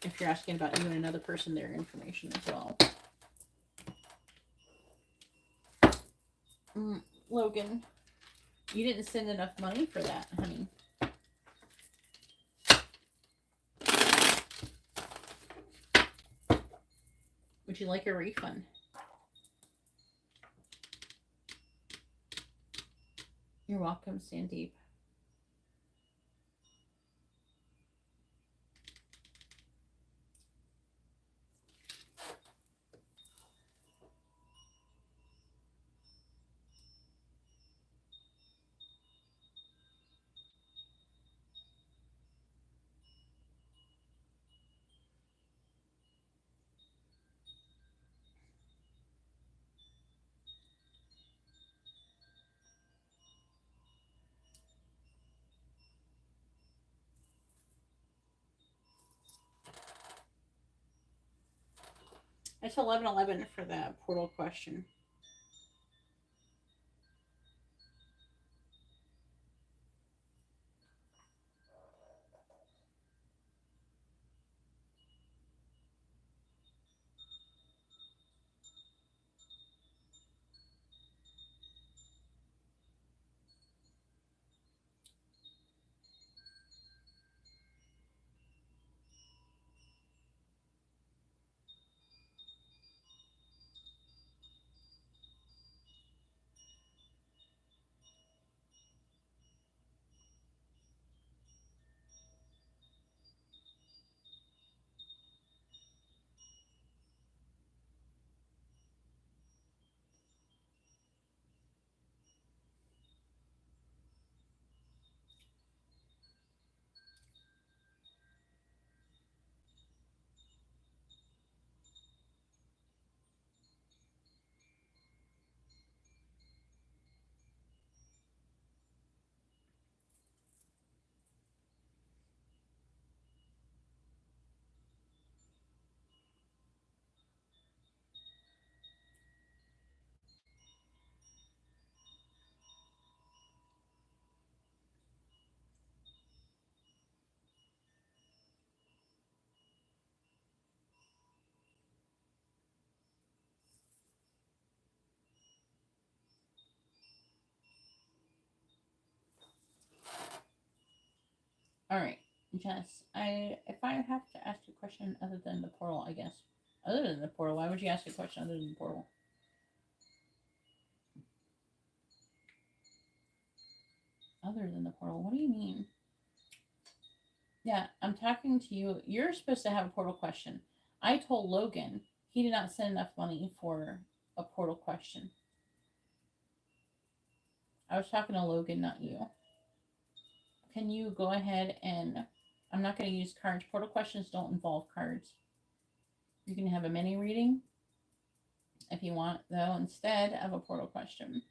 If you're asking about you and another person, their information as well. Logan, you didn't send enough money for that, honey. Would you like a refund? You're welcome, Sandeep. It's 11:11 for that portal question. All right, Jess. If I have to ask a question other than the portal, I guess. Other than the portal, why would you ask a question other than the portal? Other than the portal, what do you mean? Yeah, I'm talking to you. You're supposed to have a portal question. I told Logan he did not send enough money for a portal question. I was talking to Logan, not you. Can you go ahead and... I'm not going to use cards. Portal questions don't involve cards. You can have a mini reading if you want, though, instead of a portal question.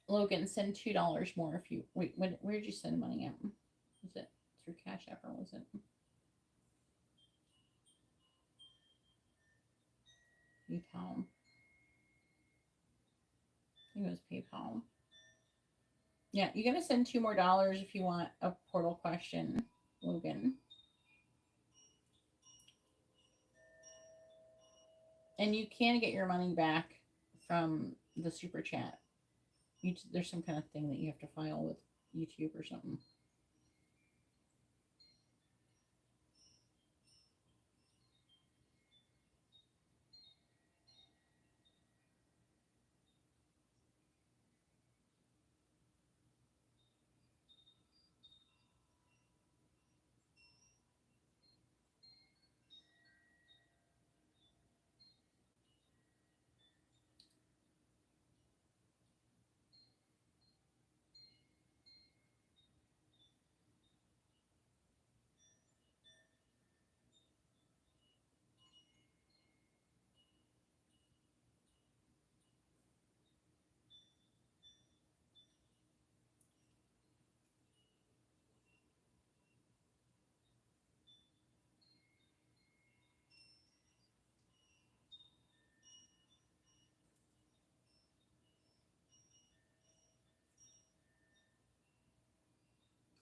Logan, send $2 more if you... Wait, where'd you send money at? Was it through Cash App or was it... PayPal. I think it was PayPal. Yeah, you're going to send $2 more if you want a portal question, Logan. And you can get your money back from the super chat. There's some kind of thing that you have to file with YouTube or something.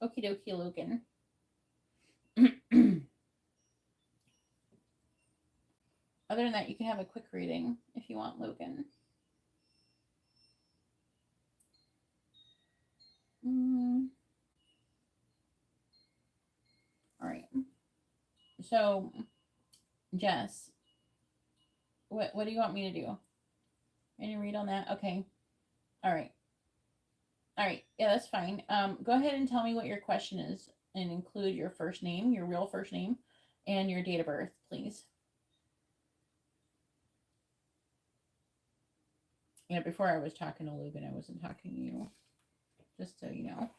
Okie dokie, Logan. Other than that, you can have a quick reading if you want, Logan. All right. So, Jess, what do you want me to do? Any read on that? Okay. All right. All right. Yeah, that's fine. Go ahead and tell me what your question is and include your first name, your real first name, and your date of birth, please. Yeah, before I was talking to Logan, I wasn't talking to you. Just so you know.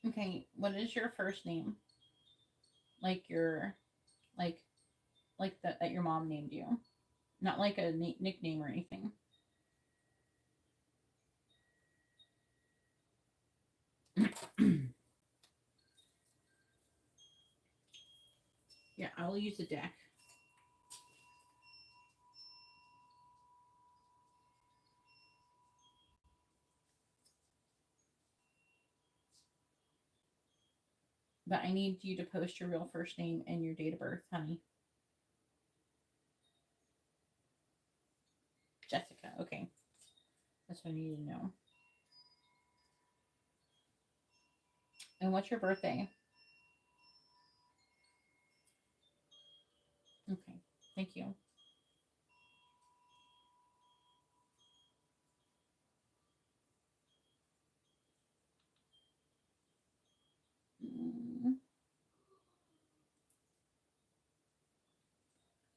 Okay, what is your first name? Like your, like that your mom named you, not like a nickname or anything. Yeah, I'll use a deck. But I need you to post your real first name and your date of birth, honey. Jessica, okay. That's what I need to know. And what's your birthday? Okay, thank you.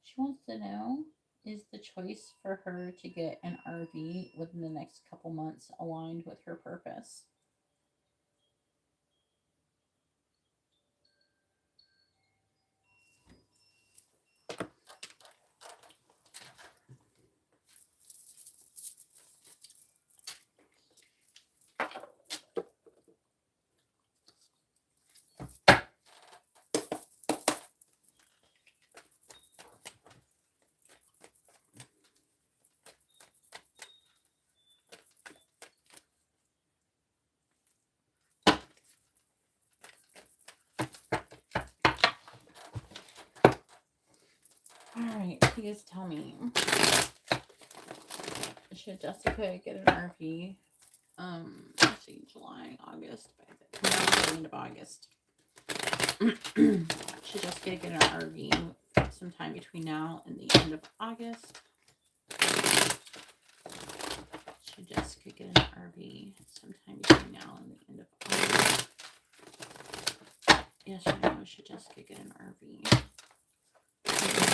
She wants to know, is the choice for her to get an RV within the next couple months aligned with her purpose? Alright, please tell me. Should Jessica get an RV? Let's see, July, August, by the the end of August. Should just get an RV sometime between now and the end of August. Should just get an RV sometime between now and the end of August. Yes or no? Should just get an RV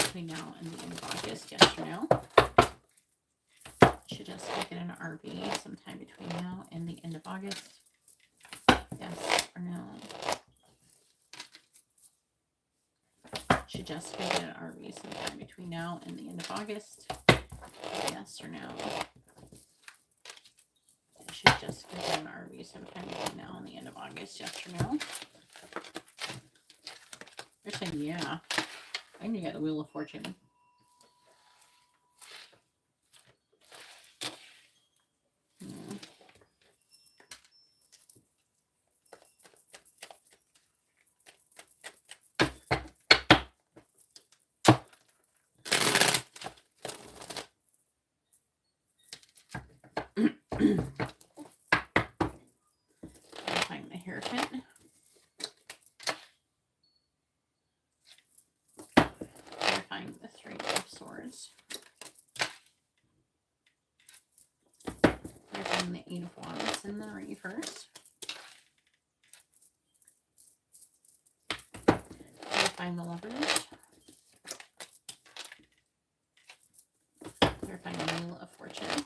between now and the end of August. Yes or no? Should just get an RV sometime between now and the end of August. Yes or no? Should just get an RV sometime between now and the end of August. Yes or no? Should just get an RV sometime between now and the end of August. Yes or no? They're saying yeah. And you got the Wheel of Fortune. Find the Hierophant. Find the Three of Swords. Find the Eight of Wands in the reverse. Find the Lovers. Find the Wheel of Fortune.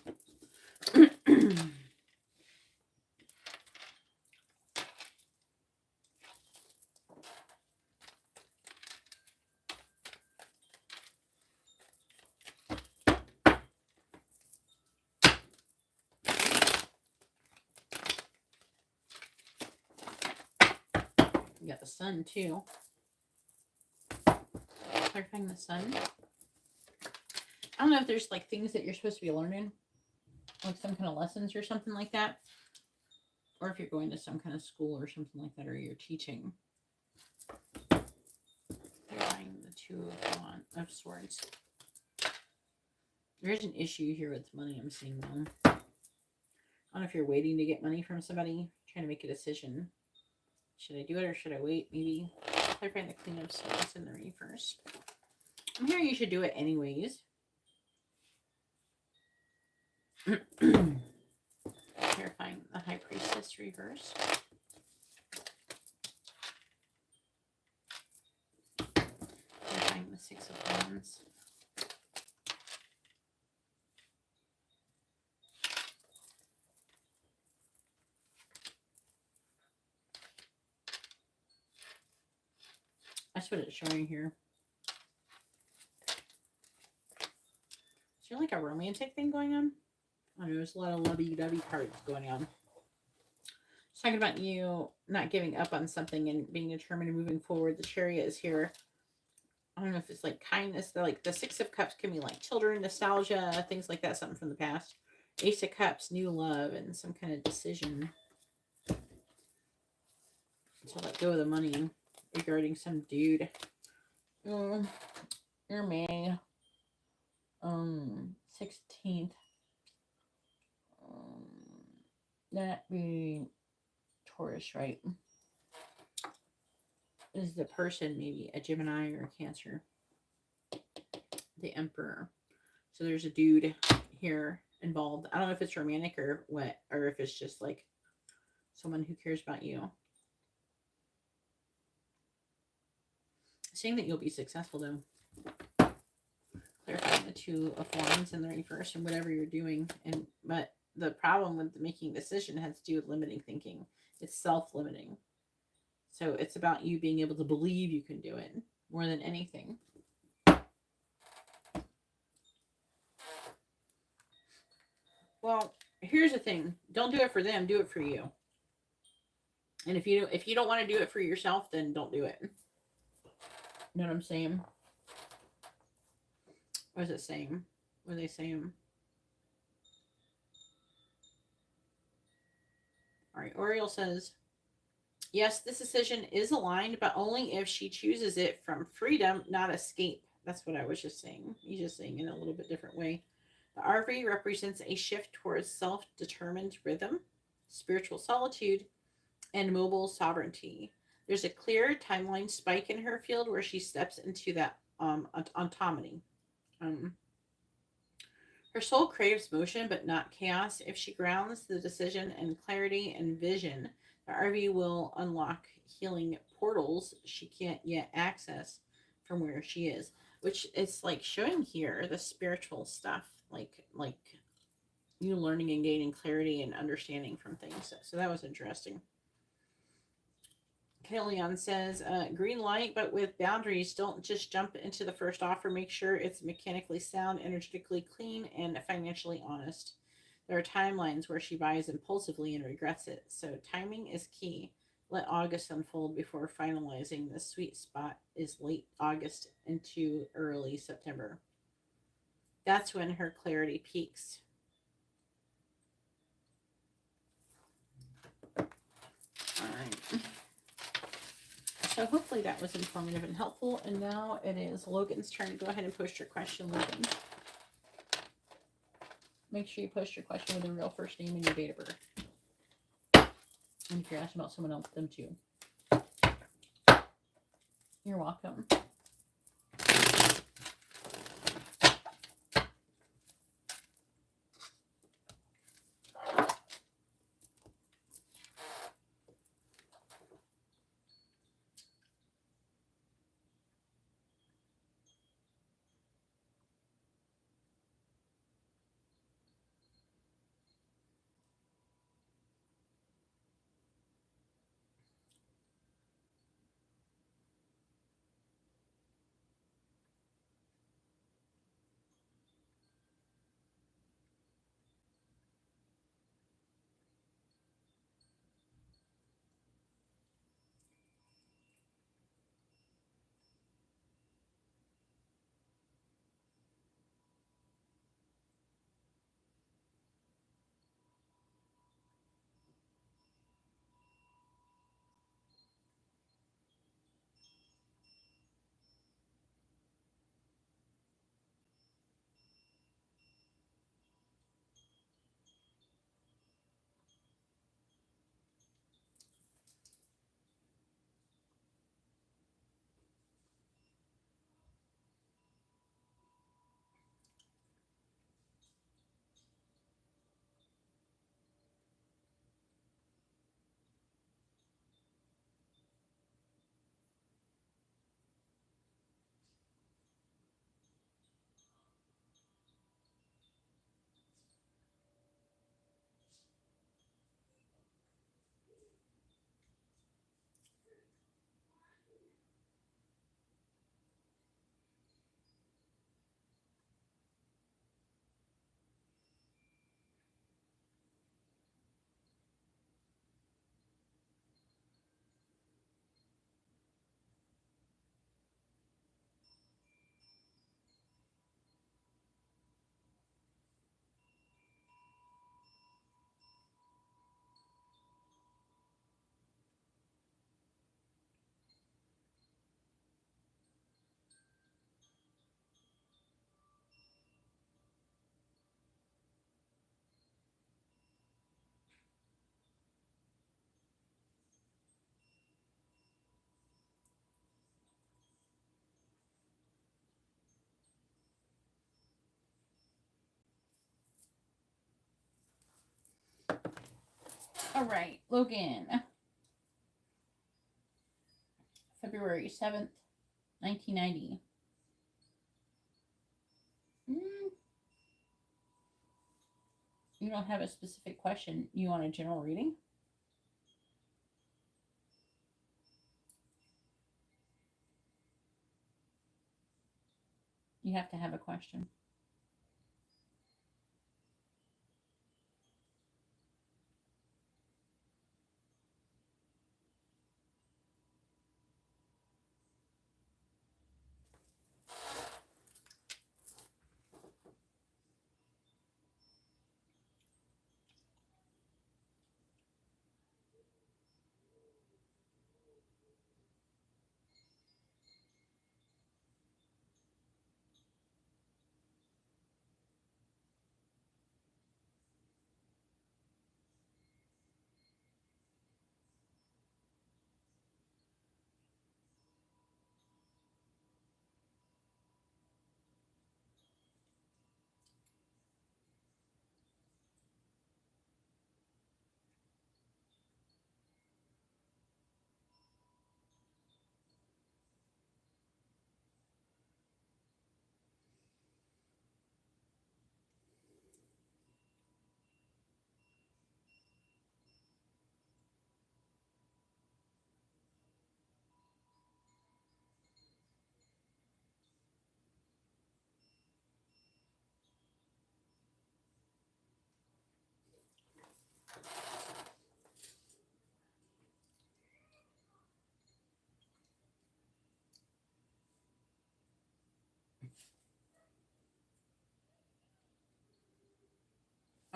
You got the Sun too. Clarifying the Sun. I don't know if there's like things that you're supposed to be learning, like some kind of lessons or something like that, or if you're going to some kind of school or something like that, or you're teaching. Clarifying the Two of Swords. There is an issue here with money I'm seeing though. I don't know if you're waiting to get money from somebody, trying to make a decision. Should I do it or should I wait? Maybe. Clarifying the Queen of Swords in the reverse. I'm hearing you should do it anyways. Clarifying the High Priestess reverse. Clarifying the Six of Wands. That's what it's showing here. Is there like a romantic thing going on? I don't know, there's a lot of lovey-dovey cards going on. It's talking about you not giving up on something and being determined and moving forward. The Chariot is here. I don't know if it's like kindness. Like the Six of Cups can be like children, nostalgia, things like that, something from the past. Ace of Cups, new love, and some kind of decision to let go of the money regarding some dude. You're May 16th. That be Taurus, right? Is the person maybe a Gemini or a Cancer? The Emperor. So there's a dude here involved. I don't know if it's romantic or what, or if it's just like someone who cares about you. Saying that you'll be successful though. Clarifying the Two of Wands in the reverse and whatever you're doing. But the problem with making a decision has to do with limiting thinking. It's self-limiting. So it's about you being able to believe you can do it more than anything. Well, here's the thing. Don't do it for them. Do it for you. And if you don't want to do it for yourself, then don't do it. You know what I'm saying? What is it saying? What are they saying? All right. Ori'el says, yes, this decision is aligned, but only if she chooses it from freedom, not escape. That's what I was just saying. He's just saying in a little bit different way. The RV represents a shift towards self-determined rhythm, spiritual solitude, and mobile sovereignty. There's a clear timeline spike in her field where she steps into that autonomy. Um, Her soul craves motion but not chaos. If she grounds the decision in clarity and vision, the RV will unlock healing portals she can't yet access from where she is. Which is like showing here the spiritual stuff, like you learning and gaining clarity and understanding from things. So that was interesting. Kaelion says, green light, but with boundaries. Don't just jump into the first offer. Make sure it's mechanically sound, energetically clean, and financially honest. There are timelines where she buys impulsively and regrets it, so timing is key. Let August unfold before finalizing. The sweet spot is late August into early September. That's when her clarity peaks. All right. So hopefully that was informative and helpful. And now it is Logan's turn to go ahead and post your question, Logan. Make sure you post your question with a real first name and your date of birth. And if you're asking about someone else, them too. You're welcome. All right, Logan. February 7th, 1990. You don't have a specific question. You want a general reading? You have to have a question.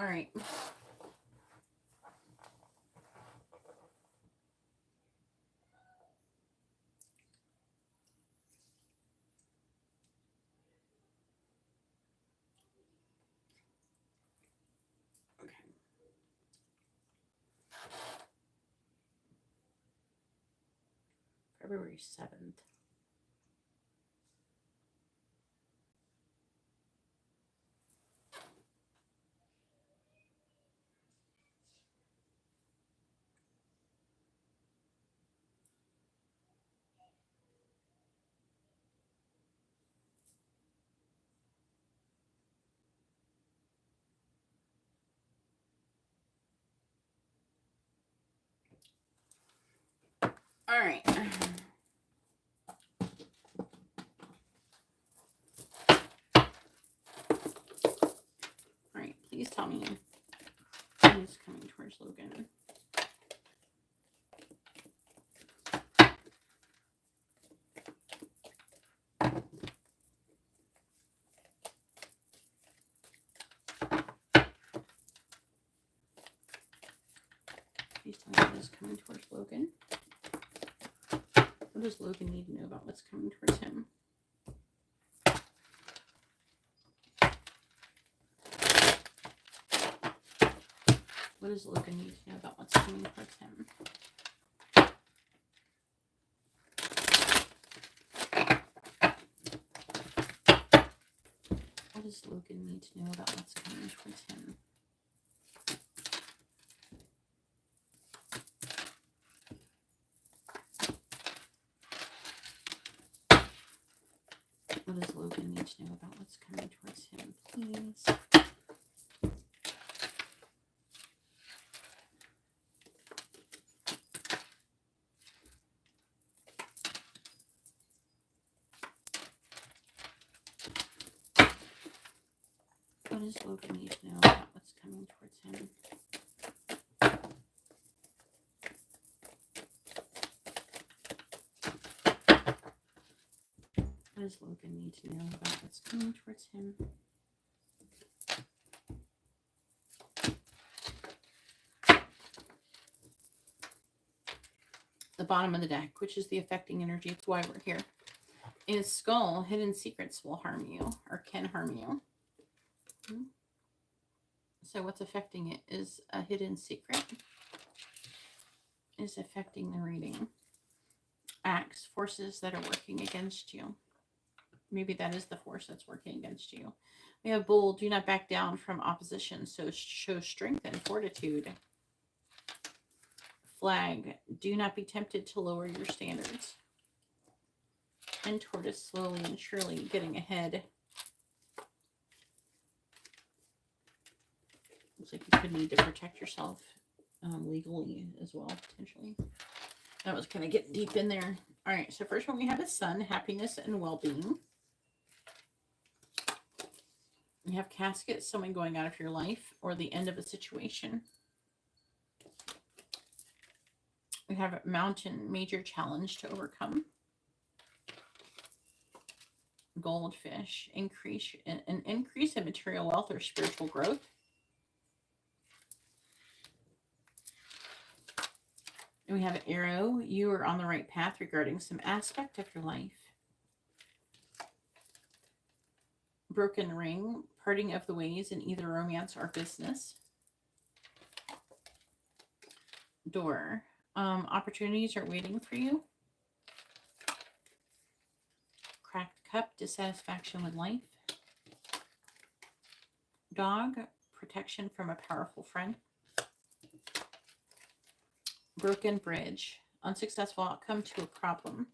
All right. Okay. February 7th. All right. All right. Please tell me who's coming towards Logan. Please tell me what is coming towards Logan. What does Logan need to know about what's coming towards him? What does Logan need to know about what's coming towards him? What does Logan need to know about what's coming towards him? What does Logan need to know about what's coming towards him, please? What does Logan need to know about what's coming towards him? What does Logan need to know about what's coming towards him? The bottom of the deck, which is the affecting energy. It's why we're here. In his skull, hidden secrets will harm you or can harm you. So what's affecting it is a hidden secret is affecting the reading. Acts, forces that are working against you. Maybe that is the force that's working against you. We have bull, do not back down from opposition, so show strength and fortitude. Flag, do not be tempted to lower your standards. And tortoise, slowly and surely getting ahead. Looks like you could need to protect yourself legally as well, potentially. That was kind of getting deep in there. All right, so first one we have is sun, happiness and well-being. You have casket, someone going out of your life, or the end of a situation. We have a mountain, major challenge to overcome. Goldfish, increase in material wealth or spiritual growth. And we have an arrow. You are on the right path regarding some aspect of your life. Broken ring, parting of the ways in either romance or business. Door, opportunities are waiting for you. Cracked cup, dissatisfaction with life. Dog, protection from a powerful friend. Broken bridge, unsuccessful outcome to a problem.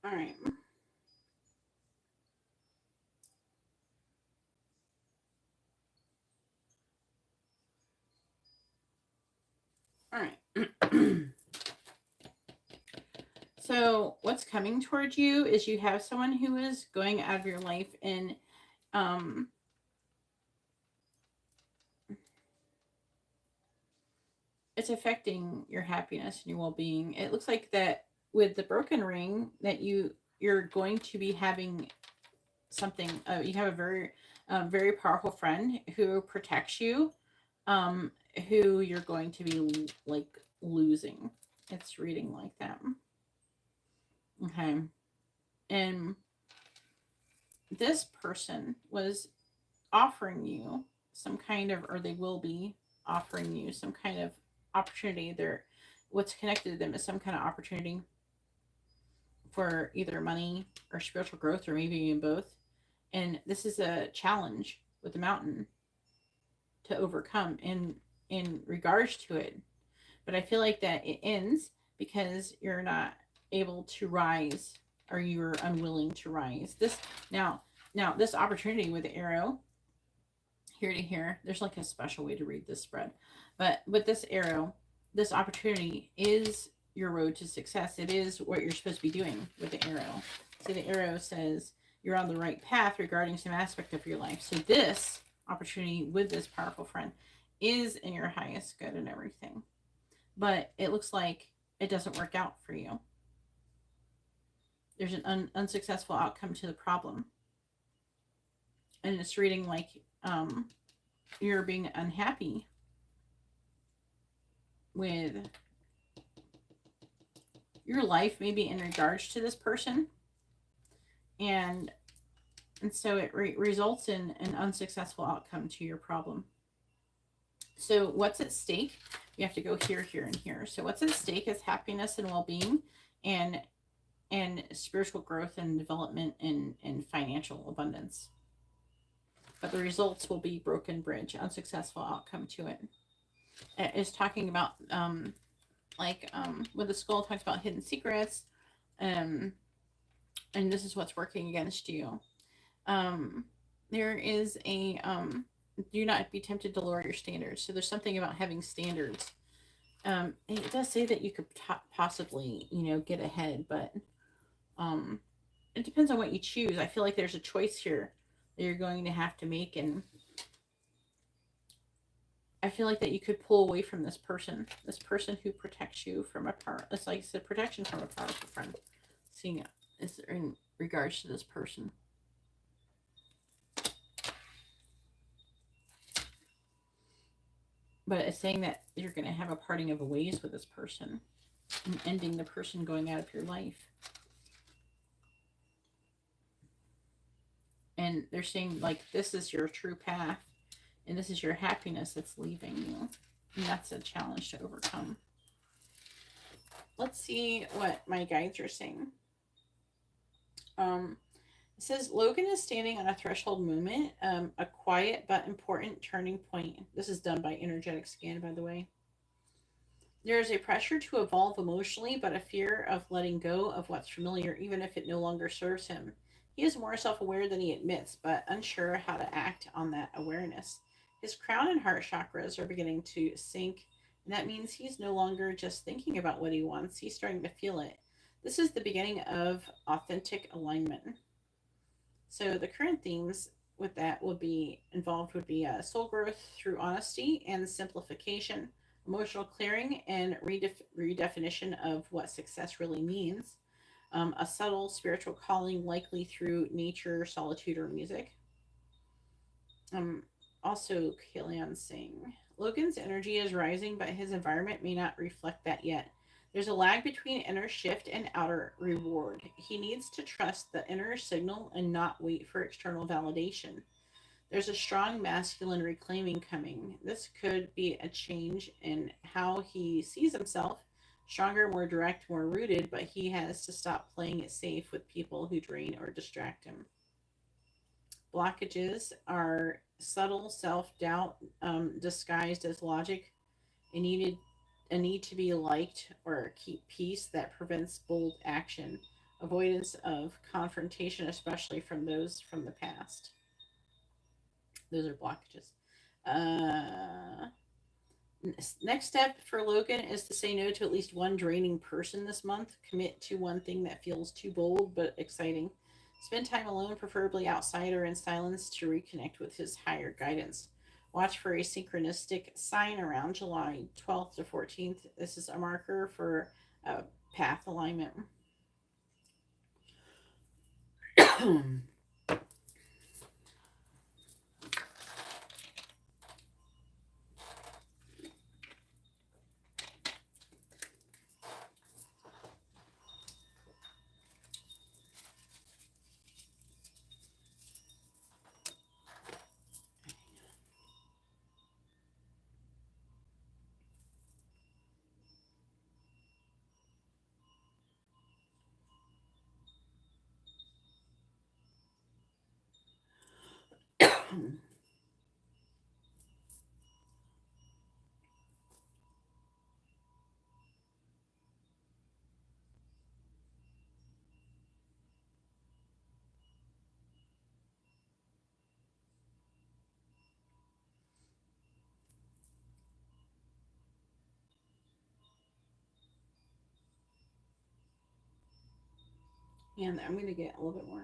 All right. what's coming towards you is you have someone who is going out of your life, and it's affecting your happiness and your well-being. It looks like that with the broken ring that you're going to be having something. You have a very powerful friend who protects you, who you're going to be like losing. It's reading like that. Okay. And this person was offering you some kind of, or they will be offering you some kind of opportunity. What's connected to them is some kind of opportunity for either money or spiritual growth, or maybe even both. And this is a challenge with the mountain to overcome in regards to it. But I feel like that it ends because you're not able to rise, or you're unwilling to rise. Now this opportunity with the arrow here to here, there's like a special way to read this spread. But with this arrow, this opportunity is your road to success. It is what you're supposed to be doing with the arrow. See, the arrow says you're on the right path regarding some aspect of your life. So this opportunity with this powerful friend is in your highest good and everything. But it looks like it doesn't work out for you. There's an unsuccessful outcome to the problem. And it's reading like you're being unhappy with your life, maybe in regards to this person. And so it results in an unsuccessful outcome to your problem. So what's at stake? We have to go here, here, and here. So what's at stake is happiness and well-being, and spiritual growth and development, and financial abundance. But the results will be broken bridge, unsuccessful outcome to it. It's talking about with the skull, talks about hidden secrets, and this is what's working against you. There is a do not be tempted to lower your standards. So there's something about having standards. It does say that you could possibly, get ahead, but it depends on what you choose. I feel like there's a choice here that you're going to have to make, and I feel like that you could pull away from this person who protects you from a power. It's like I said, protection from a powerful friend. Seeing it is in regards to this person. But it's saying that you're going to have a parting of ways with this person, and ending the person going out of your life. And they're saying, like, this is your true path, and this is your happiness that's leaving you. And that's a challenge to overcome. Let's see what my guides are saying. It says, Logan is standing on a threshold moment, a quiet but important turning point. This is done by energetic scan, by the way. There is a pressure to evolve emotionally, but a fear of letting go of what's familiar, even if it no longer serves him. He is more self-aware than he admits, but unsure how to act on that awareness. His crown and heart chakras are beginning to sink, and that means he's no longer just thinking about what he wants. He's starting to feel it. This is the beginning of authentic alignment. So the current themes with that would be soul growth through honesty and simplification, emotional clearing and redefinition of what success really means, a subtle spiritual calling, likely through nature, solitude, or music. Also, Kaelion saying, Logan's energy is rising, but his environment may not reflect that yet. There's a lag between inner shift and outer reward. He needs to trust the inner signal and not wait for external validation. There's a strong masculine reclaiming coming. This could be a change in how he sees himself, stronger, more direct, more rooted, but he has to stop playing it safe with people who drain or distract him. Blockages are subtle self-doubt disguised as logic, a need to be liked or keep peace that prevents bold action, avoidance of confrontation, especially from those from the past. Those are blockages. Next step for Logan is to say no to at least one draining person this month. Commit to one thing that feels too bold but exciting. Spend time alone, preferably outside or in silence, to reconnect with his higher guidance. Watch for a synchronistic sign around July 12th to 14th. This is a marker for path alignment. And I'm going to get a little bit more.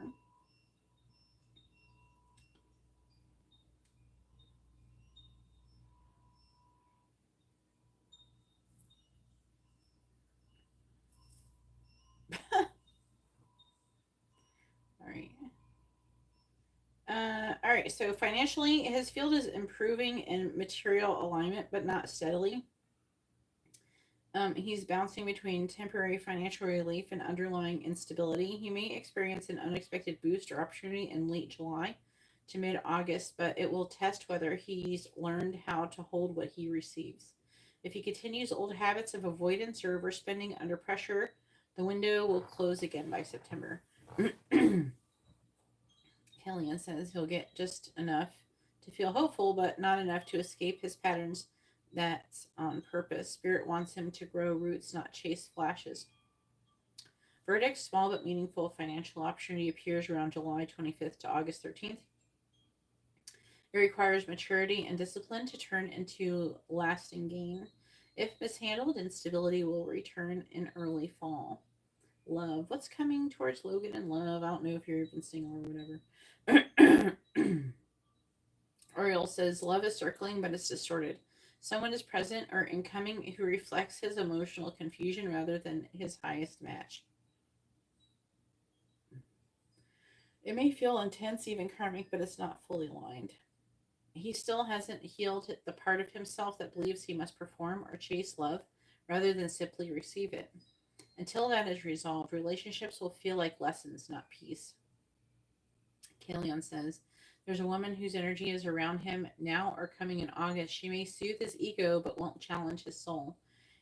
All right. All right. So financially, his field is improving in material alignment, but not steadily. He's bouncing between temporary financial relief and underlying instability. He may experience an unexpected boost or opportunity in late July to mid August, but it will test whether he's learned how to hold what he receives. If he continues old habits of avoidance or overspending under pressure, the window will close again by September. Kaelion says he'll get just enough to feel hopeful, but not enough to escape his patterns. That's on purpose. Spirit wants him to grow roots, not chase flashes. Verdict: small but meaningful financial opportunity appears around July 25th to August 13th. It requires maturity and discipline to turn into lasting gain. If mishandled, instability will return in early fall. Love. What's coming towards Logan and love? I don't know if you're even single or whatever. Ori'el says love is circling, but it's distorted. Someone is present or incoming who reflects his emotional confusion rather than his highest match. It may feel intense, even karmic, but it's not fully aligned. He still hasn't healed the part of himself that believes he must perform or chase love rather than simply receive it. Until that is resolved, relationships will feel like lessons, not peace. Kaelion says, there's a woman whose energy is around him now or coming in August. She may soothe his ego but won't challenge his soul.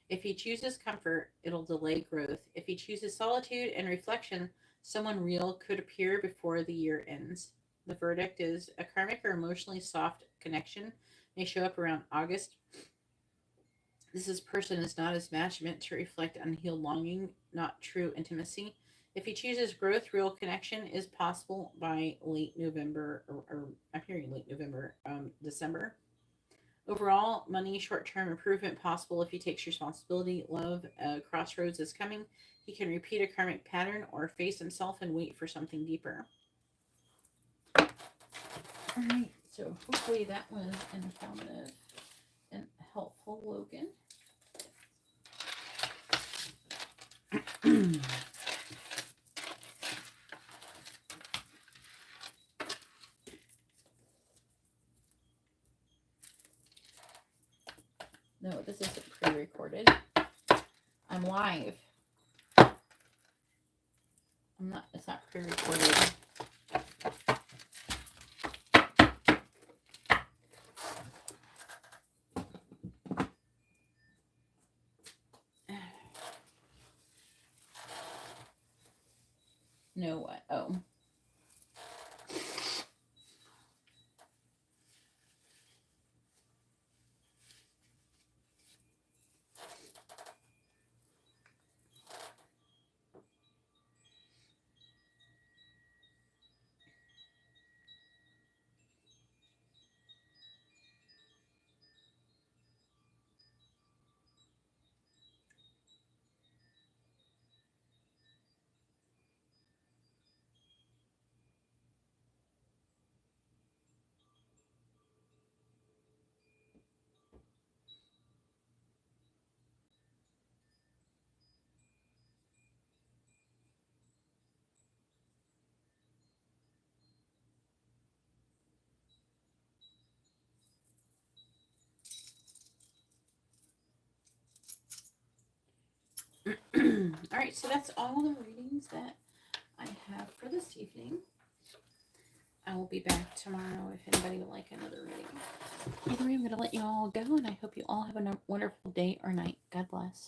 If he chooses comfort, it'll delay growth. If he chooses solitude and reflection, someone real could appear before the year ends. The verdict is a karmic or emotionally soft connection may show up around August. This person is not his match, meant to reflect unhealed longing, not true intimacy. If he chooses growth, real connection is possible by late November, or I'm hearing late November, December. Overall, money, short-term improvement possible if he takes responsibility. Love, crossroads is coming. He can repeat a karmic pattern or face himself and wait for something deeper. All right, so hopefully that was informative and helpful, Logan. No, this isn't pre-recorded. I'm live. I'm not, it's not pre-recorded. No, what? Oh. All right, so that's all the readings that I have for this evening. I will be back tomorrow if anybody would like another reading. Either way, I'm going to let you all go, and I hope you all have a wonderful day or night. God bless.